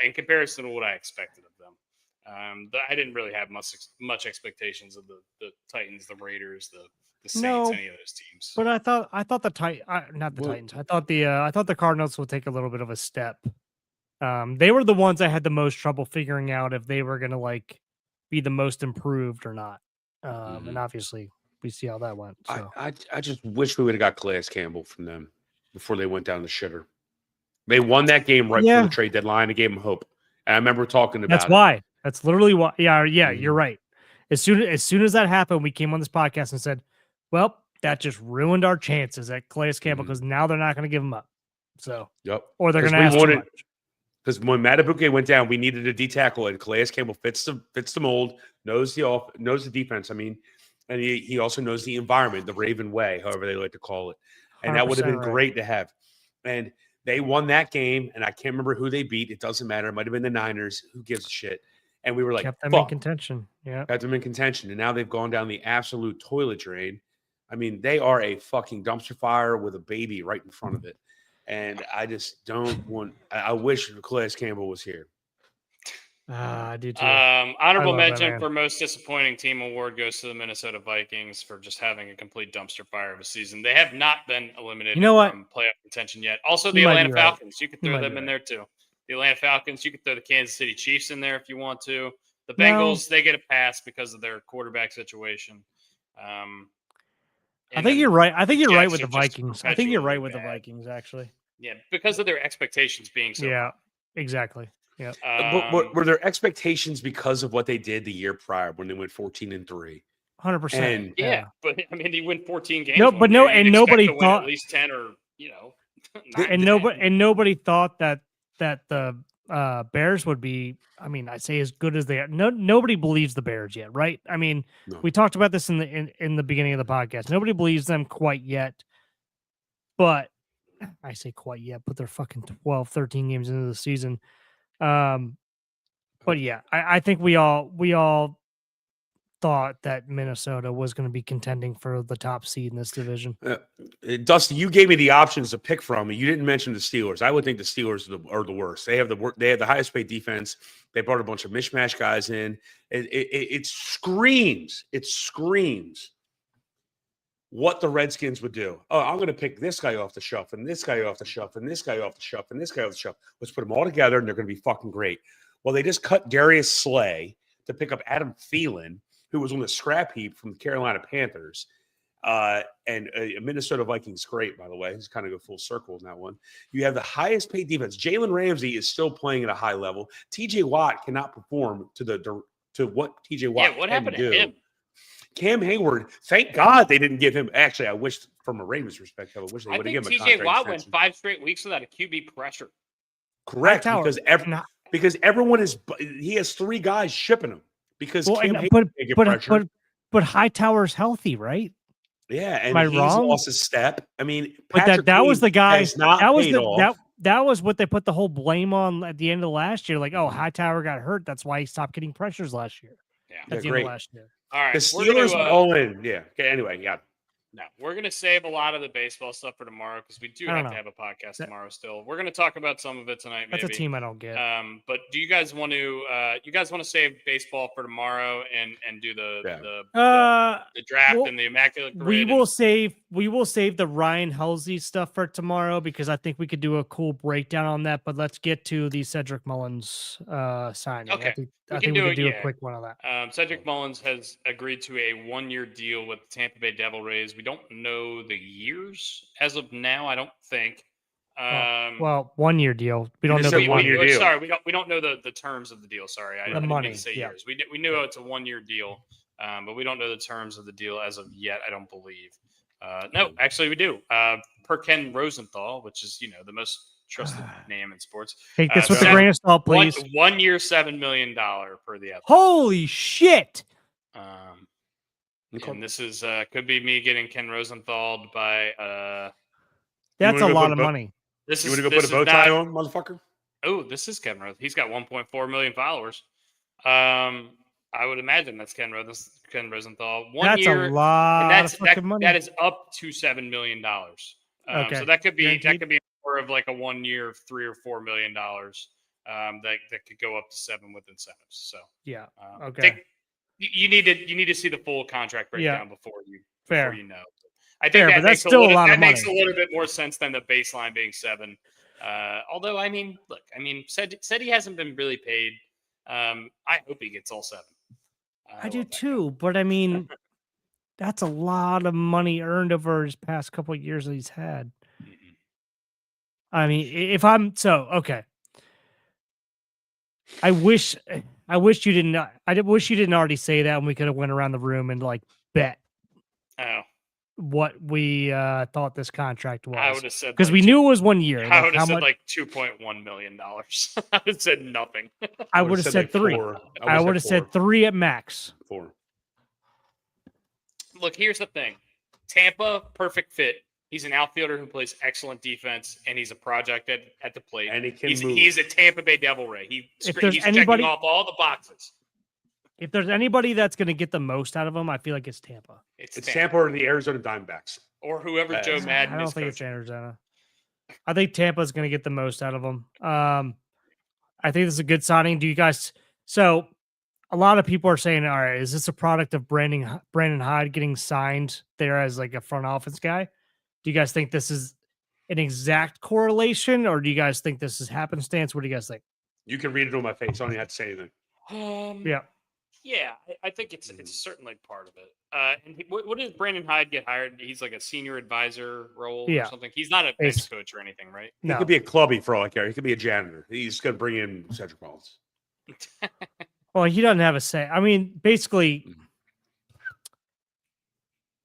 in comparison to what I expected of them. I didn't really have much expectations of the Titans, the Raiders, the Saints, any of those teams. But I thought the Titans. I thought the Cardinals would take a little bit of a step. They were the ones I had the most trouble figuring out if they were going to like be the most improved or not. And obviously we see how that went. So. I just wish we would have got Calais Campbell from them before they went down the shitter. They won that game right before the trade deadline and gave them hope. And I remember talking about That's why. That's literally why. Yeah, you're right. As soon as that happened, we came on this podcast and said, well, that just ruined our chances at Calais Campbell because now they're not going to give him up. So, or they're going to ask too much. Because when Matabuke went down, we needed a D tackle, and Calais Campbell fits the mold, knows the defense. I mean, and he also knows the environment, the Raven way, however they like to call it. And that would have been great to have. And they won that game, and I can't remember who they beat. It doesn't matter. It might have been the Niners. Who gives a shit? And we were like, kept them in contention. Yeah, kept them in contention, and now they've gone down the absolute toilet drain. I mean, they are a fucking dumpster fire with a baby right in front of it. And I just don't want – I wish Calais Campbell was here. I do too. Honorable mention for most disappointing team award goes to the Minnesota Vikings for just having a complete dumpster fire of a season. They have not been eliminated from playoff contention yet. Also, the Atlanta Falcons. You could throw them in there too. The Atlanta Falcons. You could throw the Kansas City Chiefs in there if you want to. The Bengals, they get a pass because of their quarterback situation. I think you're right. I think you're right with the Jets are just Vikings. I think you're right with the perpetually bad. Vikings, actually. Yeah, because of their expectations being so Yeah, exactly. Yeah. But were their expectations because of what they did the year prior when they went 14-3? 100%. And yeah, but I mean, they win 14 games. No, but no, and nobody to win thought at least 10 or 9 and to 10. nobody thought that the Bears would be. I mean, I say as good as they are. Nobody believes the Bears yet, right? I mean, No. we talked about this in the beginning of the podcast. Nobody believes them quite yet, but I say quite yet, but they're fucking 12, 13 games into the season. But yeah, I think we all thought that Minnesota was going to be contending for the top seed in this division. Dusty, you gave me the options to pick from, and you didn't mention the Steelers. I would think the Steelers are the worst. They have the highest paid defense. They brought a bunch of mishmash guys in. It screams what the Redskins would do. Oh, I'm going to pick this guy off the shelf, and this guy off the shelf, and this guy off the shelf, and this guy off the shelf. Let's put them all together, and they're going to be fucking great. Well, they just cut Darius Slay to pick up Adam Thielen, who was on the scrap heap from the Carolina Panthers. And Minnesota Vikings, great, by the way. He's kind of go full circle in that one. You have the highest paid defense. Jalen Ramsey is still playing at a high level. TJ Watt cannot perform to what TJ Watt what can happened do. to him? Cam Hayward, thank God they didn't give him. Actually, I wish, from a Ravens perspective, I wish they would have given him a contract TJ Watt went extension. 5 straight weeks without a QB pressure. Correct, Hightower, because everyone he has 3 guys shipping him because Cam Hayward can't get pressure. But Hightower's healthy, right? Yeah, and Am I he's wrong? lost his step. I mean, But that was the guy. That That was what they put the whole blame on at the end of last year. Like, oh, Hightower got hurt. That's why he stopped getting pressures last year. Yeah, at the end of last year. All right, the Steelers are all in. Yeah. Okay. Anyway, yeah. No, we're going to save a lot of the baseball stuff for tomorrow because we do have to have a podcast tomorrow still. We're going to talk about some of it tonight. That's maybe. a team I don't get. But do you guys want to save baseball for tomorrow and do the draft and the immaculate grid? We will save the Ryan Halsey stuff for tomorrow because I think we could do a cool breakdown on that. But let's get to the Cedric Mullins signing. Okay. I think we can do a quick one on that. Cedric Mullins has agreed to a 1-year deal with the Tampa Bay Devil Rays. We don't know the years as of now. I don't think. 1-year deal. We don't know the the 1-year deal. Sorry, we don't know the terms of the deal. Sorry, I didn't money. mean to say years. We knew it's a 1-year deal, but we don't know the terms of the deal as of yet. I don't believe. No, actually, we do. Per Ken Rosenthal, which is the most trusted name in sports. Take this with a grain of salt, please. 1 year, $7 million per the Athletic. Holy shit! And this is could be me getting Ken Rosenthal by. That's a lot of money. You want to go put a bow tie on, motherfucker? Oh, this is Ken Rosenthal. He's got 1.4 million followers. I would imagine that's Ken Rosenthal. That's a lot of fucking money. That is up to $7 million. Okay. So that could be more of like a 1 year of $3 or $4 million. That could go up to 7 with incentives. So yeah. Okay. You need to see the full contract breakdown before you know. I think but that's still a lot of money. That makes a little bit more sense than the baseline being 7. Although said he hasn't been really paid. I hope he gets all 7. I do too, but I mean, that's a lot of money earned over his past couple of years that he's had. Mm-hmm. I mean, if I'm okay. I wish you didn't. I wish you didn't already say that, and we could have went around the room and bet. Oh. What we thought this contract was. I would have said because we knew it was 1 year. I would have said like $2.1 million. I would have said nothing. I would have said 3. I would have said 3 at max. 4. Look, here's the thing. Tampa, perfect fit. He's an outfielder who plays excellent defense, and he's a project at the plate. And he can move. He's a Tampa Bay Devil Ray. He's checking off all the boxes. If there's anybody that's going to get the most out of him, I feel like it's Tampa. It's Tampa or the Arizona Diamondbacks. Or whoever Joe Madden is. I don't think it's Arizona. I think Tampa's going to get the most out of him. I think this is a good signing. Do you guys... So, a lot of people are saying, all right, is this a product of Brandon Hyde getting signed there as like a front office guy? Do you guys think this is an exact correlation, or do you guys think this is happenstance? What do you guys think? You can read it on my face. I don't even have to say anything. Yeah. Yeah, I think it's certainly part of it. And what did Brandon Hyde get hired? He's like a senior advisor role or Yeah. something. He's not a bench coach or anything, right? He No. could be a clubby for all I care. He could be a janitor. He's going to bring in Cedric Mullins. Well, he doesn't have a say. I mean, basically.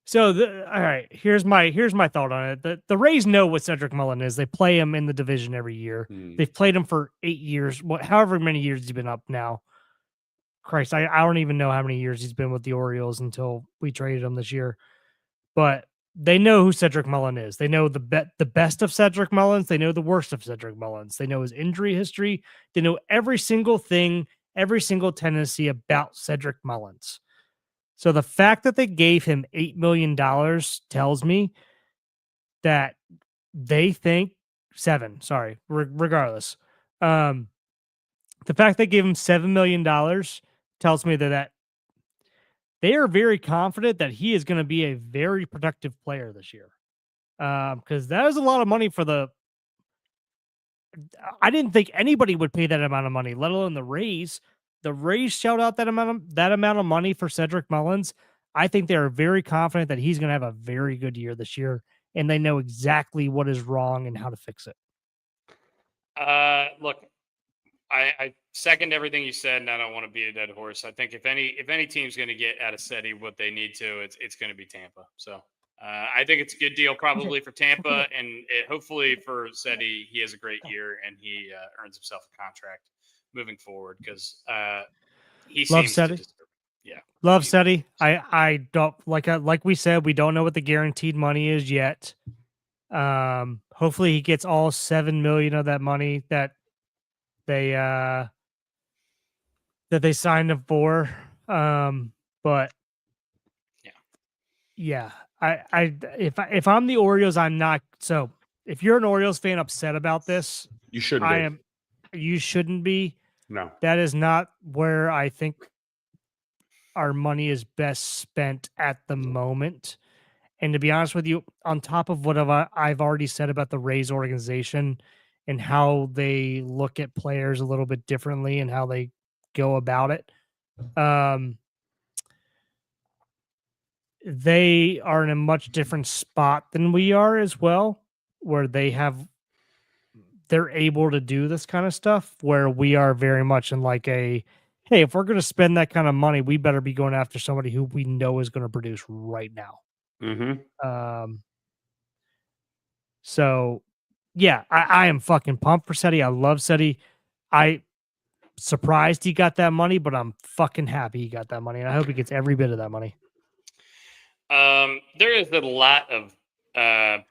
So, all right. Here's my thought on it. The Rays know what Cedric Mullins is. They play him in the division every year. They've played him for 8 years. However many years he's been up now. Christ, I don't even know how many years he's been with the Orioles until we traded him this year. But they know who Cedric Mullins is. They know the best of Cedric Mullins. They know the worst of Cedric Mullins. They know his injury history. They know every single thing, every single tendency about Cedric Mullins. So the fact that they gave him $8 million tells me that they think regardless. The fact they gave him $7 million tells me that they are very confident that he is going to be a very productive player this year. Because that is a lot of money for I didn't think anybody would pay that amount of money, let alone the Rays. The Rays shout out that amount of money for Cedric Mullins. I think they are very confident that he's going to have a very good year this year, and they know exactly what is wrong and how to fix it. Look, I second everything you said, and I don't want to beat a dead horse. I think if any team's going to get out of Seti what they need to, it's going to be Tampa. So I think it's a good deal probably for Tampa, and hopefully for Seti, he has a great year and he earns himself a contract moving forward because he Love seems Seti. to deserve. Yeah, Love Seti. I don't like we said, we don't know what the guaranteed money is yet. Hopefully he gets all $7 million of that money that they signed him for. But yeah, if I'm the Orioles, I'm not. So if you're an Orioles fan upset about this, You shouldn't be. You shouldn't be. No. That is not where I think our money is best spent at the moment. And to be honest with you, on top of what I've already said about the Rays organization and how they look at players a little bit differently and how they go about it, they are in a much different spot than we are as well, where they're able to do this kind of stuff, where we are very much in like hey, if we're going to spend that kind of money, we better be going after somebody who we know is going to produce right now. So yeah, I am fucking pumped for Seti. I love Seti. I surprised he got that money, but I'm fucking happy he got that money, and I hope he gets every bit of that money. There is a lot of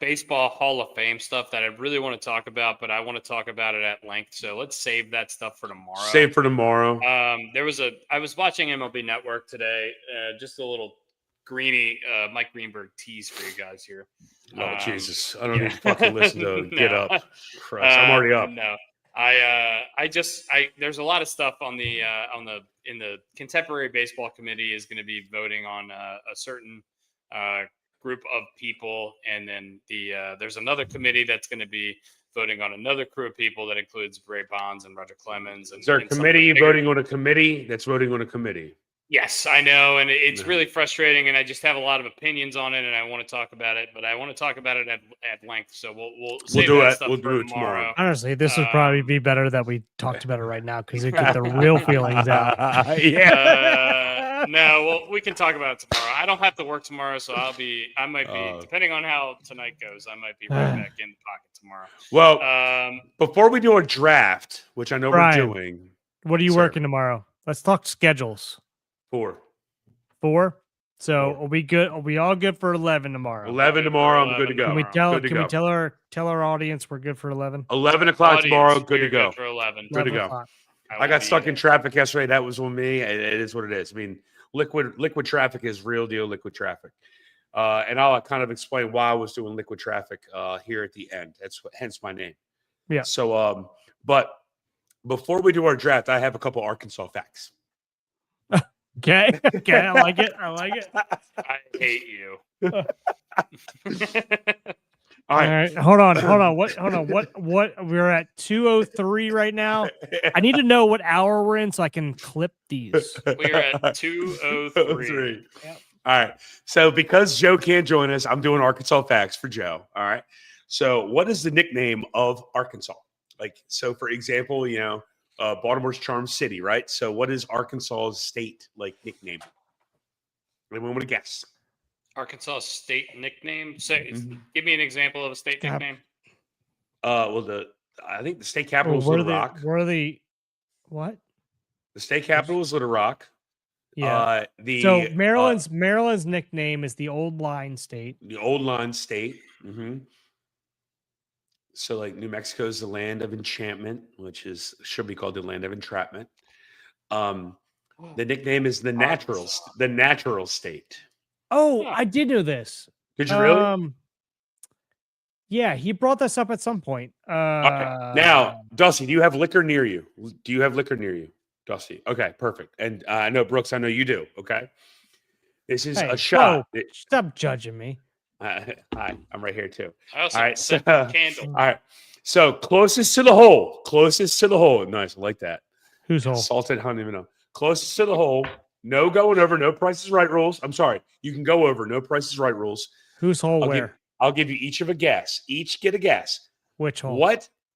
baseball Hall of Fame stuff that I really want to talk about, but I want to talk about it at length. So let's save that stuff for tomorrow. I was watching MLB Network today, just a little greeny Mike Greenberg tease for you guys here. Oh, Jesus. I don't need to fucking listen to it. Get up. Christ, I'm already up. No. There's a lot of stuff in the contemporary baseball committee is going to be voting on a certain group of people, and then there's another committee that's going to be voting on another crew of people that includes Ray Bonds and Roger Clemens. And, is there a committee voting on a committee that's voting on a committee? Yes, I know, and it's really frustrating, and I just have a lot of opinions on it, and I want to talk about it, but I want to talk about it at length, so we'll do it. We'll do it tomorrow. Honestly, this would probably be better that we talked about it right now because it get the real feelings out. No, well, we can talk about it tomorrow. I don't have to work tomorrow, so I might be, depending on how tonight goes, I might be right back in the pocket tomorrow. Well, before we do a draft, which I know Brian, we're doing. What are you working tomorrow? Let's talk schedules. 4. So are we good? Are we all good for 11 tomorrow? 11 tomorrow. I'm good to go. Can we tell our audience we're good for 11? 11 o'clock tomorrow. Good to go. Good for 11. Good to go. I got stuck in traffic yesterday. That was on me. It is what it is. I mean, liquid traffic is real deal. Liquid traffic. And I'll kind of explain why I was doing liquid traffic here at the end. Hence my name. Yeah. So, but before we do our draft, I have a couple Arkansas facts. Okay. I like it. I hate you. All All right. right, hold on. What? We're at 2:03 right now. I need to know what hour we're in so I can clip these. We are at 2:03. Yep. All right. So because Joe can't join us, I'm doing Arkansas facts for Joe. All right. So what is the nickname of Arkansas? Like, so for example, Baltimore's Charm City, right? So what is Arkansas's state nickname? Anyone want to guess? Arkansas state nickname. Give me an example of a state nickname. I think the state capital is Little Rock. What? The state capital is Little Rock. Yeah. So Maryland's nickname is the Old Line State. The Old Line State. Mm-hmm. So New Mexico is the land of enchantment, which should be called the land of entrapment. The nickname is the natural state. Oh, I did know this. Did you really? Yeah, he brought this up at some point. Okay. Now, Dusty, do you have liquor near you? Dusty? Okay, perfect. And I know, Brooks, I know you do. Okay. This is a shot. Stop judging me. Hi, I'm right here too. I also all right, sent a candle. All right. So closest to the hole. Nice. I like that. Whose hole? Salted honey. No. Closest to the hole. No going over. No Price is Right rules. I'm sorry. You can go over. No Price is Right rules. Whose hole? I'll give you each of a guess. Each get a guess. Which hole?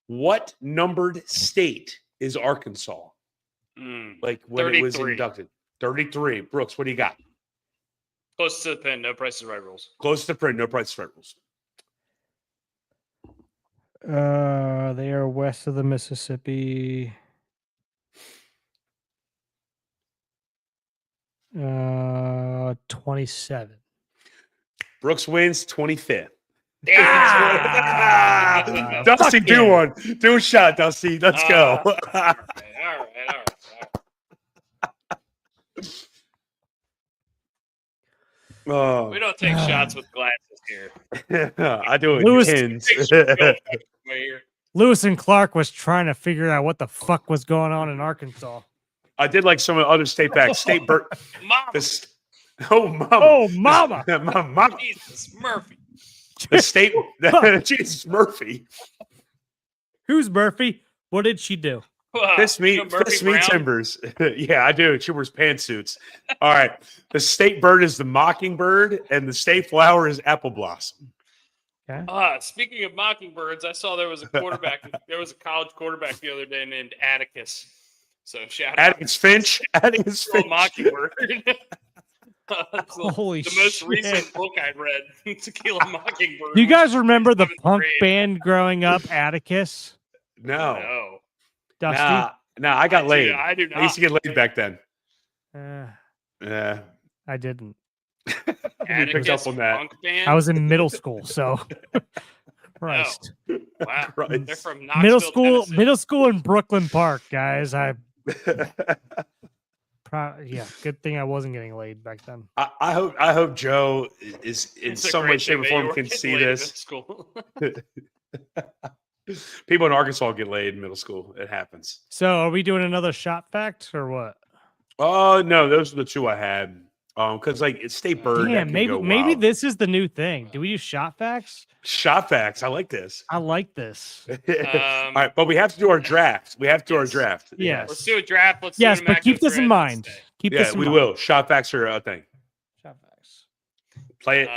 What numbered state is Arkansas? When 33. it was inducted. 33. Brooks, what do you got? Close to the pin. No Price is Right rules. Close to the pin. No Price is Right rules. They are west of the Mississippi. 27. Brooks wins 25th. Yeah. Dusty, do one. Do a shot, Dusty. Let's go. All right. Oh. We don't take shots with glasses here. I do it. Lewis and Clark was trying to figure out what the fuck was going on in Arkansas. I did like some of the other state facts. Mama. Mama. Mama. Jesus Murphy. The state. Jesus Murphy. Who's Murphy? What did she do? Fish meat timbers. Yeah, I do. She wears pantsuits. All right. The state bird is the mockingbird, and the state flower is apple blossom. Okay. Speaking of mockingbirds, I saw there was a quarterback. There was a college quarterback the other day named Atticus. So shout out. Atticus Finch. Mockingbird. Holy shit. The most recent book I read, To Kill a Mockingbird. Do you guys remember the punk band growing up, Atticus? No. Dusty? No, I got laid. I do not. I used to get laid back then. I didn't. Atticus punk band? I was in middle school, so Christ. Oh. Wow. Christ. They're from Knoxville, middle school in Brooklyn Park, guys. Good thing I wasn't getting laid back then. I hope Joe is in some way, shape, or form can see this. People in Arkansas get laid in middle school. It happens. So, are we doing another shot fact or what? Oh no, those are the two I had. Because it's state bird. Damn, maybe this is the new thing. Do we do shot facts? Shot facts. I like this. All right, but we have to do our draft. Yes. Let's do a draft. But keep this in mind. We will. Shot facts are a thing. Shot facts. Play it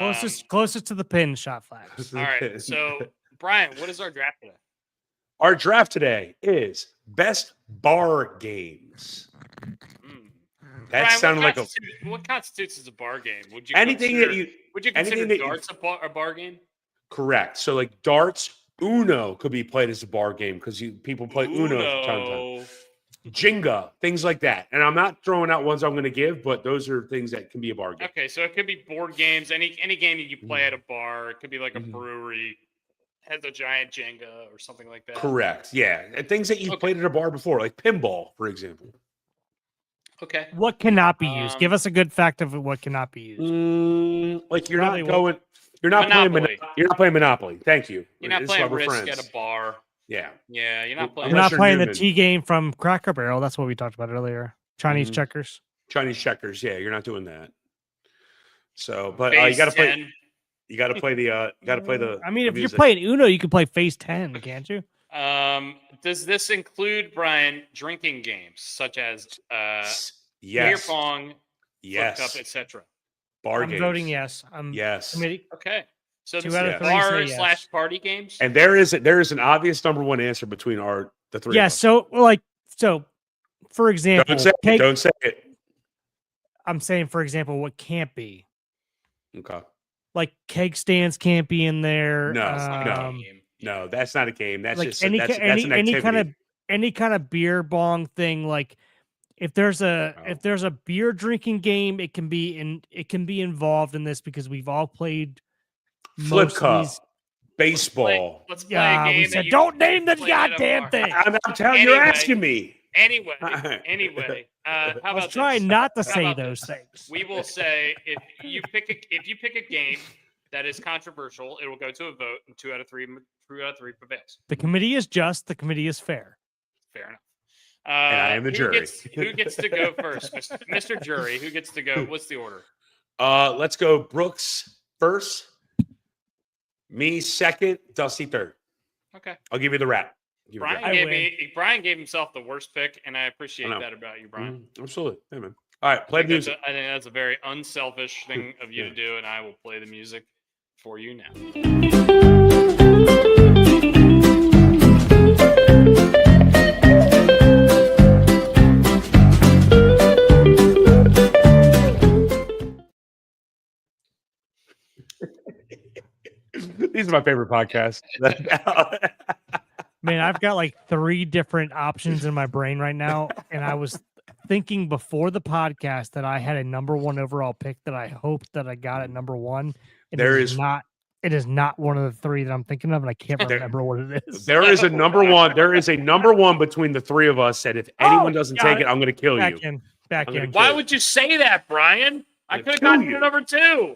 closest to the pin. Shot facts. All right. So, Brian, what is our draft today? Our draft today is best bar games. That Brian, sounded like what constitutes as a bar game? Would you consider darts a bar game? Correct. So darts, Uno could be played as a bar game because people play Uno from time to time. Jenga, things like that. And I'm not throwing out ones I'm going to give, but those are things that can be a bar game. Okay, so it could be board games, any game that you play at a bar. It could be like a brewery, has a giant Jenga or something like that. Correct. Yeah, and things that you've played at a bar before, like pinball, for example. Okay. What cannot be used? Give us a good fact of what cannot be used. You're not playing Monopoly. Thank you. You're not playing Risk at a bar. Yeah. Yeah, you're not playing. You're not playing the T game from Cracker Barrel. That's what we talked about earlier. Chinese checkers. Chinese checkers. Yeah, you're not doing that. So, but you got to play. You got to play the. I mean, if music. you're playing Uno, you can play Phase 10, can't you? Does this include, Brian, drinking games such as beer Yes. pong, Yes. flip cup, etc.? Bar I'm games. voting yes. Yes. Okay. So Two this out is of three bar say yes. / party games. And there is an obvious number one answer between the three. Yeah. of us. So, for example, Don't say it. I'm saying, for example, what can't be. Okay. Like keg stands can't be in there. No, That's not a game. No, that's not a game. That's like just any that's an activity. any kind of beer bong thing. Like if there's a beer drinking game, it can be involved in this because we've all played Flip most of cup, these. baseball. Let's play a game. We said don't name the goddamn thing. I'm telling you, you're asking me. Anyway, how I was about trying this? not to How say about those this? things. We will say if you pick a game that is controversial, it will go to a vote, and 2 out of 3 prevails. The committee is just. The committee is fair. Fair enough. And I am the jury. Who gets to go first, Mr. Jury? Who gets to go? What's the order? Let's go. Brooks first. Me second. Dusty third. Okay. I'll give you the wrap. Brian gave himself the worst pick, and I appreciate that about you, Brian. Absolutely. Hey, man. All right, play the music. I think that's a very unselfish thing of you to do, and I will play the music for you now. These are my favorite podcasts. Man, I've got like 3 different options in my brain right now, and I was thinking before the podcast that I had a number 1 overall pick that I hoped that I got at number 1. And it is not one of the 3 that I'm thinking of, and I can't remember what it is. There is a number 1. There is a number 1 between the 3 of us. That if anyone doesn't take it, I'm going to kill you. Back in. Why would you say that, Brian? I could have gotten you number 2.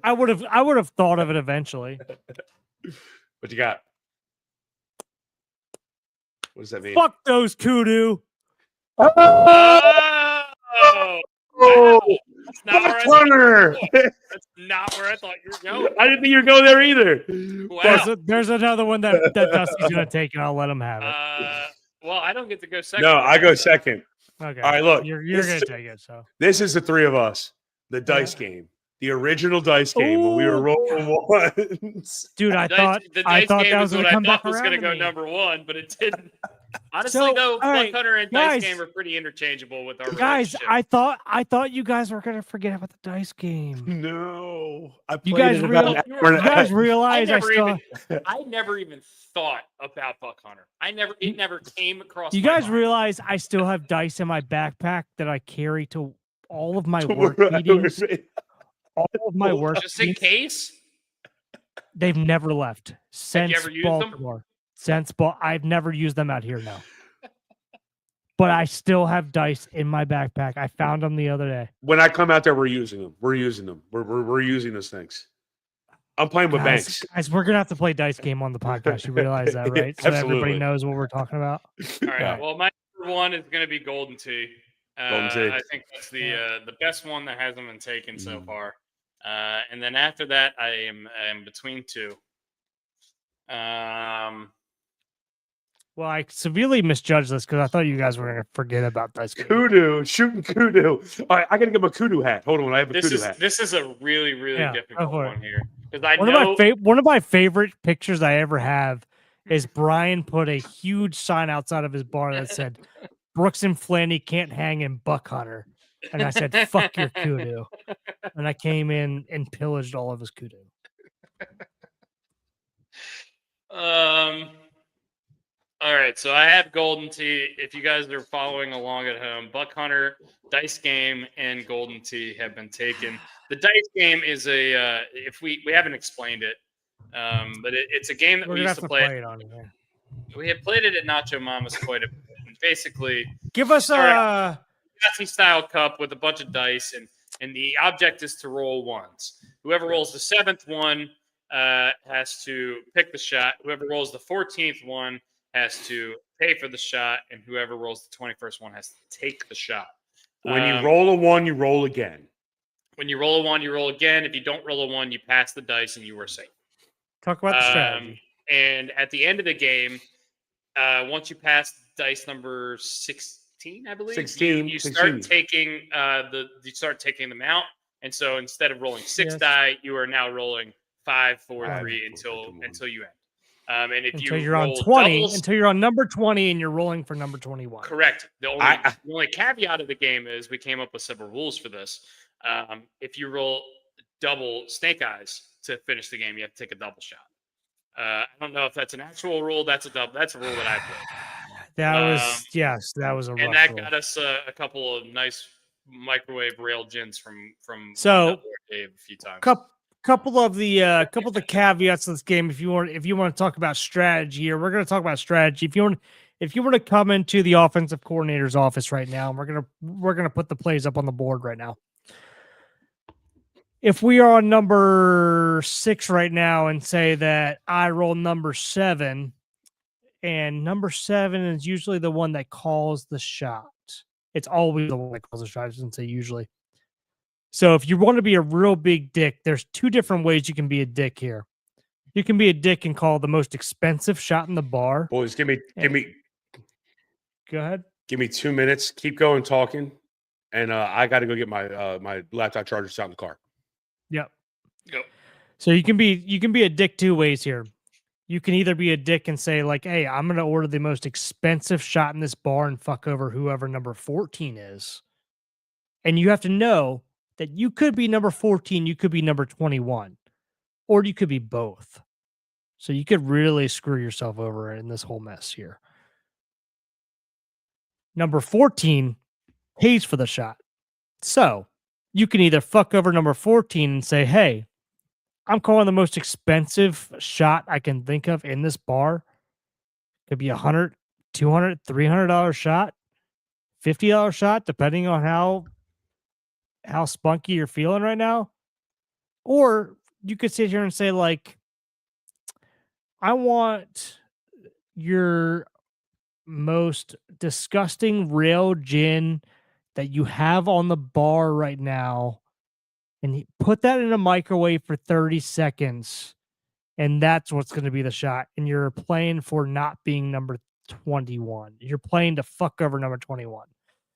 I would have thought of it eventually. What you got? What does that mean? Fuck those kudu. Oh, that's not where that's not where I thought you were going. I didn't think you were going there either. Wow. There's another one that Dusty's gonna take, and I'll let him have it. Well, I don't get to go second. No, I go second. Okay. All right, look. You're gonna take it. So this is the 3 of us. The dice game. The original dice game when we were rolling ones. Dude, I thought that was going to come back around. Was going to go number 1, but it didn't. Honestly, though, Buck Hunter and Dice Game are pretty interchangeable with our guys. I thought you guys were going to forget about the dice game. No, you guys realize I never even thought about Buck Hunter. It never came across. You guys realize I still have dice in my backpack that I carry to all of my work meetings. All of my work just in case. They've never left since Baltimore. I've never used them out here now. But I still have dice in my backpack. I found them the other day. When I come out there, we're using them. We're using those things. I'm playing with banks. Guys, we're gonna have to play dice game on the podcast. You realize that, right? So everybody knows what we're talking about. All right. Well, my number 1 is going to be Golden Tee. I think that's the best one that hasn't been taken so far. And then after that, I am between 2. Well, I severely misjudged this because I thought you guys were going to forget about dice game. Kudu, shooting kudu. All right, I got to get my kudu hat. Hold on, I have a kudu hat. This is a really, really difficult one here because one of my favorite pictures I ever have is Brian put a huge sign outside of his bar that said, "Brooks and Flanny can't hang in Buck Hunter." And I said, "Fuck your kudu." And I came in and pillaged all of his kudu. All right, so I have Golden Tee. If you guys are following along at home, Buck Hunter, Dice Game, and Golden Tee have been taken. The Dice Game is if we haven't explained it, but it's a game that we used to play. We had played it at Nacho Mama's quite a bit. And basically, give us a style cup with a bunch of dice, and the object is to roll ones. Whoever rolls the 7th one has to pick the shot. Whoever rolls the 14th one has to pay for the shot, and whoever rolls the 21st one has to take the shot. When you roll a 1, you roll again. When you roll a 1, you roll again. If you don't roll a 1, you pass the dice and you were safe. Talk about the strategy. And at the end of the game, once you pass dice number 16, I believe, 16, you 16. start taking them out. And so instead of rolling 6 die, you are now rolling 5, 4, 3 until you end. And if until you you're on roll 20, doubles, until you're on number 20 and you're rolling for number 21. correct. The only caveat of the game is we came up with several rules for this. If you roll double snake eyes to finish the game, you have to take a double shot. I don't know if that's an actual rule. That's a rule that I played. That was a rough and that rule. got us a couple of nice microwave rail gins from So Dave a few times. Couple of the caveats of this game. If you want to talk about strategy here, we're going to talk about strategy. If you want to come into the offensive coordinator's office right now, and we're gonna put the plays up on the board right now. If we are on number 6 right now and say that I roll number 7, and number 7 is usually the one that calls the shot. It's always the one that calls the shot. I shouldn't say usually. So if you want to be a real big dick, there's 2 different ways you can be a dick here. You can be a dick and call the most expensive shot in the bar. Boys, give me. Go ahead. Give me 2 minutes. Keep going talking, and I got to go get my my laptop chargers out in the car. Yep. Go. So you can be a dick 2 ways here. You can either be a dick and say like, "Hey, I'm going to order the most expensive shot in this bar and fuck over whoever number 14 is," and you have to know that you could be number 14, you could be number 21, or you could be both. So you could really screw yourself over in this whole mess here. Number 14 pays for the shot. So you can either fuck over number 14 and say, "Hey, I'm calling the most expensive shot I can think of in this bar." Could be $100, $200, $300 shot, $50 shot, depending on how spunky you're feeling right now. Or you could sit here and say like, "I want your most disgusting rail gin that you have on the bar right now, and put that in a microwave for 30 seconds. And that's what's going to be the shot. And you're playing for not being number 21. You're playing to fuck over number 21.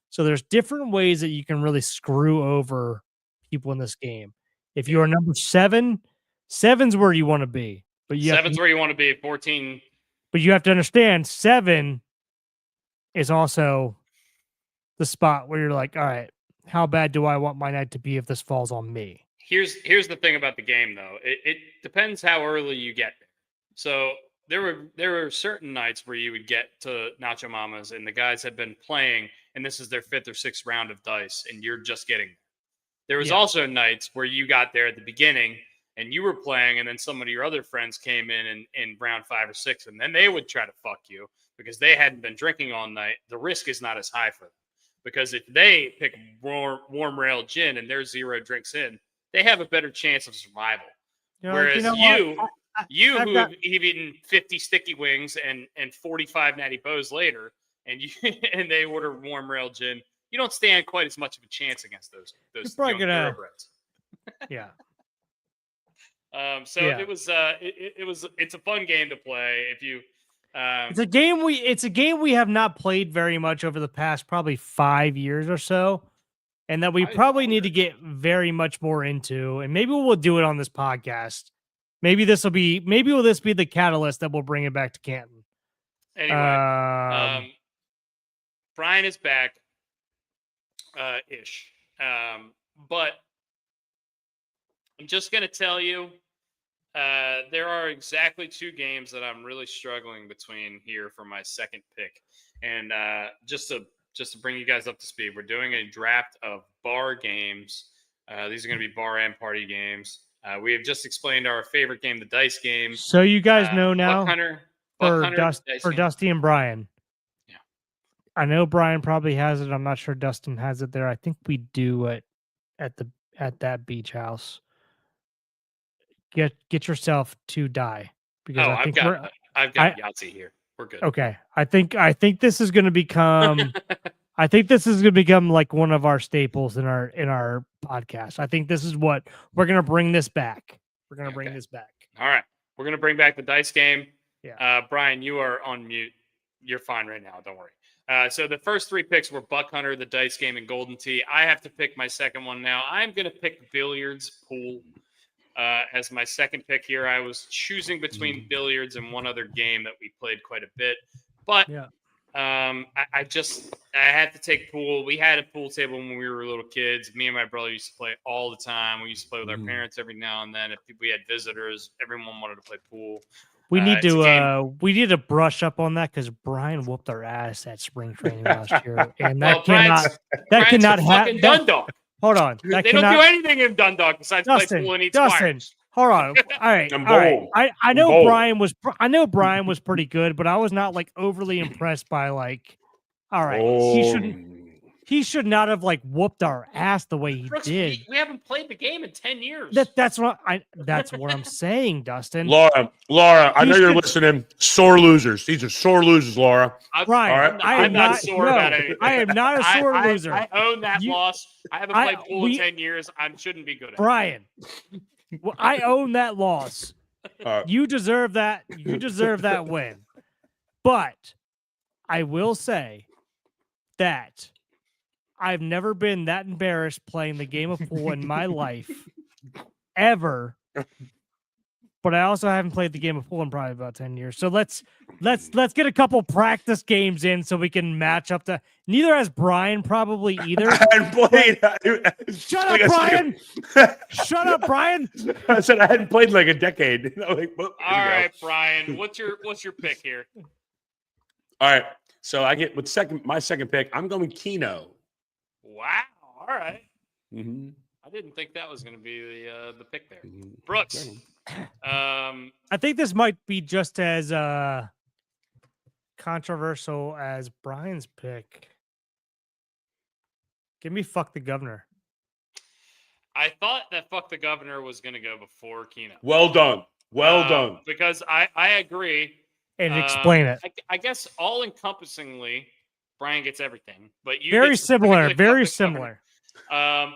So there's different ways that you can really screw over people in this game. If you are number 7, 7's where you want to be. But 7's where you want to be. 14. But you have to understand 7 is also the spot where you're like, all right, how bad do I want my night to be if this falls on me? Here's the thing about the game, though. It depends how early you get there. So there were certain nights where you would get to Nacho Mamas and the guys had been playing, and this is their 5th or 6th round of dice, and you're just getting there. There was also nights where you got there at the beginning and you were playing, and then some of your other friends came in round 5 or 6, and then they would try to fuck you because they hadn't been drinking all night. The risk is not as high for them because if they pick warm rail gin and they're 0 drinks in, they have a better chance of survival. Whereas you who have eaten 50 sticky wings and 45 natty bows later, and and they order warm rail gin, you don't stand quite as much of a chance against those thoroughbreds. Yeah. It's a fun game to play if you. It's a game we have not played very much over the past probably 5 years or so, and that we probably need to get very much more into. And maybe we'll do it on this podcast. Maybe this will be the catalyst that will bring it back to Canton. Anyway, Brian is back, ish. But I'm just gonna tell you, there are exactly 2 games that I'm really struggling between here for my second pick. And just to bring you guys up to speed, we're doing a draft of bar games. These are going to be bar and party games. We have just explained our favorite game, the dice game. So you guys know now for Dusty and Brian. Yeah. I know Brian probably has it. I'm not sure Dustin has it there. I think we do it at that beach house. Get yourself to die because I've got Yahtzee here. We're good. Okay. I think this is going to become I think this is going to become like one of our staples in our podcast. I think this is what we're going to bring this back. We're going to bring this back. All right. We're going to bring back the dice game. Yeah. Brian, you are on mute. You're fine right now. Don't worry. So the first 3 picks were Buck Hunter, the dice game, and Golden Tee. I have to pick my second one now. I'm going to pick billiards pool as my second pick here. I was choosing between billiards and one other game that we played quite a bit. But I had to take pool. We had a pool table when we were little kids. Me and my brother used to play all the time. We used to play with our parents every now and then. If we had visitors, everyone wanted to play pool. We need to brush up on that because Brian whooped our ass at spring training last year, and that cannot happen. Dundalk. Hold on, they don't do anything in Dundalk besides play pool and eat squires. Hold on. All right. I know Brian was pretty good, but I was not like overly impressed by like. All right, he should not have like whooped our ass the way he did. We haven't played the game in 10 years. That's what I'm saying, Dustin. Laura, I know you're listening. Sore losers. These are sore losers, Laura. Brian, I'm not sore about anything. I am not a sore loser. I own that loss. I haven't played pool in 10 years. I shouldn't be good at it. Brian. Well, I own that loss. You deserve that. You deserve that win. But I will say that I've never been that embarrassed playing the game of pool in my life ever. But I also haven't played the game of pool in probably about 10 years. So let's get a couple practice games in so we can match up to. Neither has Brian probably either. I hadn't played. Shut up, Brian. Shut up, Brian. I said I hadn't played in like a decade. All right, Brian. What's your pick here? All right. So I get my second pick. I'm going Keno. Wow. All right. Mm-hmm. I didn't think that was going to be the pick there. Brooks. I think this might be just as controversial as Brian's pick. Give me fuck the governor. I thought that fuck the governor was going to go before Keno. Well done. Well done. Because I agree. And explain it. I guess all encompassingly, Brian gets everything, but you very similar. Very similar.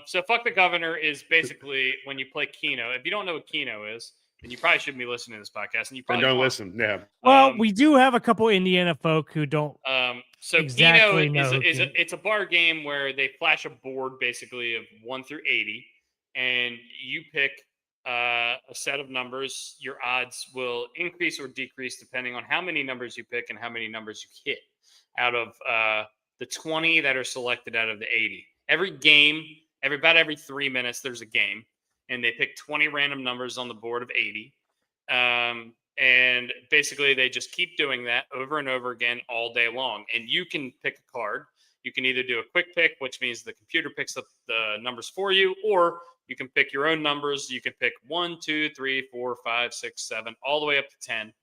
So fuck the governor is basically when you play Keno. If you don't know what Keno is, then you probably shouldn't be listening to this podcast. And you probably don't listen. Yeah. Well, we do have a couple Indiana folk who don't. So exactly Keno it's a bar game where they flash a board basically of 1 through 80, and you pick a set of numbers. Your odds will increase or decrease depending on how many numbers you pick and how many numbers you hit out of the 20 that are selected out of the 80. Every game, about every 3 minutes, there's a game, and they pick 20 random numbers on the board of 80. And basically, they just keep doing that over and over again all day long. And you can pick a card. You can either do a quick pick, which means the computer picks up the numbers for you, or you can pick your own numbers. You can pick 1, 2, 3, 4, 5, 6, 7, all the way up to 10.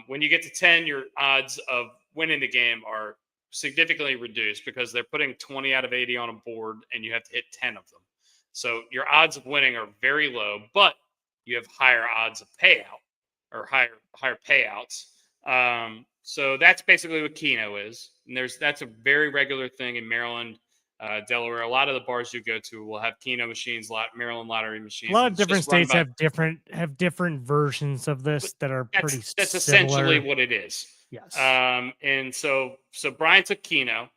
When you get to 10, your odds of winning the game are significantly reduced because they're putting 20 out of 80 on a board and you have to hit 10 of them. So your odds of winning are very low, but you have higher odds of payout or higher payouts. So that's basically what Keno is. And that's a very regular thing in Maryland, Delaware. A lot of the bars you go to will have Keno machines, Maryland lottery machines. A lot of different states have different versions of this that are pretty similar. That's essentially what it is. Yes. And so Brian took Keno.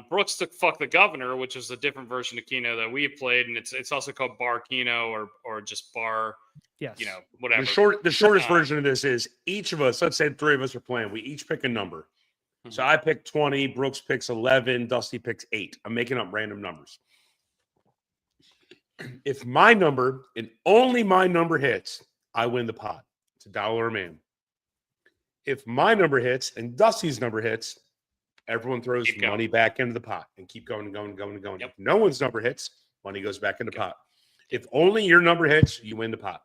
Brooks took fuck the governor, which is a different version of Keno that we have played, and it's also called bar Keno or just bar. Yes. Whatever. The shortest version of this is each of us. Let's say 3 of us are playing. We each pick a number. Mm-hmm. So I pick 20. Brooks picks 11. Dusty picks 8. I'm making up random numbers. If my number and only my number hits, I win the pot. It's $1 a man. If my number hits and Dusty's number hits, everyone throws money back into the pot and keep going and going and going and going. Yep. If no one's number hits, money goes back in the pot. If only your number hits, you win the pot.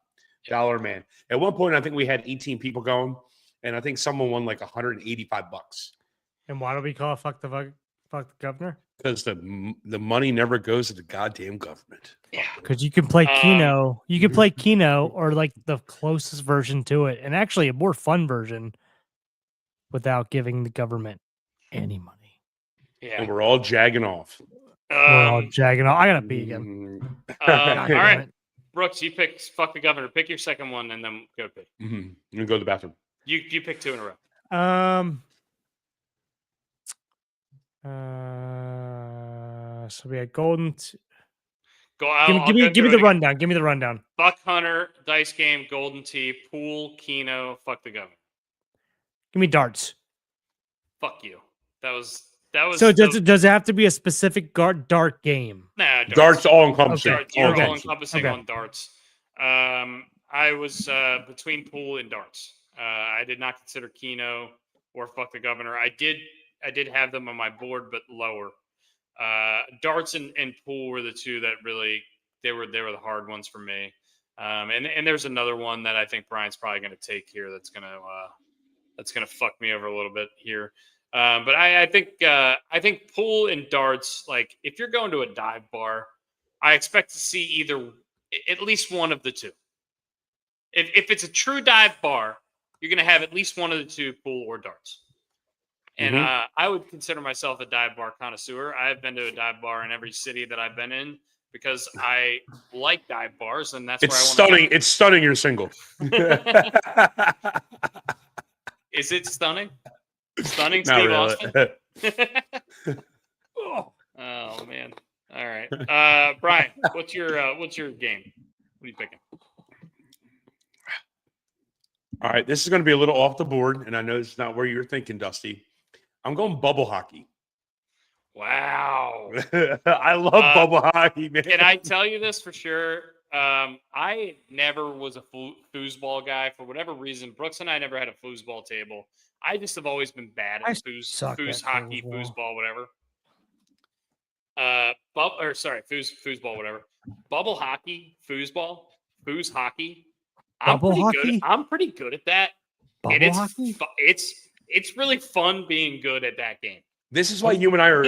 $1 a man. At one point, I think we had 18 people going, and I think someone won like $185. And why do we call it fuck the governor? Because the money never goes to the goddamn government. Yeah. Because you can play Keno. You can play Keno or like the closest version to it, and actually a more fun version without giving the government any money. Yeah. And we're all jagging off. We're all jagging off. I got to pee again. All right. Brooks, you pick fuck the governor. Pick your second one and then go pick. I'm gonna go to the bathroom. You pick 2 in a row. So we had Golden. Give me the rundown. Give me the rundown. Buck Hunter, dice game, Golden Tee, pool, Keno, fuck the governor. Give me darts. Fuck you. That was. So does it have to be a specific dart game? Nah, darts all encompassing. Okay. You're all encompassing on darts. I was between pool and darts. I did not consider Keno or fuck the governor. I did have them on my board, but lower. Darts and pool were the two that really they were the hard ones for me. And there's another one that I think Brian's probably going to take here. That's gonna fuck me over a little bit here. But I think pool and darts, like if you're going to a dive bar, I expect to see at least one of the two. If it's a true dive bar, you're going to have at least one of the two, pool or darts. And I would consider myself a dive bar connoisseur. I've been to a dive bar in every city that I've been in because I like dive bars, and that's it's where I stunning. It's stunning. You're single. Is it stunning? Stunning, Not Steve really. Austin. Oh man! All right, Brian, what's your game? What are you picking? All right, this is going to be a little off the board, and I know it's not where you're thinking, Dusty. I'm going bubble hockey. Wow. I love bubble hockey, man. Can I tell you this for sure? I never was a foosball guy for whatever reason. Brooks and I never had a foosball table. I just have always been bad at foos hockey, foosball, whatever. Foosball, whatever. Bubble hockey, foosball, foos hockey. I'm pretty good at that. Bubble hockey? It's really fun being good at that game. This is why you and I are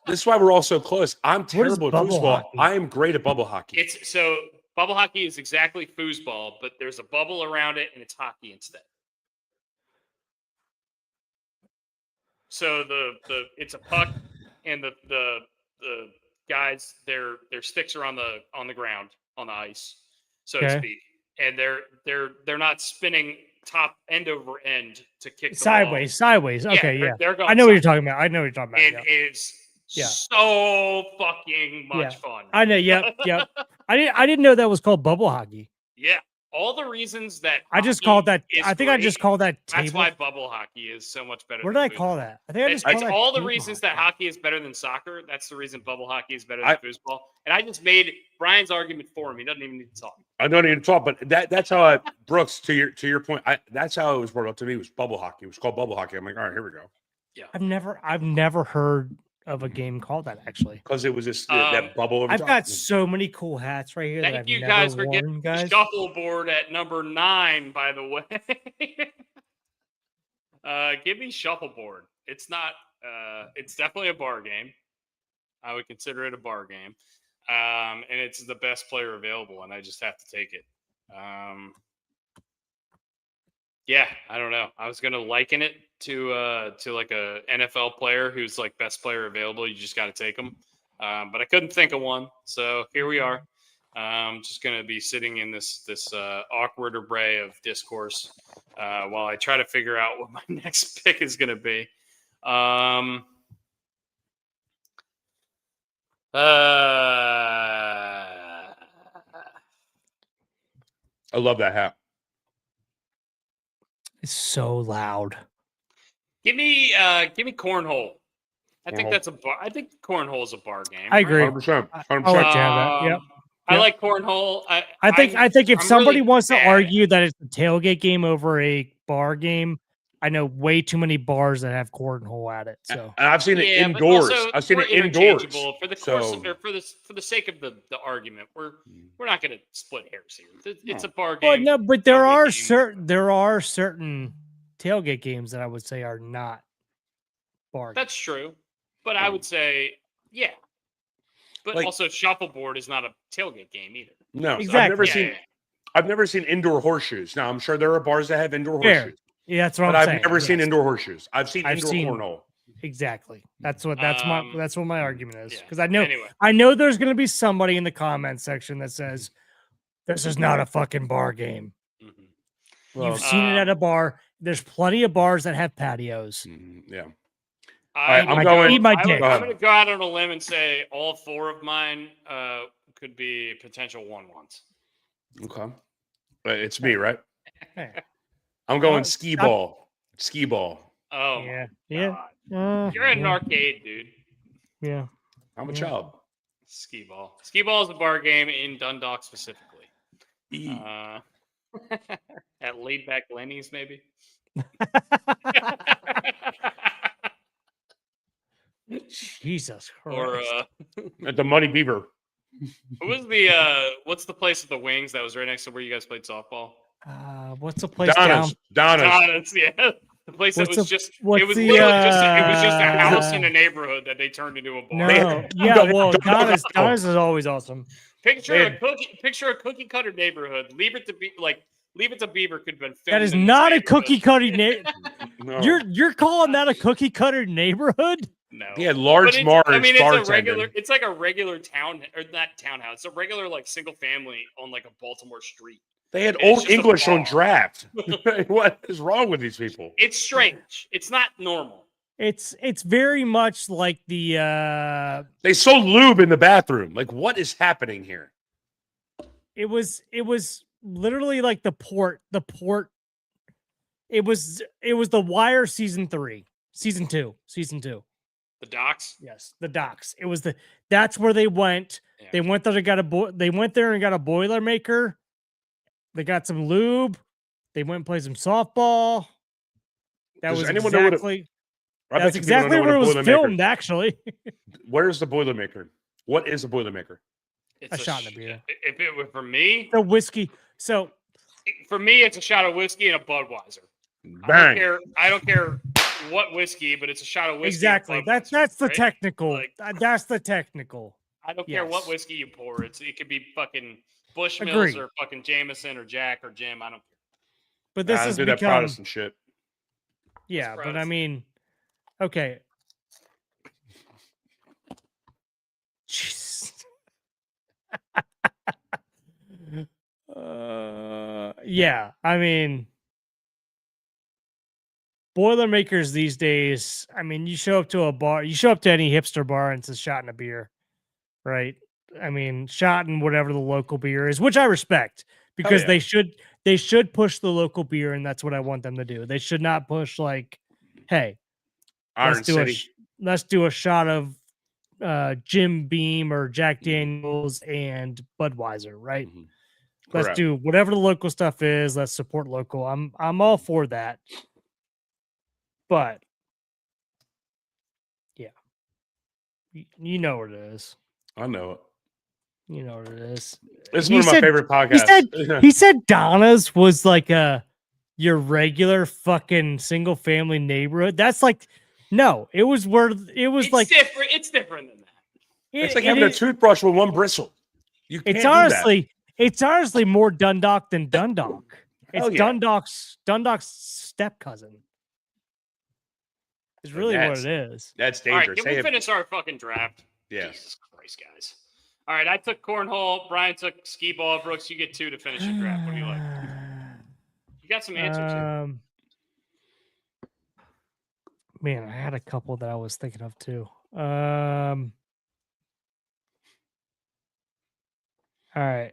this is why we're all so close. I'm terrible at foosball. Hockey? I am great at bubble hockey. Bubble hockey is exactly foosball, but there's a bubble around it and it's hockey instead. So it's a puck and the guys their sticks are on the ground on the ice, so to speak. And they're not spinning top end over end to kick the sideways. Okay, yeah. They're going I know what you're talking about. And it's so fucking much fun. I know. Yep. I didn't know that was called bubble hockey. Yeah. All the reasons that I just called that. I think I just called that table. That's why bubble hockey is so much better. What did I call that? I think I just called that all the reasons that hockey is better than soccer. That's the reason bubble hockey is better than foosball. And I just made Brian's argument for him. He doesn't even need to talk. I don't need to talk, but that's how Brooks, to your point, that's how it was brought up to me. Was bubble hockey. It was called bubble hockey. I'm like, all right, here we go. Yeah. I've never heard of a game called that, actually, because it was just that bubble. I've got so many cool hats right here. Thank you guys for getting the shuffleboard at number 9. By the way, give me shuffleboard. It's not. It's definitely a bar game. I would consider it a bar game, and it's the best player available, and I just have to take it. Yeah, I don't know. I was gonna liken it to like a NFL player who's like best player available. You just got to take them, but I couldn't think of one. So here we are. Just gonna be sitting in this awkward array of discourse while I try to figure out what my next pick is gonna be. I love that hat. It's so loud. Give me cornhole. I think that's a bar. I think cornhole is a bar game. I agree. 100%. I'll let you have that. Yep. I like cornhole. I think if somebody wants to argue that it's a tailgate game over a bar game, I know way too many bars that have cornhole at it. So and I've seen it indoors. I've seen it indoors. For the course of, for the sake of the argument, we're not going to split hairs here. It's a bar game. Well, no, but there are certain tailgate games that I would say are not bar. That's true, but I would say But also, shuffleboard is not a tailgate game either. No, exactly. I've never seen indoor horseshoes. Now I'm sure there are bars that have indoor horseshoes. Yeah, that's what I'm saying. I've never seen indoor horseshoes. I've seen indoor cornhole. Exactly. That's what my argument is. Yeah. Because I Anyway. know there's going to be somebody in the comment section that says this is not a fucking bar game. Mhm. Well, You've seen it at a bar. There's plenty of bars that have patios. yeah. I'm I'm going eat my dick. I'm going to go out on a limb and say all 4 of mine could be potential 1-1s. Okay. It's me, right? Hey. I'm going Oh, skee ball. Skee ball. Oh, Yeah. my Yeah. God. You're in an arcade, dude. Yeah. I'm a Yeah. child. Skee ball. Skee ball is a bar game in Dundalk specifically. At laid back Lenny's, maybe. Jesus Christ. Or At the Muddy Beaver. who was the what's the place with the wings that was right next to where you guys played softball? What's the place down? Donna's. Yeah. The place that What's was the- just what's it was the, literally just a house in a neighborhood that they turned into a bar. No. Yeah, well, Donna's is always awesome. Picture Man. a cookie cutter neighborhood. Leave it to Beaver could have been filmed. That is in this not a neighborhood. cookie cutter neighborhood. No. You're calling that a cookie cutter neighborhood? No. He had large Mars. I mean, it's a bartending. regular. It's like a regular town, or not townhouse. It's a regular like single family on like a Baltimore street. They had It's old just a English on bar. draft. What is wrong with these people? It's strange. It's not normal. It's very much like the They sold lube in the bathroom. Like, what is happening here? it was literally like the port. It was The Wire season 2. The docks. Yes, the docks. That's where they went. Yeah. They went there and got a Boilermaker. They got some lube. They went and played some softball. Does anyone know what exactly I bet that's you people don't exactly know what where a it was Boilermaker- filmed, actually. Where's the Boilermaker? What is a Boilermaker? It's A shot in the beer. If it were for me, The whiskey. So it's a shot of whiskey and a Budweiser. Bang. I don't care what whiskey, but it's a shot of whiskey. and exactly. Budweiser, That's the right? technical. Like- That's the technical. I don't care what Yes. whiskey you pour. It could be fucking Bushmills Agreed. or fucking Jameson or Jack or Jim. I don't care. But this I has do that become Protestant shit. yeah. But I Protestant. mean, okay. Jeez. Yeah. I mean, Boilermakers these days. I mean, you show up to a bar, you show up to any hipster bar, and it's a shot and a beer, right? I mean, shot and whatever the local beer is, which I respect because yeah. they should push the local beer, and that's what I want them to do. They should not push like, hey, Iron City. let's do a shot of Jim Beam or Jack Daniels and Budweiser, right? Mhm. Let's Correct. do whatever the local stuff is. Let's support local. I'm all for that. But yeah, you know what it is. I know it. You know what it is. This is He one of my said- favorite podcasts. He said Donna's was like your regular fucking single family neighborhood. That's like no, it was where it was It's like different. It's different than that. It's like having a toothbrush with one bristle. You can't It's do that. honestly more Dundalk than Dundalk. It's Hell yeah. Dundalk's step cousin. Is really what it is. That's All right, dangerous. can we finish our fucking draft? Yeah. Jesus Christ, guys. All right, I took cornhole. Brian took skee ball. Brooks, you get 2 to finish your draft. What do you like? You got some answers here. Man, I had a couple that I was thinking of too. All right.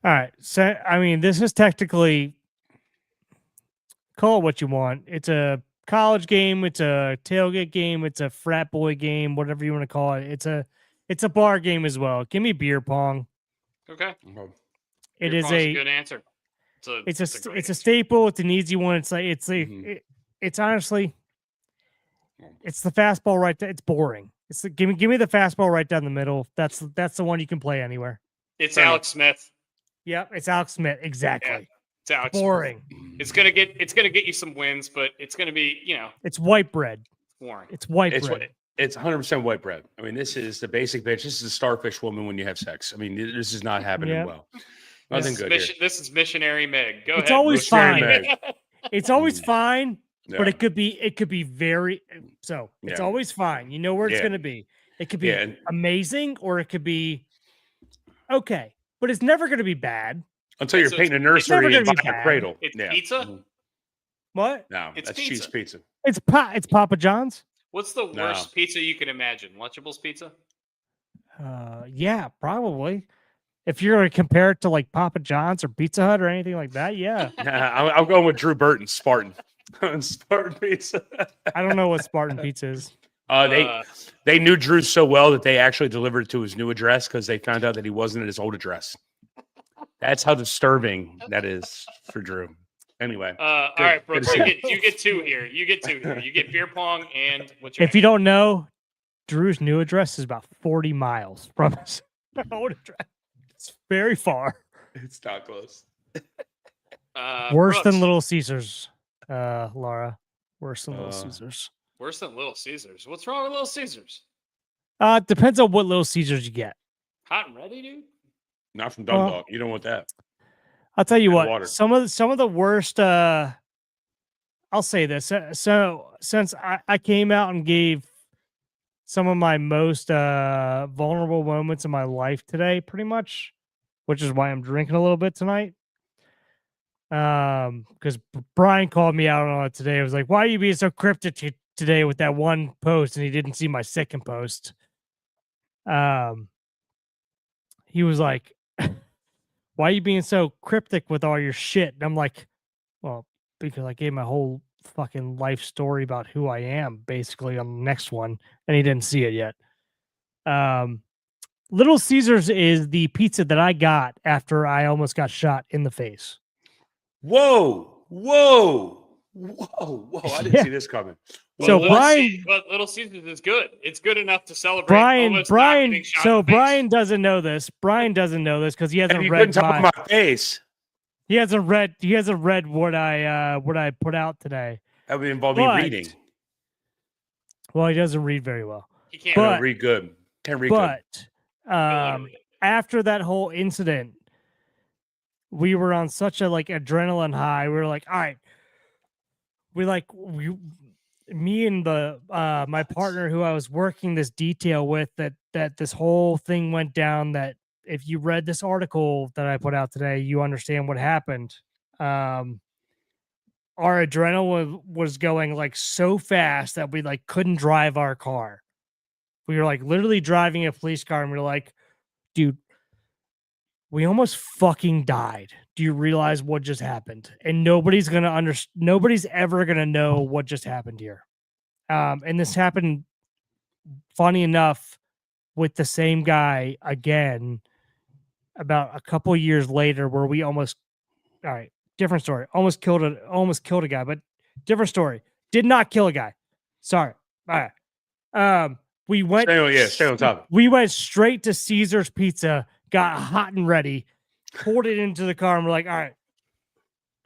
All right. So, I mean, this is technically call it what you want. It's a college game. It's a tailgate game. It's a frat boy game. Whatever you want to call it. It's a bar game as well. Give me beer pong. Okay. It Beer is pong's a good answer. it's a great it's a answer. staple. It's an easy one. It's like it's honestly it's the fastball right there. It's boring. It's give me the fastball right down the middle. That's the one you can play anywhere. It's Fair Alex Smith. Yep, it's Alex Smith. Exactly. Yeah. It's Alex. Boring. It's gonna get you some wins, but it's gonna be It's white bread. boring. It's white It's bread. It's 100% white bread. I mean, this is the basic bitch. This is a starfish woman when you have sex. I mean, this is not happening well. Nothing good here. This is missionary Meg. Go ahead. It's always fine. Meg. It's always fine, Yeah. but it could be very. So it's always fine. You know where it's going to be. It could be amazing, or it could be okay, but it's never going to be bad until you're painting a nursery and buying a cradle. It's pizza. What? No, that's cheese pizza. It's Papa John's. What's the worst pizza you can imagine? Lunchables pizza? Yeah, probably. If you're going to compare it to like Papa John's or Pizza Hut or anything like that, yeah. I'm going with Drew Burton, Spartan. Spartan pizza. I don't know what Spartan pizza is. They knew Drew so well that they actually delivered it to his new address because they found out that he wasn't at his old address. That's how disturbing that is for Drew. Anyway. All right, Brooks, you get two here. You get beer pong and what's your If you don't know, Drew's new address is about 40 miles from his old address. It's very far. It's not close. Worse Brooks. than Little Caesars, Laura. Worse than Little Caesars. Worse than Little Caesars. What's wrong with Little Caesars? Depends on what Little Caesars you get. Hot and ready, dude? Not from Dundalk. You don't want that. I'll tell you what. Water. Some of the worst. I'll say this. So since I came out and gave some of my most vulnerable moments in my life today, pretty much, which is why I'm drinking a little bit tonight. Because Brian called me out on it today. I was like, "Why are you being so cryptic today with that one post?" And he didn't see my second post. He was like, "Why are you being so cryptic with all your shit?" And I'm like, "Well, because I gave my whole fucking life story about who I am basically on the next one, and he didn't see it yet." Little Caesars is the pizza that I got after I almost got shot in the face. Whoa. I didn't see this coming. Well, so Little Caesars is good. It's good enough to celebrate. Brian doesn't know this. Brian doesn't know this because he hasn't read my face. He hasn't read what I put out today. That would involve me reading. Well, he doesn't read very well. He can't read good. Can't read good. But after that whole incident, we were on such a adrenaline high. We were like, all right. Me and my partner who I was working this detail with, that this whole thing went down, that if you read this article that I put out today, you understand what happened. Our adrenaline was going so fast that we couldn't drive our car. We were literally driving a police car and we were like, dude, we almost fucking died. Do you realize what just happened? And nobody's going to understand. Nobody's ever going to know what just happened here. And this happened, funny enough, with the same guy again about a couple years later, where we different story. Almost killed a guy, but different story. Did not kill a guy. Sorry. All right. We went. Stay on top. We went straight to Caesar's Pizza, got hot and ready, poured it into the car, and we're like, all right.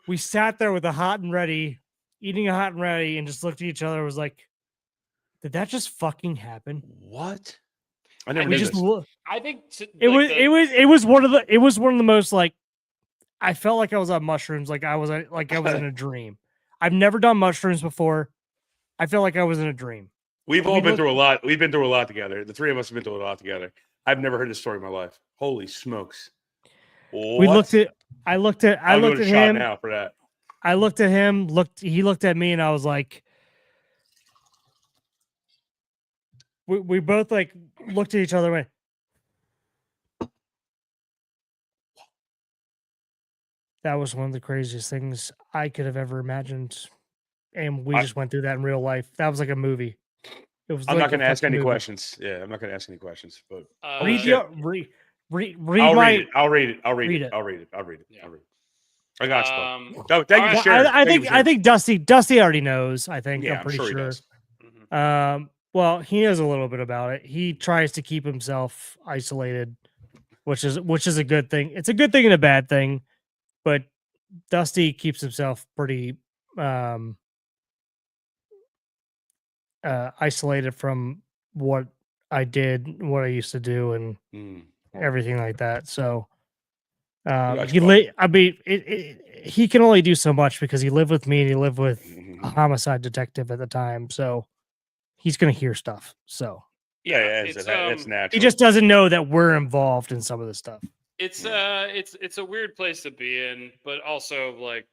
We sat there with a hot and ready, eating a hot and ready, and just looked at each other. Was like, did that just fucking happen? What? I never knew this. I think it was one of the most I felt like I was on mushrooms, I was in a dream. I've never done mushrooms before. I feel like I was in a dream. We've all been through a lot. We've been through a lot together. The three of us have been through a lot together. I've never heard this story in my life. Holy smokes! What? I looked at him now for that. I looked at him. He looked at me, and I was like, we both looked at each other and went, that was one of the craziest things I could have ever imagined. And we just went through that in real life. That was like a movie. It was. I'm not going to ask any questions. Yeah, I'm not going to ask any questions. But read I'll read it. I'll read it. Yeah. I got you. Thank you, Sharon. I think Dusty already knows. I think. Yeah, I'm pretty sure. sure. He does. Mm-hmm. Well, he knows a little bit about it. He tries to keep himself isolated, which is a good thing. It's a good thing and a bad thing, but Dusty keeps himself pretty isolated from what I did, what I used to do, and everything like that. So he can only do so much because he lived with me and he lived with a homicide detective at the time. So he's going to hear stuff. So yeah, that's natural. he just doesn't know that we're involved in some of this stuff. It's a weird place to be in, but also like,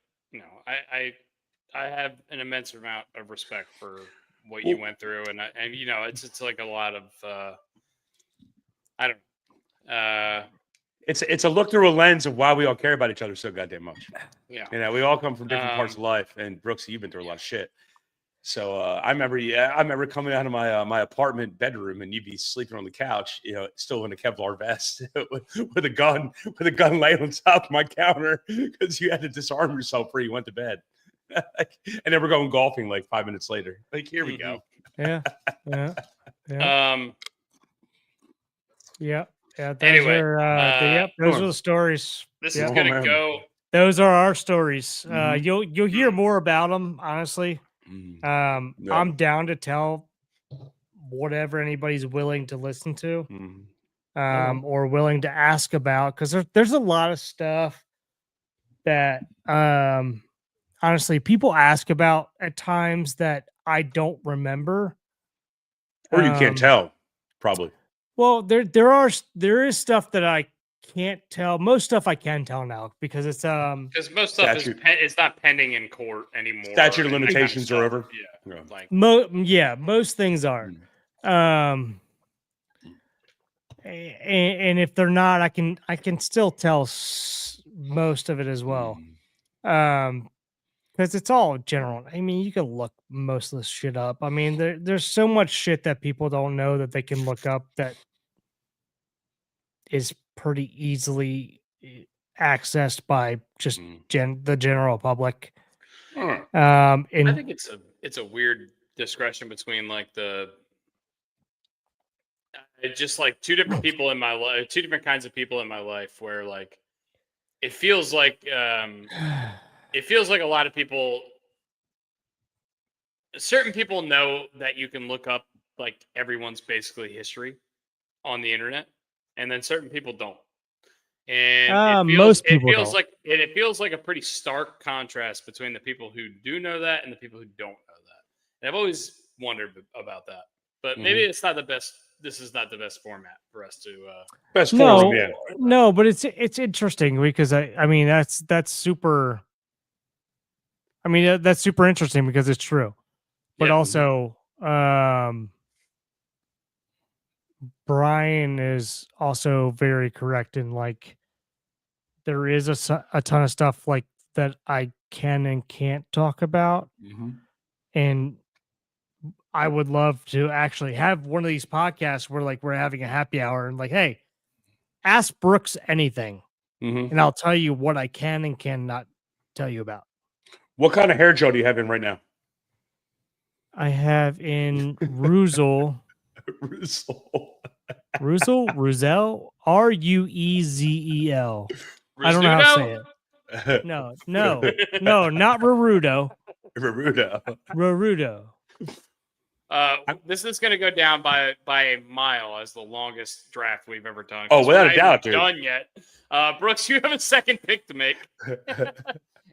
I have an immense amount of respect for what you went through, and it's like a lot of I don't know. It's a look through a lens of why we all care about each other so goddamn much. Yeah, we all come from different parts of life, and Brooks, you've been through a lot of shit. So I remember coming out of my apartment bedroom, and you'd be sleeping on the couch, still in a Kevlar vest with a gun laying on top of my counter because you had to disarm yourself before you went to bed. And then we're going golfing like 5 minutes later. Like, here we go. Yeah. Those anyway, those are the stories. This is gonna go. Those are our stories. You'll hear more about them, honestly. I'm down to tell whatever anybody's willing to listen to, or willing to ask about, because there's a lot of stuff that honestly people ask about at times that I don't remember, or you can't tell, probably. Well, there is stuff that I can't tell. Most stuff I can tell now because it's because most stuff it's not pending in court anymore. Statute of limitations are over. Yeah, like most things are. And if they're not, I can still tell most of it as well. Because it's all general. I mean, you can look most of this shit up. I mean, there's so much shit that people don't know that they can look up that is pretty easily accessed by just the general public. And I think it's a weird discretion between like just like two different people in my life, two different kinds of people in my life, where like it feels like a lot of people, certain people know that you can look up like everyone's basically history on the internet, and then certain people don't. And most people it feels like a pretty stark contrast between the people who do know that and the people who don't know that. And I've always wondered about that, but maybe it's not the best. This is not the best format for us to. No, but it's interesting because I mean that's super. I mean that's super interesting because it's true, but also Brian is also very correct in like there is a ton of stuff like that I can and can't talk about, and I would love to actually have one of these podcasts where like we're having a happy hour and like, hey, ask Brooks anything, and I'll tell you what I can and cannot tell you about. What kind of hair gel do you have in right now? I have in Ruzel. Ruzel, Ruezel. I don't know how to say it. No, not Rarudo. Rarudo. This is going to go down by a mile as the longest draft we've ever done. Oh, without a doubt, dude. Done yet? Brooks, you have a second pick to make,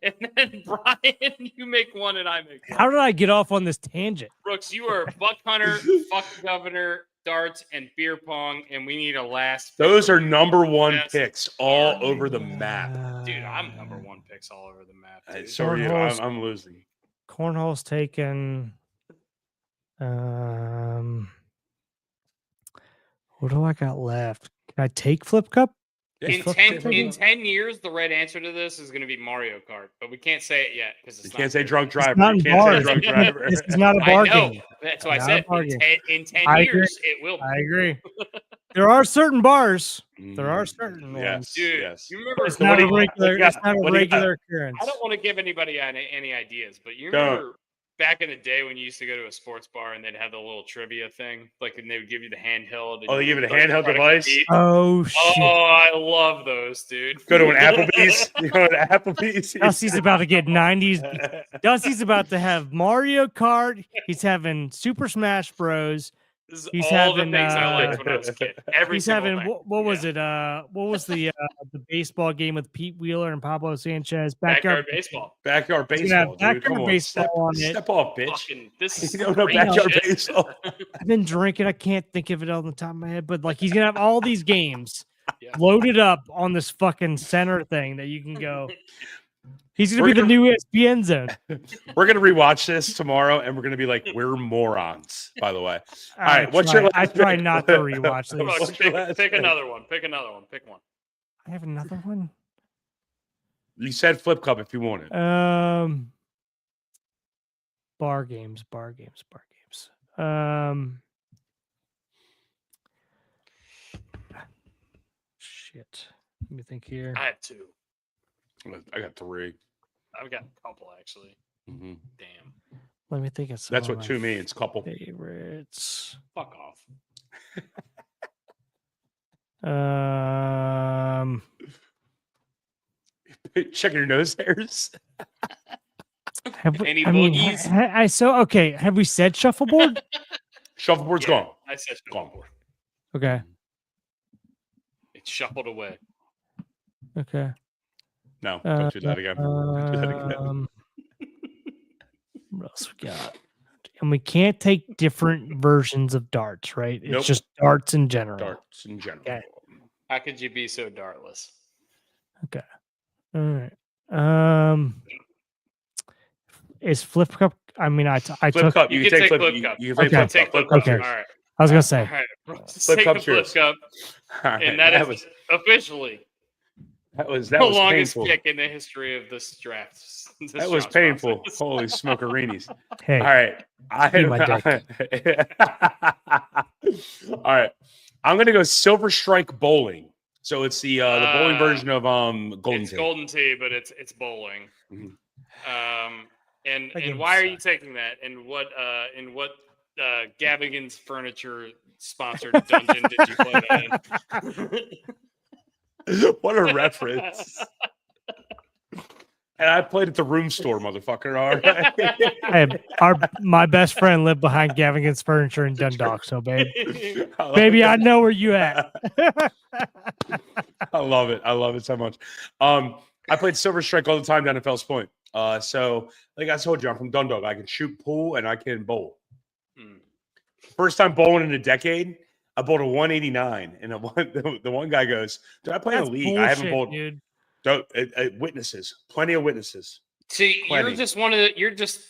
and then Brian, you make one, and I make one. How did I get off on this tangent? Brooks, you are buck hunter, fuck governor, darts, and beer pong, and we need a last. Those are number one picks all over the map, dude. I'm number one picks all over the map. Dude. So are you. I'm losing. Cornhole's taken. What do I got left? Can I take Flip Cup? In 10 years, the right answer to this is going to be Mario Kart, but we can't say it yet because you can't say drunk driver. You can't say drunk driver. This is not a bargain. I know. That's what I said. In 10 years, it will be. I agree. There are certain bars. There are certain ones. Dude, you remember it's not a regular occurrence. I don't want to give anybody any ideas, but you remember back in the day when you used to go to a sports bar and they'd have the little trivia thing, like, and they would give you the handheld. Oh, they give you the handheld device? Oh, shit. Oh, I love those, dude. Go to an Applebee's. You go to Applebee's. Dusty's about to get 90s. Dusty's about to have Mario Kart. He's having Super Smash Bros. This is He's all having, the things I liked when I was a kid. Every He's single having thing. what was it? What was the baseball game with Pete Wheeler and Pablo Sanchez? Backyard baseball. Backyard He's gonna have baseball, dude. Come backyard on, baseball on it. step off, bitch. Fucking, this is You don't know great backyard shit. baseball. I've been drinking. I can't think of it on the top of my head, but like he's gonna have all these games Yeah. loaded up on this fucking center thing that you can go. He's gonna We're be the gonna- new ESPN zone. We're gonna rewatch this tomorrow, and we're gonna be like, we're morons. By the way, all right. What's your? I last try pick? not to rewatch Come on, these. What's your last pick pick? another one. Pick another one. Pick one. I have another one. You said flip cup if you want it. Bar games. Shit. Let me think here. I have two. I got 3. I've got a couple actually. Mhm. Damn. Let me think of some That's of what my 2 means. Couple. favorites. Fuck off. Checking your nose hairs. Any I mean, boogies? okay. Have we said shuffleboard? Shuffleboard's Yeah, gone. I said Gone. shuffleboard. Okay. It's shuffled away. Okay. No, don't do that again. Don't do that again. What else we got? And we can't take different versions of darts, right? It's Nope. just darts in general. Darts in general. Okay. How could you be so dartless? Okay. All right. Is flip cup? I mean, I Flip took. cup. You You can can take take flip. flip cup. You can Okay. take Take flip flip cup. cup. Okay. Cheers. All right. I was gonna say. All right. Let's Flip take cup the flip cheers. cup. All right, And that was is officially that the was longest painful. pick in the history of this draft. this That was draft painful. process. Holy smokereenies. Hey, All right. Be my All right. I'm gonna go Silver Strike Bowling. So it's the bowling version of Golden It's Tee. Golden Tee, but it's bowling. Mhm. And That game why are you sucks. taking that? And what Gavigan's Furniture sponsored dungeon did you play that in? What a reference. And I played at the room store, motherfucker. All right. my best friend lived behind Gavigan's Furniture in Dundalk, so babe, love baby, it. I know where you at. I love it. I love it so much. I played Silver Strike all the time down at Fells Point. So like I told you, I'm from Dundalk. I can shoot pool and I can bowl. Hmm. First time bowling in a decade, I bowled a 189, and the one guy goes, "Did I play in That's a league? I haven't bullshit, bowled." dude. Witnesses, plenty of witnesses. See, Plenty. you're just one of the you're just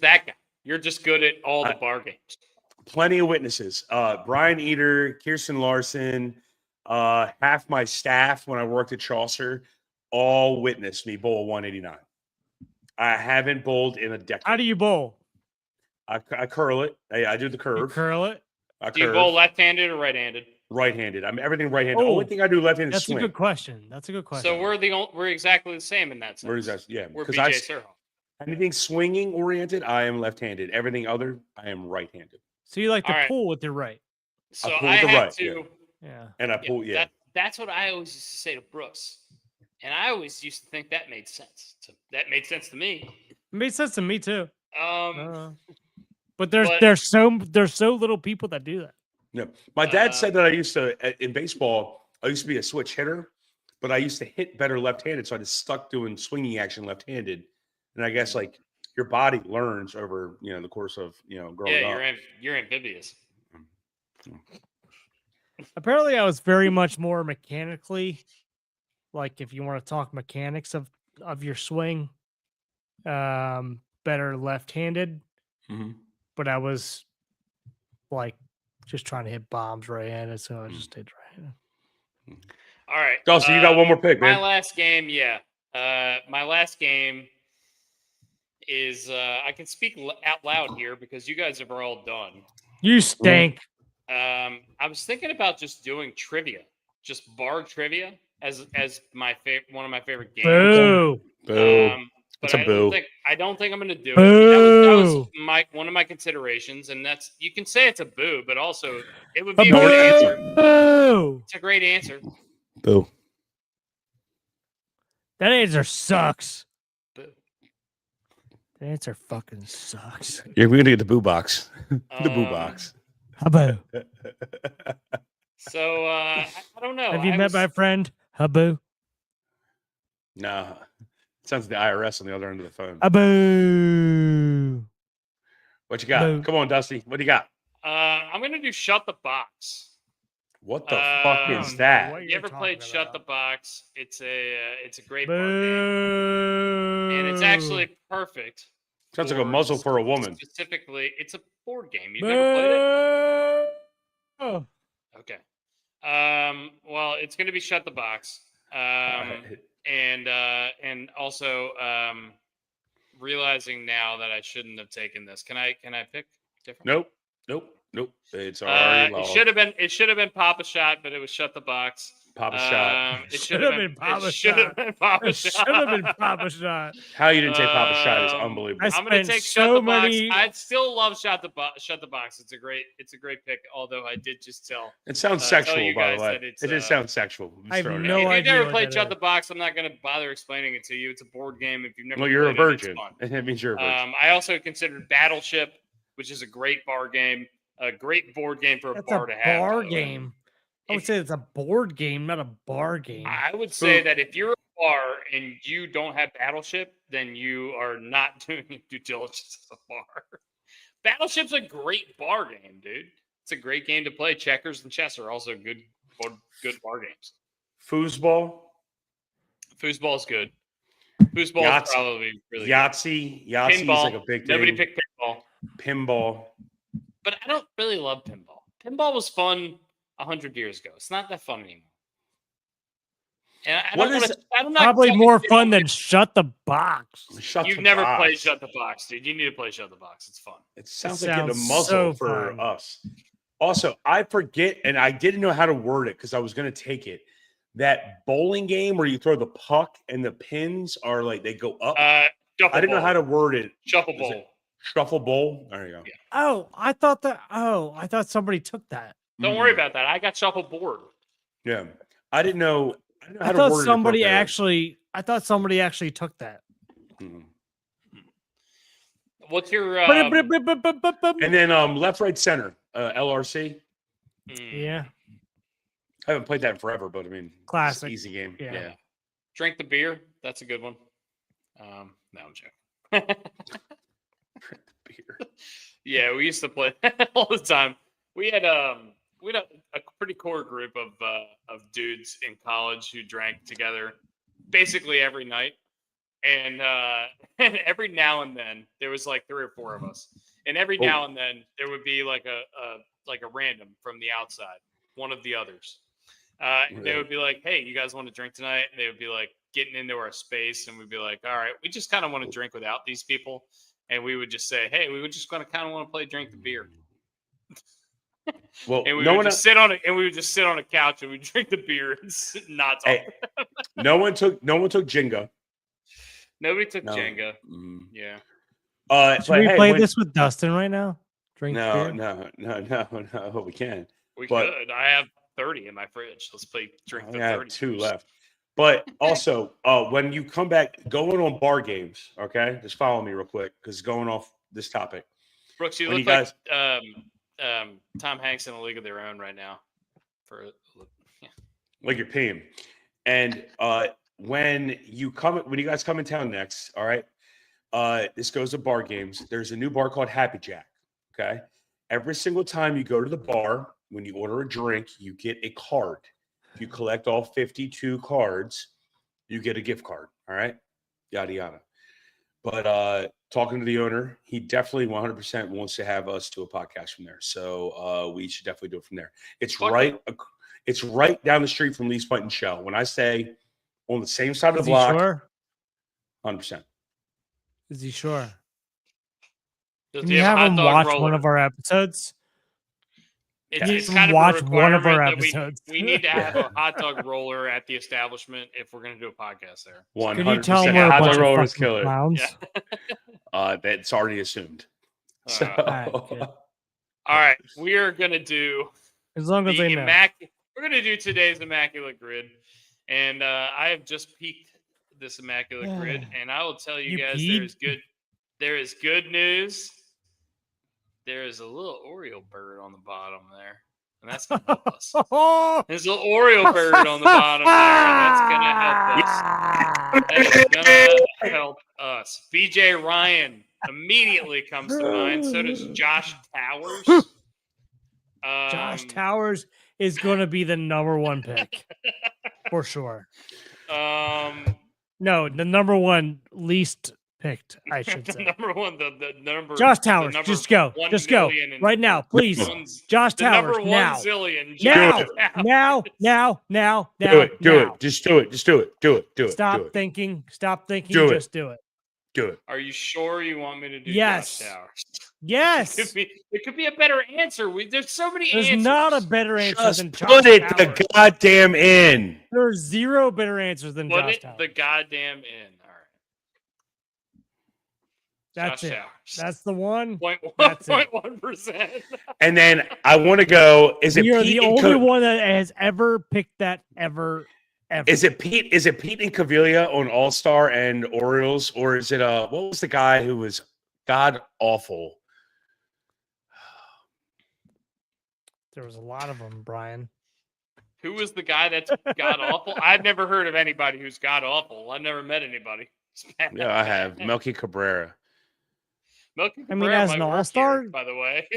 that guy. You're just good at all the bar games. Plenty of witnesses. Brian Eater, Kirsten Larson, half my staff when I worked at Chaucer, all witnessed me bowl a 189. I haven't bowled in a decade. How do you bowl? I curl it. I do the You curve. curl it. I Do you curve. bowl left-handed or right-handed? Right-handed. I'm everything right-handed. Oh, Only thing I do left-handed is That's swing. a good question. That's a good question. So we're exactly the same in that sense. Where is that? Yeah, We're because BJ Surhoff. anything swinging oriented, I am left-handed. Everything other, I am right-handed. So you like to All right. pull with your right. So pull I with the have right, to. Yeah. And I pull, yeah. That's what I always used to say to Brooks, and I always used to think that made sense. That made sense to me. It made sense to me too. But but- there's so little people that do that. Yeah. My dad said that I used to, in baseball, I used to be a switch hitter, but I used to hit better left-handed, so I just stuck doing swinging action left-handed. And I guess like your body learns over, the course of, growing up. You're amphibious. Apparently, I was very much more mechanically, like if you want to talk mechanics of your swing, better left-handed. Mhm. But I was like just trying to hit bombs right-handed, so I just stayed right-handed. All right. Dawson, you got one more pick, My man. last game, yeah. My last game is I can speak out loud here because you guys are all done. You stink. I was thinking about just doing trivia, just bar trivia as my one of my favorite games. Boo. Boo. But It's a boo. I don't think I'm going to do it. Boo. That was one of my considerations, and that's you can say it's a boo, but also it would be a Boo. great answer. Boo. It's a great answer. Boo. That answer sucks. Boo. That answer fucking sucks. You're going to get the boo box. The boo Um, box. Habbo. So I don't know. Have you met my friend Habbo? Nah. Sounds like the IRS on the other end of the phone. Habbo. What you got? Boo. Come on, Dusty. What do you got? I'm gonna do Shut the Box. What the fuck I is don't know that? what You you're ever talking played Shut the about. Box? It's a great board game, Boo. and it's actually perfect. Sounds like a muzzle for a woman. Specifically, it's a board game. You've never played it? Oh. Okay. Well, it's going to be Shut the Box. And also realizing now that I shouldn't have taken this. Can I pick different? Nope. It's already It should have been Papa Shot, but it was Shut the Box. Papa Shot. It should have been Papa Shot. It should have been Papa Shot. How you didn't take Papa Shot is unbelievable. I'm going to take Shut the Box. I'd still love Shut the Box. It's a great pick. Although I did just tell. It sounds sexual, by the way. It did sound sexual. I have no no If idea. you've never what played that Shut is. the Box, I'm not going to bother explaining it to you. It's a board game. If you've never, Well, you're a played virgin. It's fun. It means you're a virgin. I also considered Battleship, which is a great bar game, a great board game for a That's bar to have. bar by the way. game. I would say it's a board game, not a bar game. I would say that if you're a bar and you don't have Battleship, then you are not doing your due diligence as a bar. Battleship's a great bar game, dude. It's a great game to play. Checkers and chess are also good bar games. Foosball. Foosball is good. Foosball is probably really Yahtzee. good. Yahtzee Pinball. is like a big thing. Nobody picked pinball. Pinball. But I don't really love pinball. Pinball was fun 100 years ago. It's not that fun anymore. And I don't Probably more fun than Shut the Box. You've never played Shut the Box, dude. You need to play Shut the Box. It's fun. It sounds like getting a muzzle so for fun. us. Also, I forget, and I didn't know how to word it because I was going to take it. That bowling game where you throw the puck and the pins are like they go up. I didn't know how to word it. Shuffle bowl. Shuffle bowl. There you go. Yeah. Oh, I thought somebody took that. Don't worry about that. I got shuffle board. Yeah, I didn't know. How I to thought word it somebody appropriately. actually took that. Mhm. What's your And then left, right, center. LRC. Yeah. I haven't played that in forever, but I mean, Classic. it's an easy game. Yeah. Yeah. Drink the beer? That's a good one. No, I'm joking. Beer. Yeah, we used to play that all the time. We had a pretty core group of dudes in college who drank together basically every night, and every now and then there was like 3 or 4 of us, and every now and then there would be like a random from the outside, one of the others. And they would be like, "Hey, you guys want to drink tonight?" And they would be like getting into our space, and we'd be like, "All right, we just kind of want to drink without these people." And we would just say, "Hey, we would just kind of want to play drink the beer." Well, and we would just sit on a couch and we drink the beer and not talk. Hey, no one took Jenga. Nobody took Jenga. Yeah. Should we play this with Dustin right now? Drink beer? No. We can. We could. I have 30 in my fridge. Let's play drink the 30. I have 2 left. But also, when you come back, going on bar games, okay? Just follow me real quick because going off this topic. Brooks, you look like Tom Hanks in a league of their own right now. Like you're peeing. And when you guys come in town next, all right? This goes to bar games. There's a new bar called Happy Jack. Okay. Every single time you go to the bar, when you order a drink, you get a card. If you collect all 52 cards, you get a gift card. All right. Yada, yada. But talking to the owner, he definitely 100% wants to have us do a podcast from there. So we should definitely do it from there. It's right down the street from Lee's Fight and Shell. When I say on the same side of the block, sure? 100%. Is he sure? Does Can he you have have a him hot watch dog roller? one of our episodes? It's Yeah. kind of Watch a one of our requirement that episodes. we need to have a hot dog roller at the establishment if we're going to do a podcast there. 100%. Can you tell him we're a Hot bunch dog roller of is fucking killer. clowns? Yeah. That's already assumed. So, good. All right, we are going to do As long as they know. We're going to do today's Immaculate Grid. And I have just peeked this Immaculate Grid. And I will tell you guys peed? there is good news there is a little Oriole bird on the bottom there, and that's gonna help us. Oh, There's a little Oriole bird on the bottom there, and that's gonna help us. BJ Ryan immediately comes to mind. So does Josh Towers. Josh Towers is going to be the number one pick for sure. No, the number one least picked, I should say. Number one, the number. Josh Towers, just go right now, please. Josh Towers, number now. 1 zillion. Now. Do it. Just do it. Stop thinking. Do it. Just do it. Do it. Are you sure you want me to do Yes. Josh Towers? Yes. It could be a better answer. There's so many There's answers. not a better answer Just than Josh put it Towers. the goddamn in. There's zero better answers than Put Josh it Towers. the goddamn in. All right. That's Josh it. Towers. That's the one. That's That's it. 0.1%. And then I want to go. Is it You're Pete the and only one that has ever picked that ever. Is it Pete and Cavilla on All Star and Orioles, or is it what was the guy who was god awful? There was a lot of them, Brian. Who was the guy that's god awful? I've never heard of anybody who's god awful. I've never met anybody. Yeah, I have Melky Cabrera. Melky I mean, Cabrera as might an work all-star? here, by the way.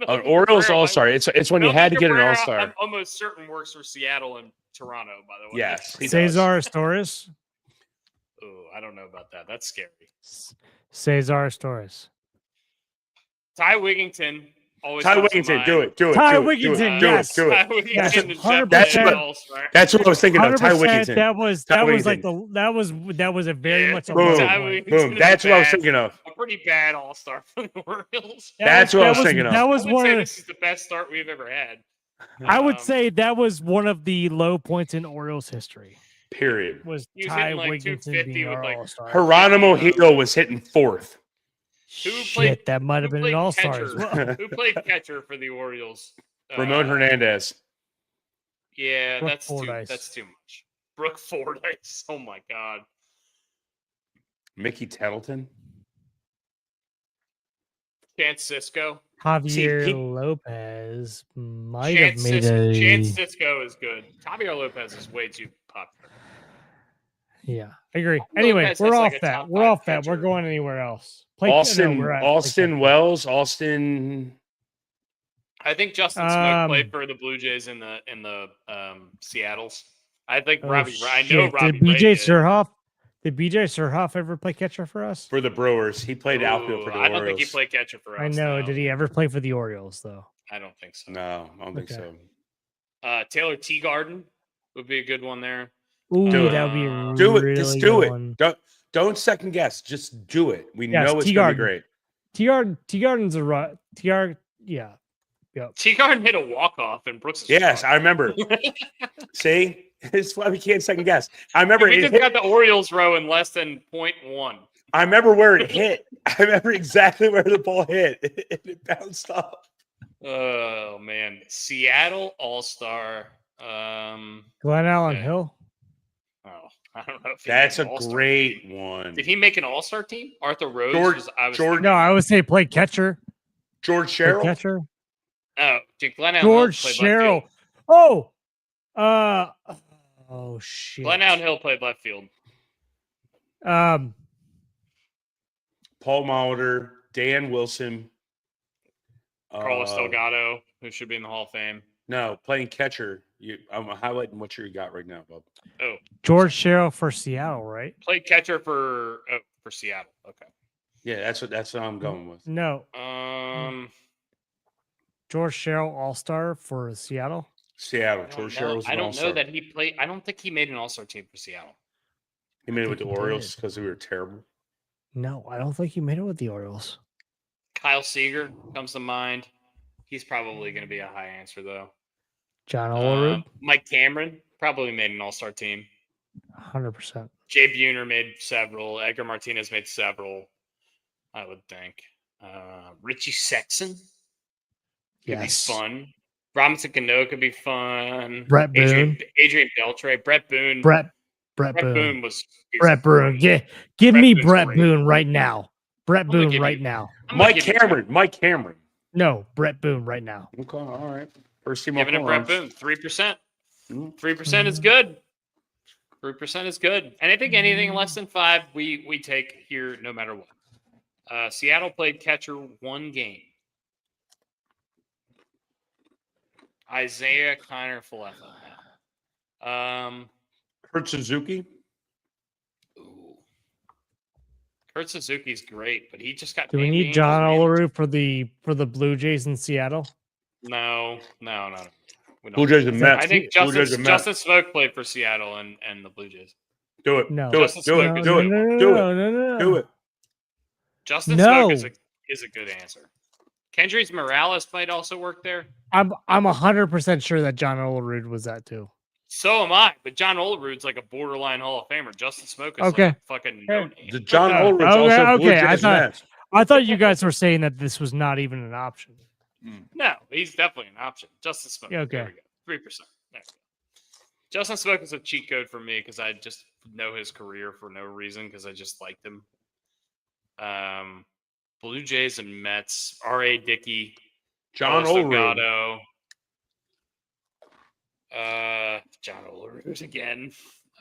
An Orioles All Star. It's when you Melky had to get an Cabrera, All Star. I'm almost certain works for Seattle and Toronto, by the way. Yes, he does. Cesar Torres. Oh, I don't know about that. That's scary. Cesar Torres. Ty Wigginton. Always Ty comes to Wigginton, mind. do it. Ty do it, Wigginton, do it, yes. do Ty it. Wigginton Yes, is 100%. definitely an all-star. That's what I was thinking of. Ty 100%. Wigginton. That was Ty like Wigginton. that was a very much a Boom, low Ty point. Wigginton boom. is That's what I was bad. thinking of. A pretty bad all-star for the Orioles. That's what I was thinking of. That I was would one say of. this is the best start we've ever had. I would say that was one of the low points in Orioles history. Period. Was He was Ty hitting like Wigginton 250 being with our like all-star? Geronimo Hill was hitting fourth. Shit, that might have been an all-star as well. Who played catcher for the Orioles? Ramon Hernandez. Yeah, Brooke that's Fordyce. too much. Brooke Fordyce. Oh my God. Mickey Tettleton. Chance Cisco. Javier Lopez might have Chance made Cisco. a. Chance Cisco is good. Javier Lopez is way too popular. Yeah, I agree. Lopez Anyway, has we're like off a that. top We're five off that. We're catcher. going anywhere else. Austin Austin. Wells. Austin. I think Justin Smoke played for the Blue Jays in the Seattles. I think Robbie. I know Robbie. Did BJ Ray Surhoff? Did BJ Surhoff ever play catcher for us? For the Brewers. He played outfield for the I Orioles. don't think he played catcher for us. I know. no. Did he ever play for the Orioles though? I don't think so. No, I don't think Okay. so. Taylor Teagarden would be a good one there. Ooh, Do it. that would be a Do it. really Just do good it. one. Don't second guess. Just do it. We Yes, know it's gonna be Teagarden. great. Teagarden's a right. Yeah. Yep. Teagarden hit a walk-off in Brooks. Yes, I remember. See? It's why we can't second guess. I remember We it just hit, got the Orioles row in less than 0.1. I remember where it hit. I remember exactly where the ball hit. It bounced off. Oh man, Seattle All-Star. Glenn Allen yeah. Hill. Oh, I don't know. If he That's made a an All-Star great team. one. Did he make an All-Star team? Arthur Rose. George- No, I would say play catcher. George Play Sherrill. catcher. Oh, Glenn Allen George Hill played left Sherrill. field. Oh shit. Glenn Allen Hill played left field. Um, Paul Molitor, Dan Wilson. Carlos Delgado, who should be in the Hall of Fame. No, playing catcher. I'm highlighting what you got right now, Bob. Oh, George Sherrill for Seattle, right? played catcher for Seattle. Okay. Yeah, that's what I'm going with. No, George George Sherrill All-Star for Seattle. Seattle. George Sherrill was I an don't all-star. know that he played. I don't think he made an All-Star team for Seattle. He made it with the think he Orioles did. because we were terrible. No, I don't think he made it with the Orioles. Kyle Seager comes to mind. He's probably going to be a high answer though. John Olerud, Mike Cameron probably made an All-Star team. 100%. Jay Buhner made several. Edgar Martinez made several. I would think. Richie Sexton could be fun. Robinson Cano could be fun. Brett Boone. Adrian Beltre. Brett Boone. Brett Brett Boone. Boone was. Brett Boone. Yeah, give Brett me Boone's Brett great. Boone right now. Brett I'm gonna Boone give right you- now. I'm gonna Mike give you Cameron. Mike Cameron. No, Brett Boone right now. Okay, all right. First team Giving him Brett Boone 3%. 3% is good. 3% is good. And I think anything less than 5, we take here no matter what. Seattle played catcher 1 game. Isaiah Kiner Falefa now. Kurt Suzuki. Ooh. Kurt Suzuki's great, but he just got. Do we named need Angels John manager. Olerud for the Blue Jays in Seattle? No. We don't. Blue Jays and Mets. I think Blue Jays and Mets. Justin Smoke played for Seattle and the Blue Jays. Do it. No. Do it. Justin Do it. Smoke Do it. Do it. No. Do it. Justin No. Smoke is a good answer. Kendrys Morales might also work there. I'm 100% sure that John Olerud was that too. So am I. But John Olerud's like a borderline Hall of Famer. Justin Smoke is Okay. like fucking no name. The John Okay. Olerud's also Blue Okay, Jays Mets. I thought you guys were saying that this was not even an option. No, he's definitely an option. Justin Smoke. Yeah, okay. There we go. 3%. There we go. Justin Smoke is a cheat code for me because I just know his career for no reason because I just liked him. Blue Jays and Mets. R.A. Dickey. John Olerud. John Olerud again.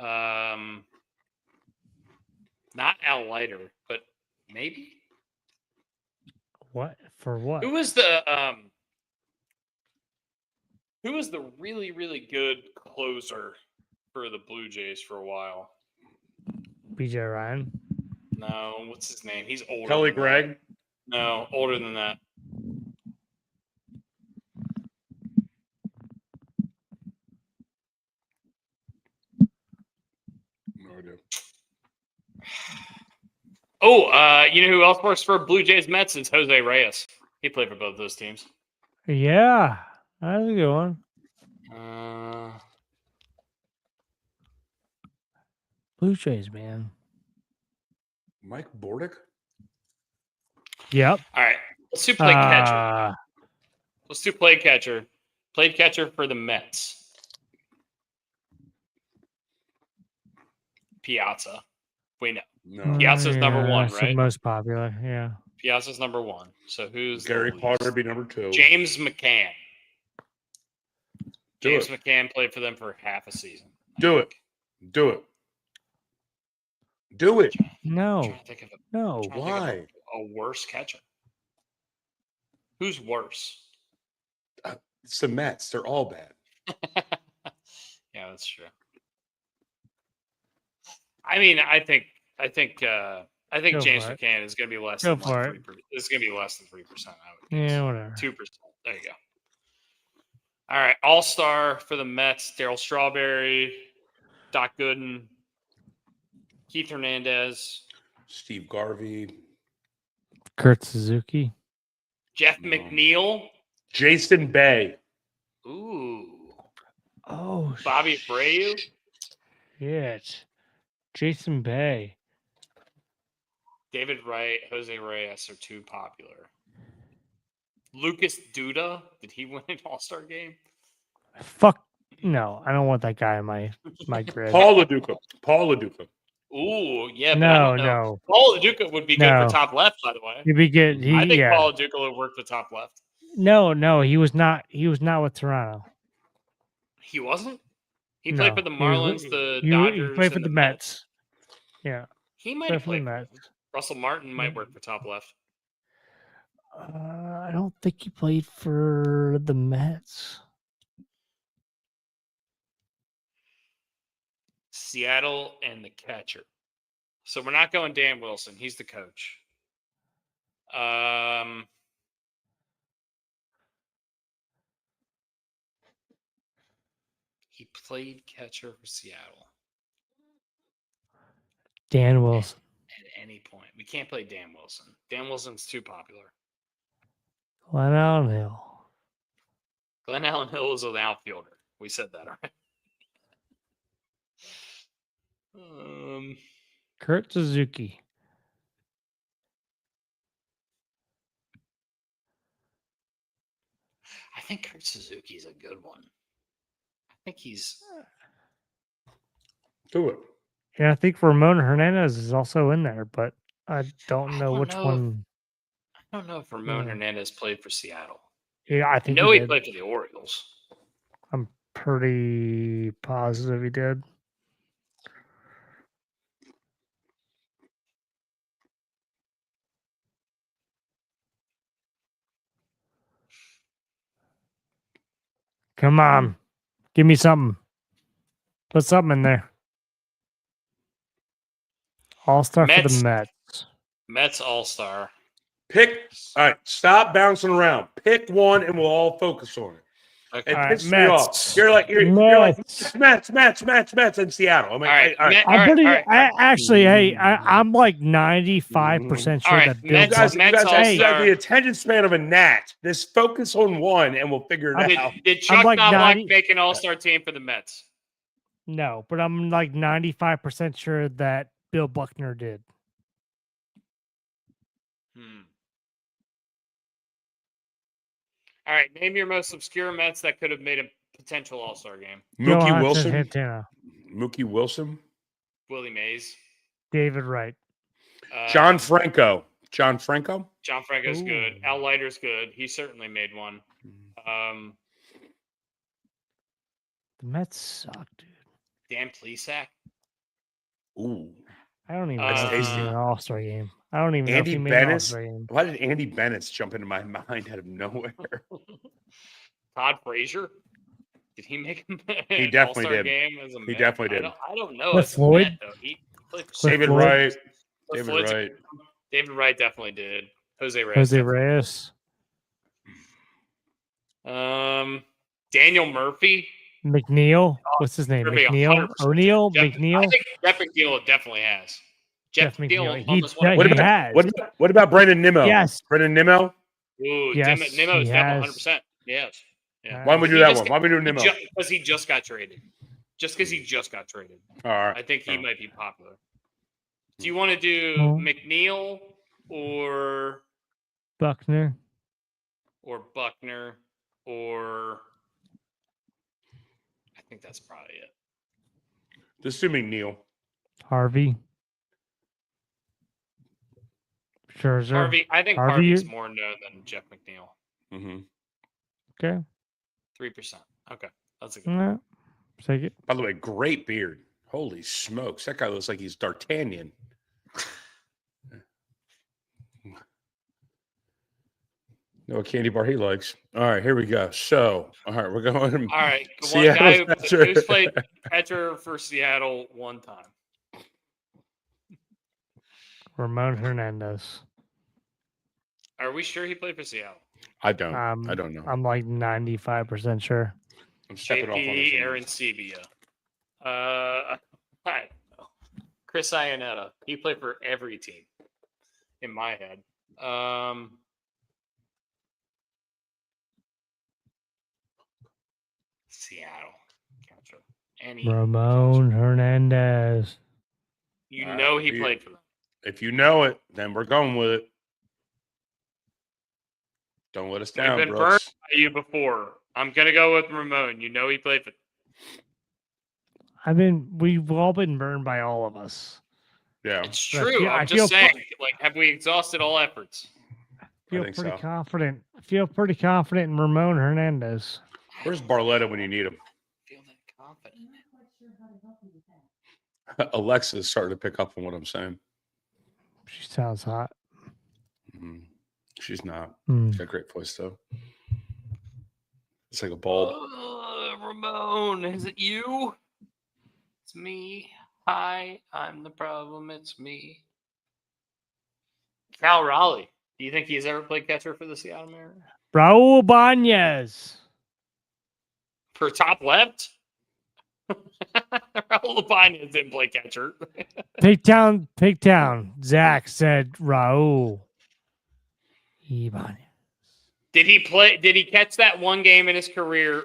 Not Al Leiter, but maybe. What? For what? Who was the really, really good closer for the Blue Jays for a while? BJ Ryan? No, what's his name? He's older. Kelly than that. Gregg. No, older than that. No idea. Oh, you know who else works for Blue Jays Mets? Is Jose Reyes. He played for both those teams. Yeah. That's a good one. Blue Jays, man. Mike Bordick. Yep. All right, let's do play catcher. Let's do play catcher. Played catcher for the Mets. Piazza. We know. No. Piazza's number 1, that's right? the most popular, yeah. Piazza's number 1. So who's Gary the least? Carter be number 2. James McCann. Do James it. McCann played for them for half a season. Do it. Do it. Do it. No. I'm trying to think of No. Why? a worse catcher. Who's worse? It's the Mets. They're all bad. Yeah, that's true. I mean, I think Go James for it. McCann is going to be less Go than for 3%. It's going to be less than 3%. I would guess. Yeah, whatever. 2%. There you go. All right, All-Star for the Mets: Darryl Strawberry, Doc Gooden, Keith Hernandez, Steve Garvey. Kurt Suzuki. Jeff No. McNeil. Jason Bay. Ooh, Oh, Bobby Abreu. shit. Jason Bay. David Wright, Jose Reyes are too popular. Lucas Duda, did he win an All-Star game? Fuck. No, I don't want that guy in my grid. Paul LaDuca. Paul LaDuca. Ooh, yeah, but I No, don't know. no. Paul Duca would be good No. for top left, by the way. He'd be good. I think Yeah. Paul Duca would work for top left. No, he was not. He was not with Toronto. He wasn't? He No, played for the he was Marlins, with- the He Dodgers. played for and the Mets. Yeah. He might Played have for the played for Mets. them. Russell Martin might work for top left. I don't think he played for the Mets. Seattle and the catcher. So we're not going Dan Wilson. He's the coach. He played catcher for Seattle Dan Wilson. at any point. We can't play Dan Wilson. Dan Wilson's too popular. Glenn Allen Hill. Glenn Allen Hill is an outfielder. We said that, all right? Kurt Suzuki. I think Kurt Suzuki is a good one. I think he's. Do it. Yeah, I think Ramon Hernandez is also in there, but I don't know which know one. I don't know if Ramon Hernandez played for Seattle. Yeah, I think he played for the Orioles. I'm pretty positive he did. Come on. Give me something. Put something in there. All-star for the Mets. Mets all-star. Pick. All right, stop bouncing around. Pick one, and we'll all focus on it. Okay. It All right, pisses me off. Mets. You're like Mets in Seattle. I'm like, All right. Actually, hey, I'm like 95% sure All right, that Bill you guys Buckner. have the attention span of a gnat. Just focus on one, and we'll figure it out. Did Chuck like not 90 make an all-star team for the Mets? No, but I'm like 95% sure that Bill Buckner did. All right, name your most obscure Mets that could have made a potential all-star game. Mookie Wilson. Santana, Mookie Wilson. Willie Mays. David Wright. John Franco. John Franco's good. Al Leiter's good. He certainly made one. The Mets suck, dude. Dan Plesac. Ooh. I don't even know if he's in an all-star game. I don't even know if he made an all-star game. Why did Andy Bennett jump into my mind out of nowhere? Todd Frazier. Did he make He definitely did. Game as a he definitely did. I don't know. Cliff Floyd. David Wright. David Wright definitely did. Jose Reyes. Daniel Murphy. McNeil. What's his name? McNeil? O'Neill? McNeil? I think Jeff McNeil definitely has. Jeff McNeil. What about Brandon Nimmo? Yes. Brandon Nimmo? Ooh, yes, Nimmo is definitely 100%. Yes. Yeah. Why don't we do that one? Why don't we do Nimmo? Because he just got traded. All right. I think he might be popular. Do you want to do McNeil or Buckner? Or I think that's probably it. Just do McNeil. Harvey. Scherzer. I think Harvey's more known than Jeff McNeil. Mm-hmm. Okay. 3%. Okay. That's a good one. Take it. By the way, great beard. Holy smokes. That guy looks like he's D'Artagnan. No candy bar he likes. All right, here we go. So, all right, we're going. All right. One guy who's played catcher for Seattle one time. Ramon Hernandez. Are we sure he played for Seattle? I don't know. I'm like 95% sure. I'm stepping off on JP, Aaron Sebia. I don't know. Chris Iannetta. He played for every team in my head. Seattle. Catcher. Ramon Hernandez. You know he played for them. If you know it, then we're going with it. Don't let us down, I've been Brooks. burned by you before. I'm going to go with Ramon. You know he played for we've all been burned by all of us. Yeah. It's true. I'm just saying, have we exhausted all efforts? I feel pretty confident. I feel pretty confident in Ramon Hernandez. Where's Barletta when you need him? I feel that confident. Alexa's starting to pick up on what I'm saying. She sounds hot. Mm-hmm. She's not. She's got a great voice, though. It's like a bulb. Ramon, is it you? It's me. Hi, I'm the problem. It's me. Cal Raleigh. Do you think he's ever played catcher for the Seattle Mariners? Raul Ibanez. For top left? Raul Ibanez didn't play catcher. Pigtown. Zach said Raul Ibanez. Did he catch that one game in his career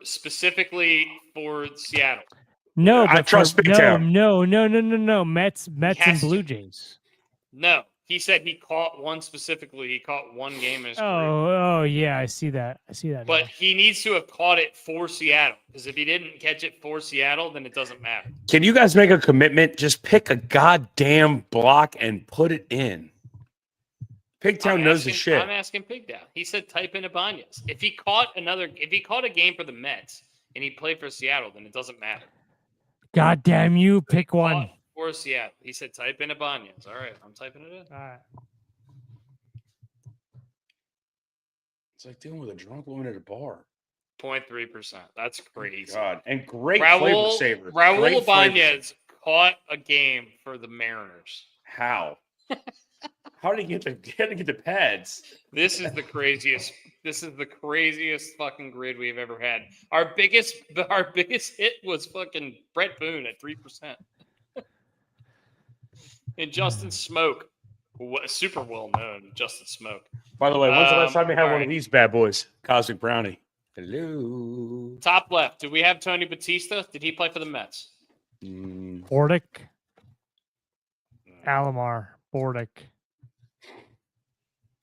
specifically for Seattle? No, I trust Pigtown. No. Mets and Blue Jays. No. He said he caught one specifically. He caught one game in his career. Oh, yeah, I see that. But he needs to have caught it for Seattle, because if he didn't catch it for Seattle, then it doesn't matter. Can you guys make a commitment? Just pick a goddamn block and put it in. Pigtown knows his shit. I'm asking Pigtown. He said type in Ibanez. If he caught a game for the Mets and he played for Seattle, then it doesn't matter. God damn you! Pick one. For Seattle, he said type in Ibanez. All right, I'm typing it in. All right. It's like dealing with a drunk woman at a bar. 0.3%. That's crazy. God, and great flavor saver. Raul Ibanez caught a game for the Mariners. How? How did he get the pads? This is the craziest. This is the craziest fucking grid we've ever had. Our biggest hit was fucking Brett Boone at 3%. And Justin Smoke, super well known. Justin Smoke. By the way, when's the last time we had all one of these bad boys? Cosmic Brownie. Hello. Top left. Do we have Tony Batista? Did he play for the Mets? Bordick. Alomar. Bordick.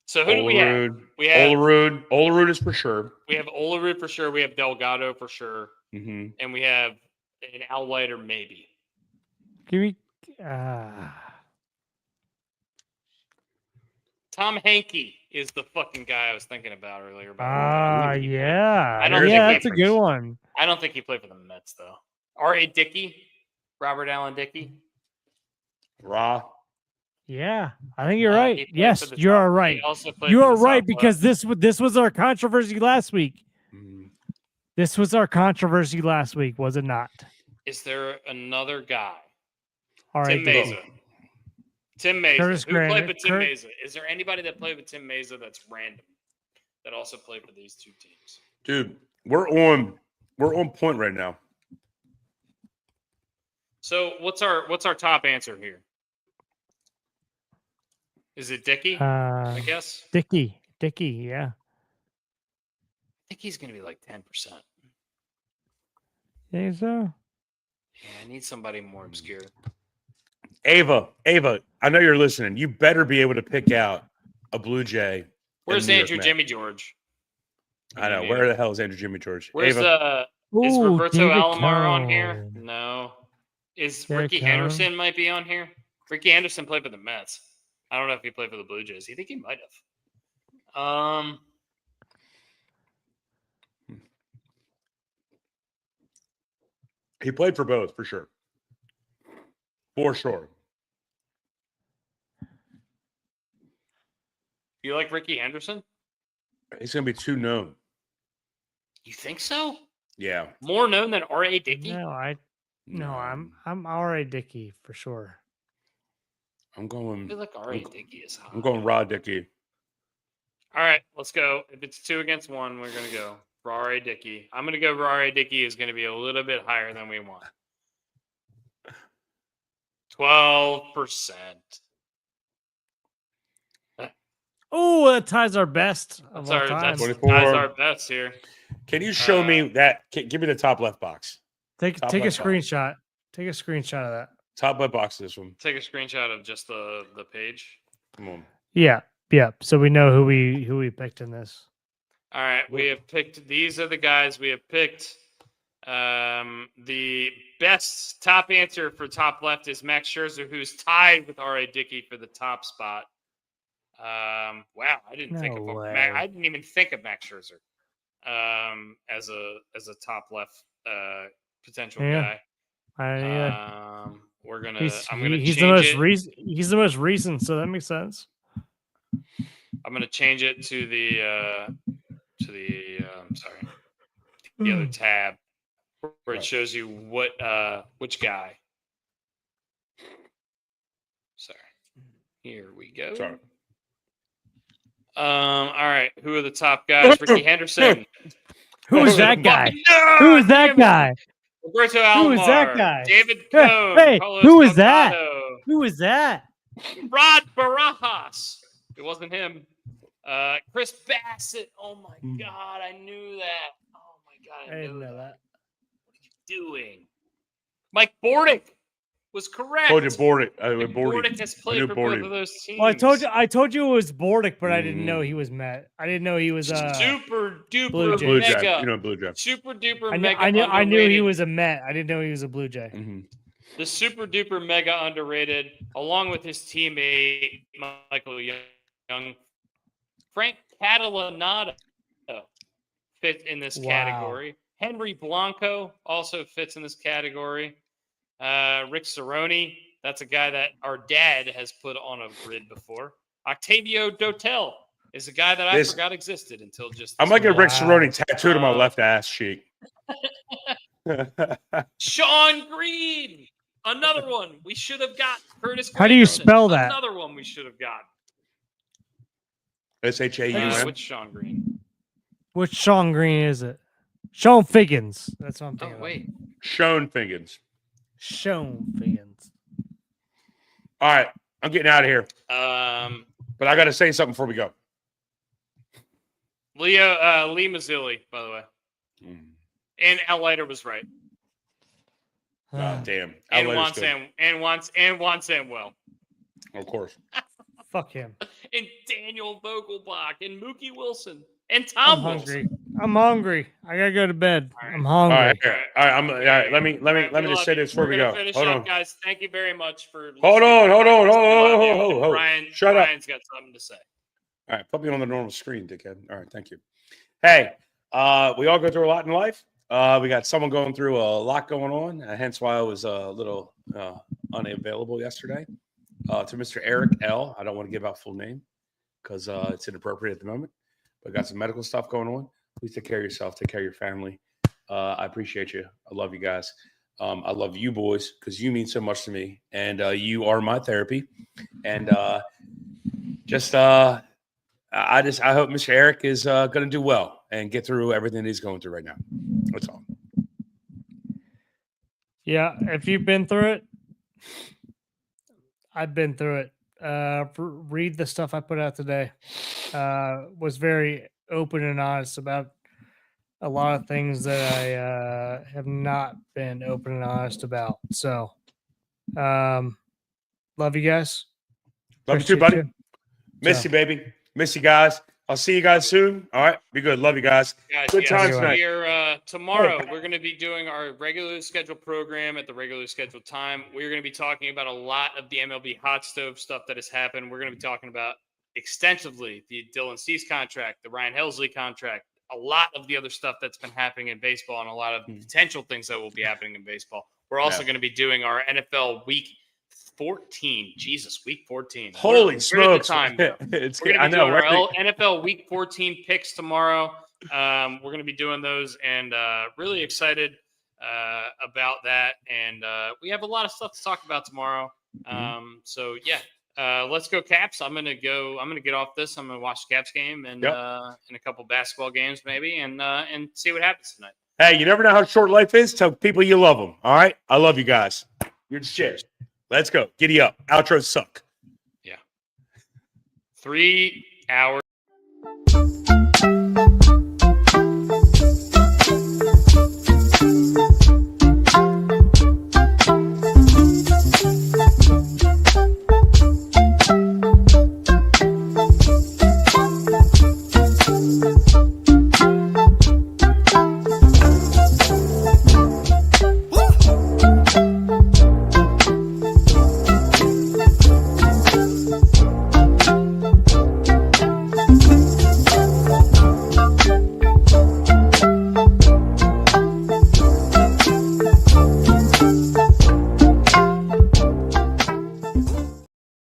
So who do we have? We have Olerud. Olerud is for sure. We have Olerud for sure. We have Delgado for sure. Mm-hmm. And we have an outlier maybe. Give me. Tom Hankey is the fucking guy I was thinking about earlier. Yeah. I don't think that's a good one. I don't think he played for the Mets though. R.A. Dickey, Robert Allen Dickey. Raw. Yeah, I think you're right. Yes, you are right. You are right because this was our controversy last week. This was our controversy last week, was it not? Is there another guy? All right, Tim Mesa. Curtis Who played Grant. with Tim Mesa? Is there anybody that played with Tim Mesa that's random that also played for these two teams? Dude, we're on point right now. So what's our top answer here? Is it Dickey? I guess. Dickey, yeah. I think he's going to be like 10%. Think so? Yeah, I need somebody more obscure. Ava, I know you're listening. You better be able to pick out a Blue Jay. Where's Andrew Jimmy George? I know. Where the hell is Andrew Jimmy George? Where's is Roberto Alomar on here? No. Is Ricky Henderson might be on here? Ricky Henderson played for the Mets. I don't know if he played for the Blue Jays. You think he might have? He played for both, for sure. For sure. You like Ricky Henderson? He's going to be too known. You think so? Yeah. More known than R.A. Dickey? No, I'm R.A. Dickey for sure. I'm going. I feel like R.A. Dickey is hot. I'm going Rod Dickey. All right, let's go. If it's 2 against 1, we're going to go R.A. Dickey. I'm going to go R.A. Dickey is going to be a little bit higher than we want. 12%. Oh, that ties our best of all time. That's ties our best here. Can you show me that? Give me the top left box. Take a screenshot. Take a screenshot of that. Top left box of this one. Take a screenshot of just the page. Come on. Yeah. So we know who we picked in this. All right, we have picked. These are the guys we have picked. The best top answer for top left is Max Scherzer, who's tied with R.A. Dickey for the top spot. Wow, I didn't even think of Max Scherzer as a top left potential guy. We're gonna. He's the most recent, so that makes sense. I'm gonna change it to the other tab where it shows you which guy. Sorry. Here we go. Sorry. All right. Who are the top guys? Ricky Henderson. Who is that guy? Who is that guy? Roberto Alomar. Who is that guy? David Cohn. Hey, Carlos who is that? Delgado. Who is that? Rod Barajas. It wasn't him. Chris Bassett. Oh my God, I knew that. Oh my God, I didn't know that. What are you doing? Mike Bordick was correct. Told you Bordick. Bordick has played for both of those teams. Well, I told you it was Bordick, but I didn't know he was Met. I didn't know he was super duper Blue mega. Jay. You know Blue Jay. Super duper mega. I knew he was a Met. I didn't know he was a Blue Jay. Mm-hmm. The super duper mega underrated, along with his teammate Michael Young Frank Catalanotto fits in this category. Henry Blanco also fits in this category. Rick Cerrone, that's a guy that our dad has put on a grid before. Octavio Dotel is a guy that I forgot existed until just. I might get Rick Cerrone tattooed on my left ass cheek. Sean Green, another one we should have got. Curtis. How do you spell that? Another one we should have got. SHAUN. Which Sean Green? Which Sean Green is it? Sean Figgins. That's what I'm thinking. Oh wait, Sean Figgins. Sean Figgins. All right, I'm getting out of here. But I got to say something before we go. Lee Mazzilli, by the way, and Al Leiter was right. God damn. And Juan Samuel. Of course. Fuck him. And Daniel Vogelbach and Mookie Wilson and Tom Wilson. I'm hungry. I gotta go to bed. Right. I'm hungry. All right. Let me just say this before we go. Hold on, guys. Thank you very much for. Hold on. Shut up. Brian's got something to say. All right, put me on the normal screen, dickhead. All right, thank you. Hey, we all go through a lot in life. We got someone going through a lot going on, hence why I was a little unavailable yesterday. To Mr. Eric L. I don't want to give out full name because it's inappropriate at the moment. But got some medical stuff going on. Please take care of yourself. Take care of your family. I appreciate you. I love you guys. I love you boys because you mean so much to me. And you are my therapy. And I hope Mr. Eric is going to do well and get through everything that he's going through right now. That's all. Yeah, if you've been through it, I've been through it. Read the stuff I put out today. Was very open and honest about a lot of things that I have not been open and honest about. So, love you guys. Love you too, buddy. Miss you, baby. Miss you guys. I'll see you guys soon. All right. Be good. Love you guys. Good times tonight. Tomorrow, we're going to be doing our regularly scheduled program at the regularly scheduled time. We're going to be talking about a lot of the MLB hot stove stuff that has happened. We're going to be talking about extensively the Dylan Cease contract, the Ryan Helsley contract, a lot of the other stuff that's been happening in baseball, and a lot of potential things that will be happening in baseball. We're also going to be doing our NFL Week 14. Jesus, Week 14. Holy smokes. We're going to be doing our NFL Week 14 picks tomorrow. We're going to be doing those and really excited about that. And we have a lot of stuff to talk about tomorrow. Let's go Caps. I'm going to get off this. I'm going to watch the Caps game and a couple basketball games maybe and see what happens tonight. Hey, you never know how short life is. Tell people you love them. All right. I love you guys. You're the shit. Let's go. Giddy up. Outros suck. Yeah. 3 hours.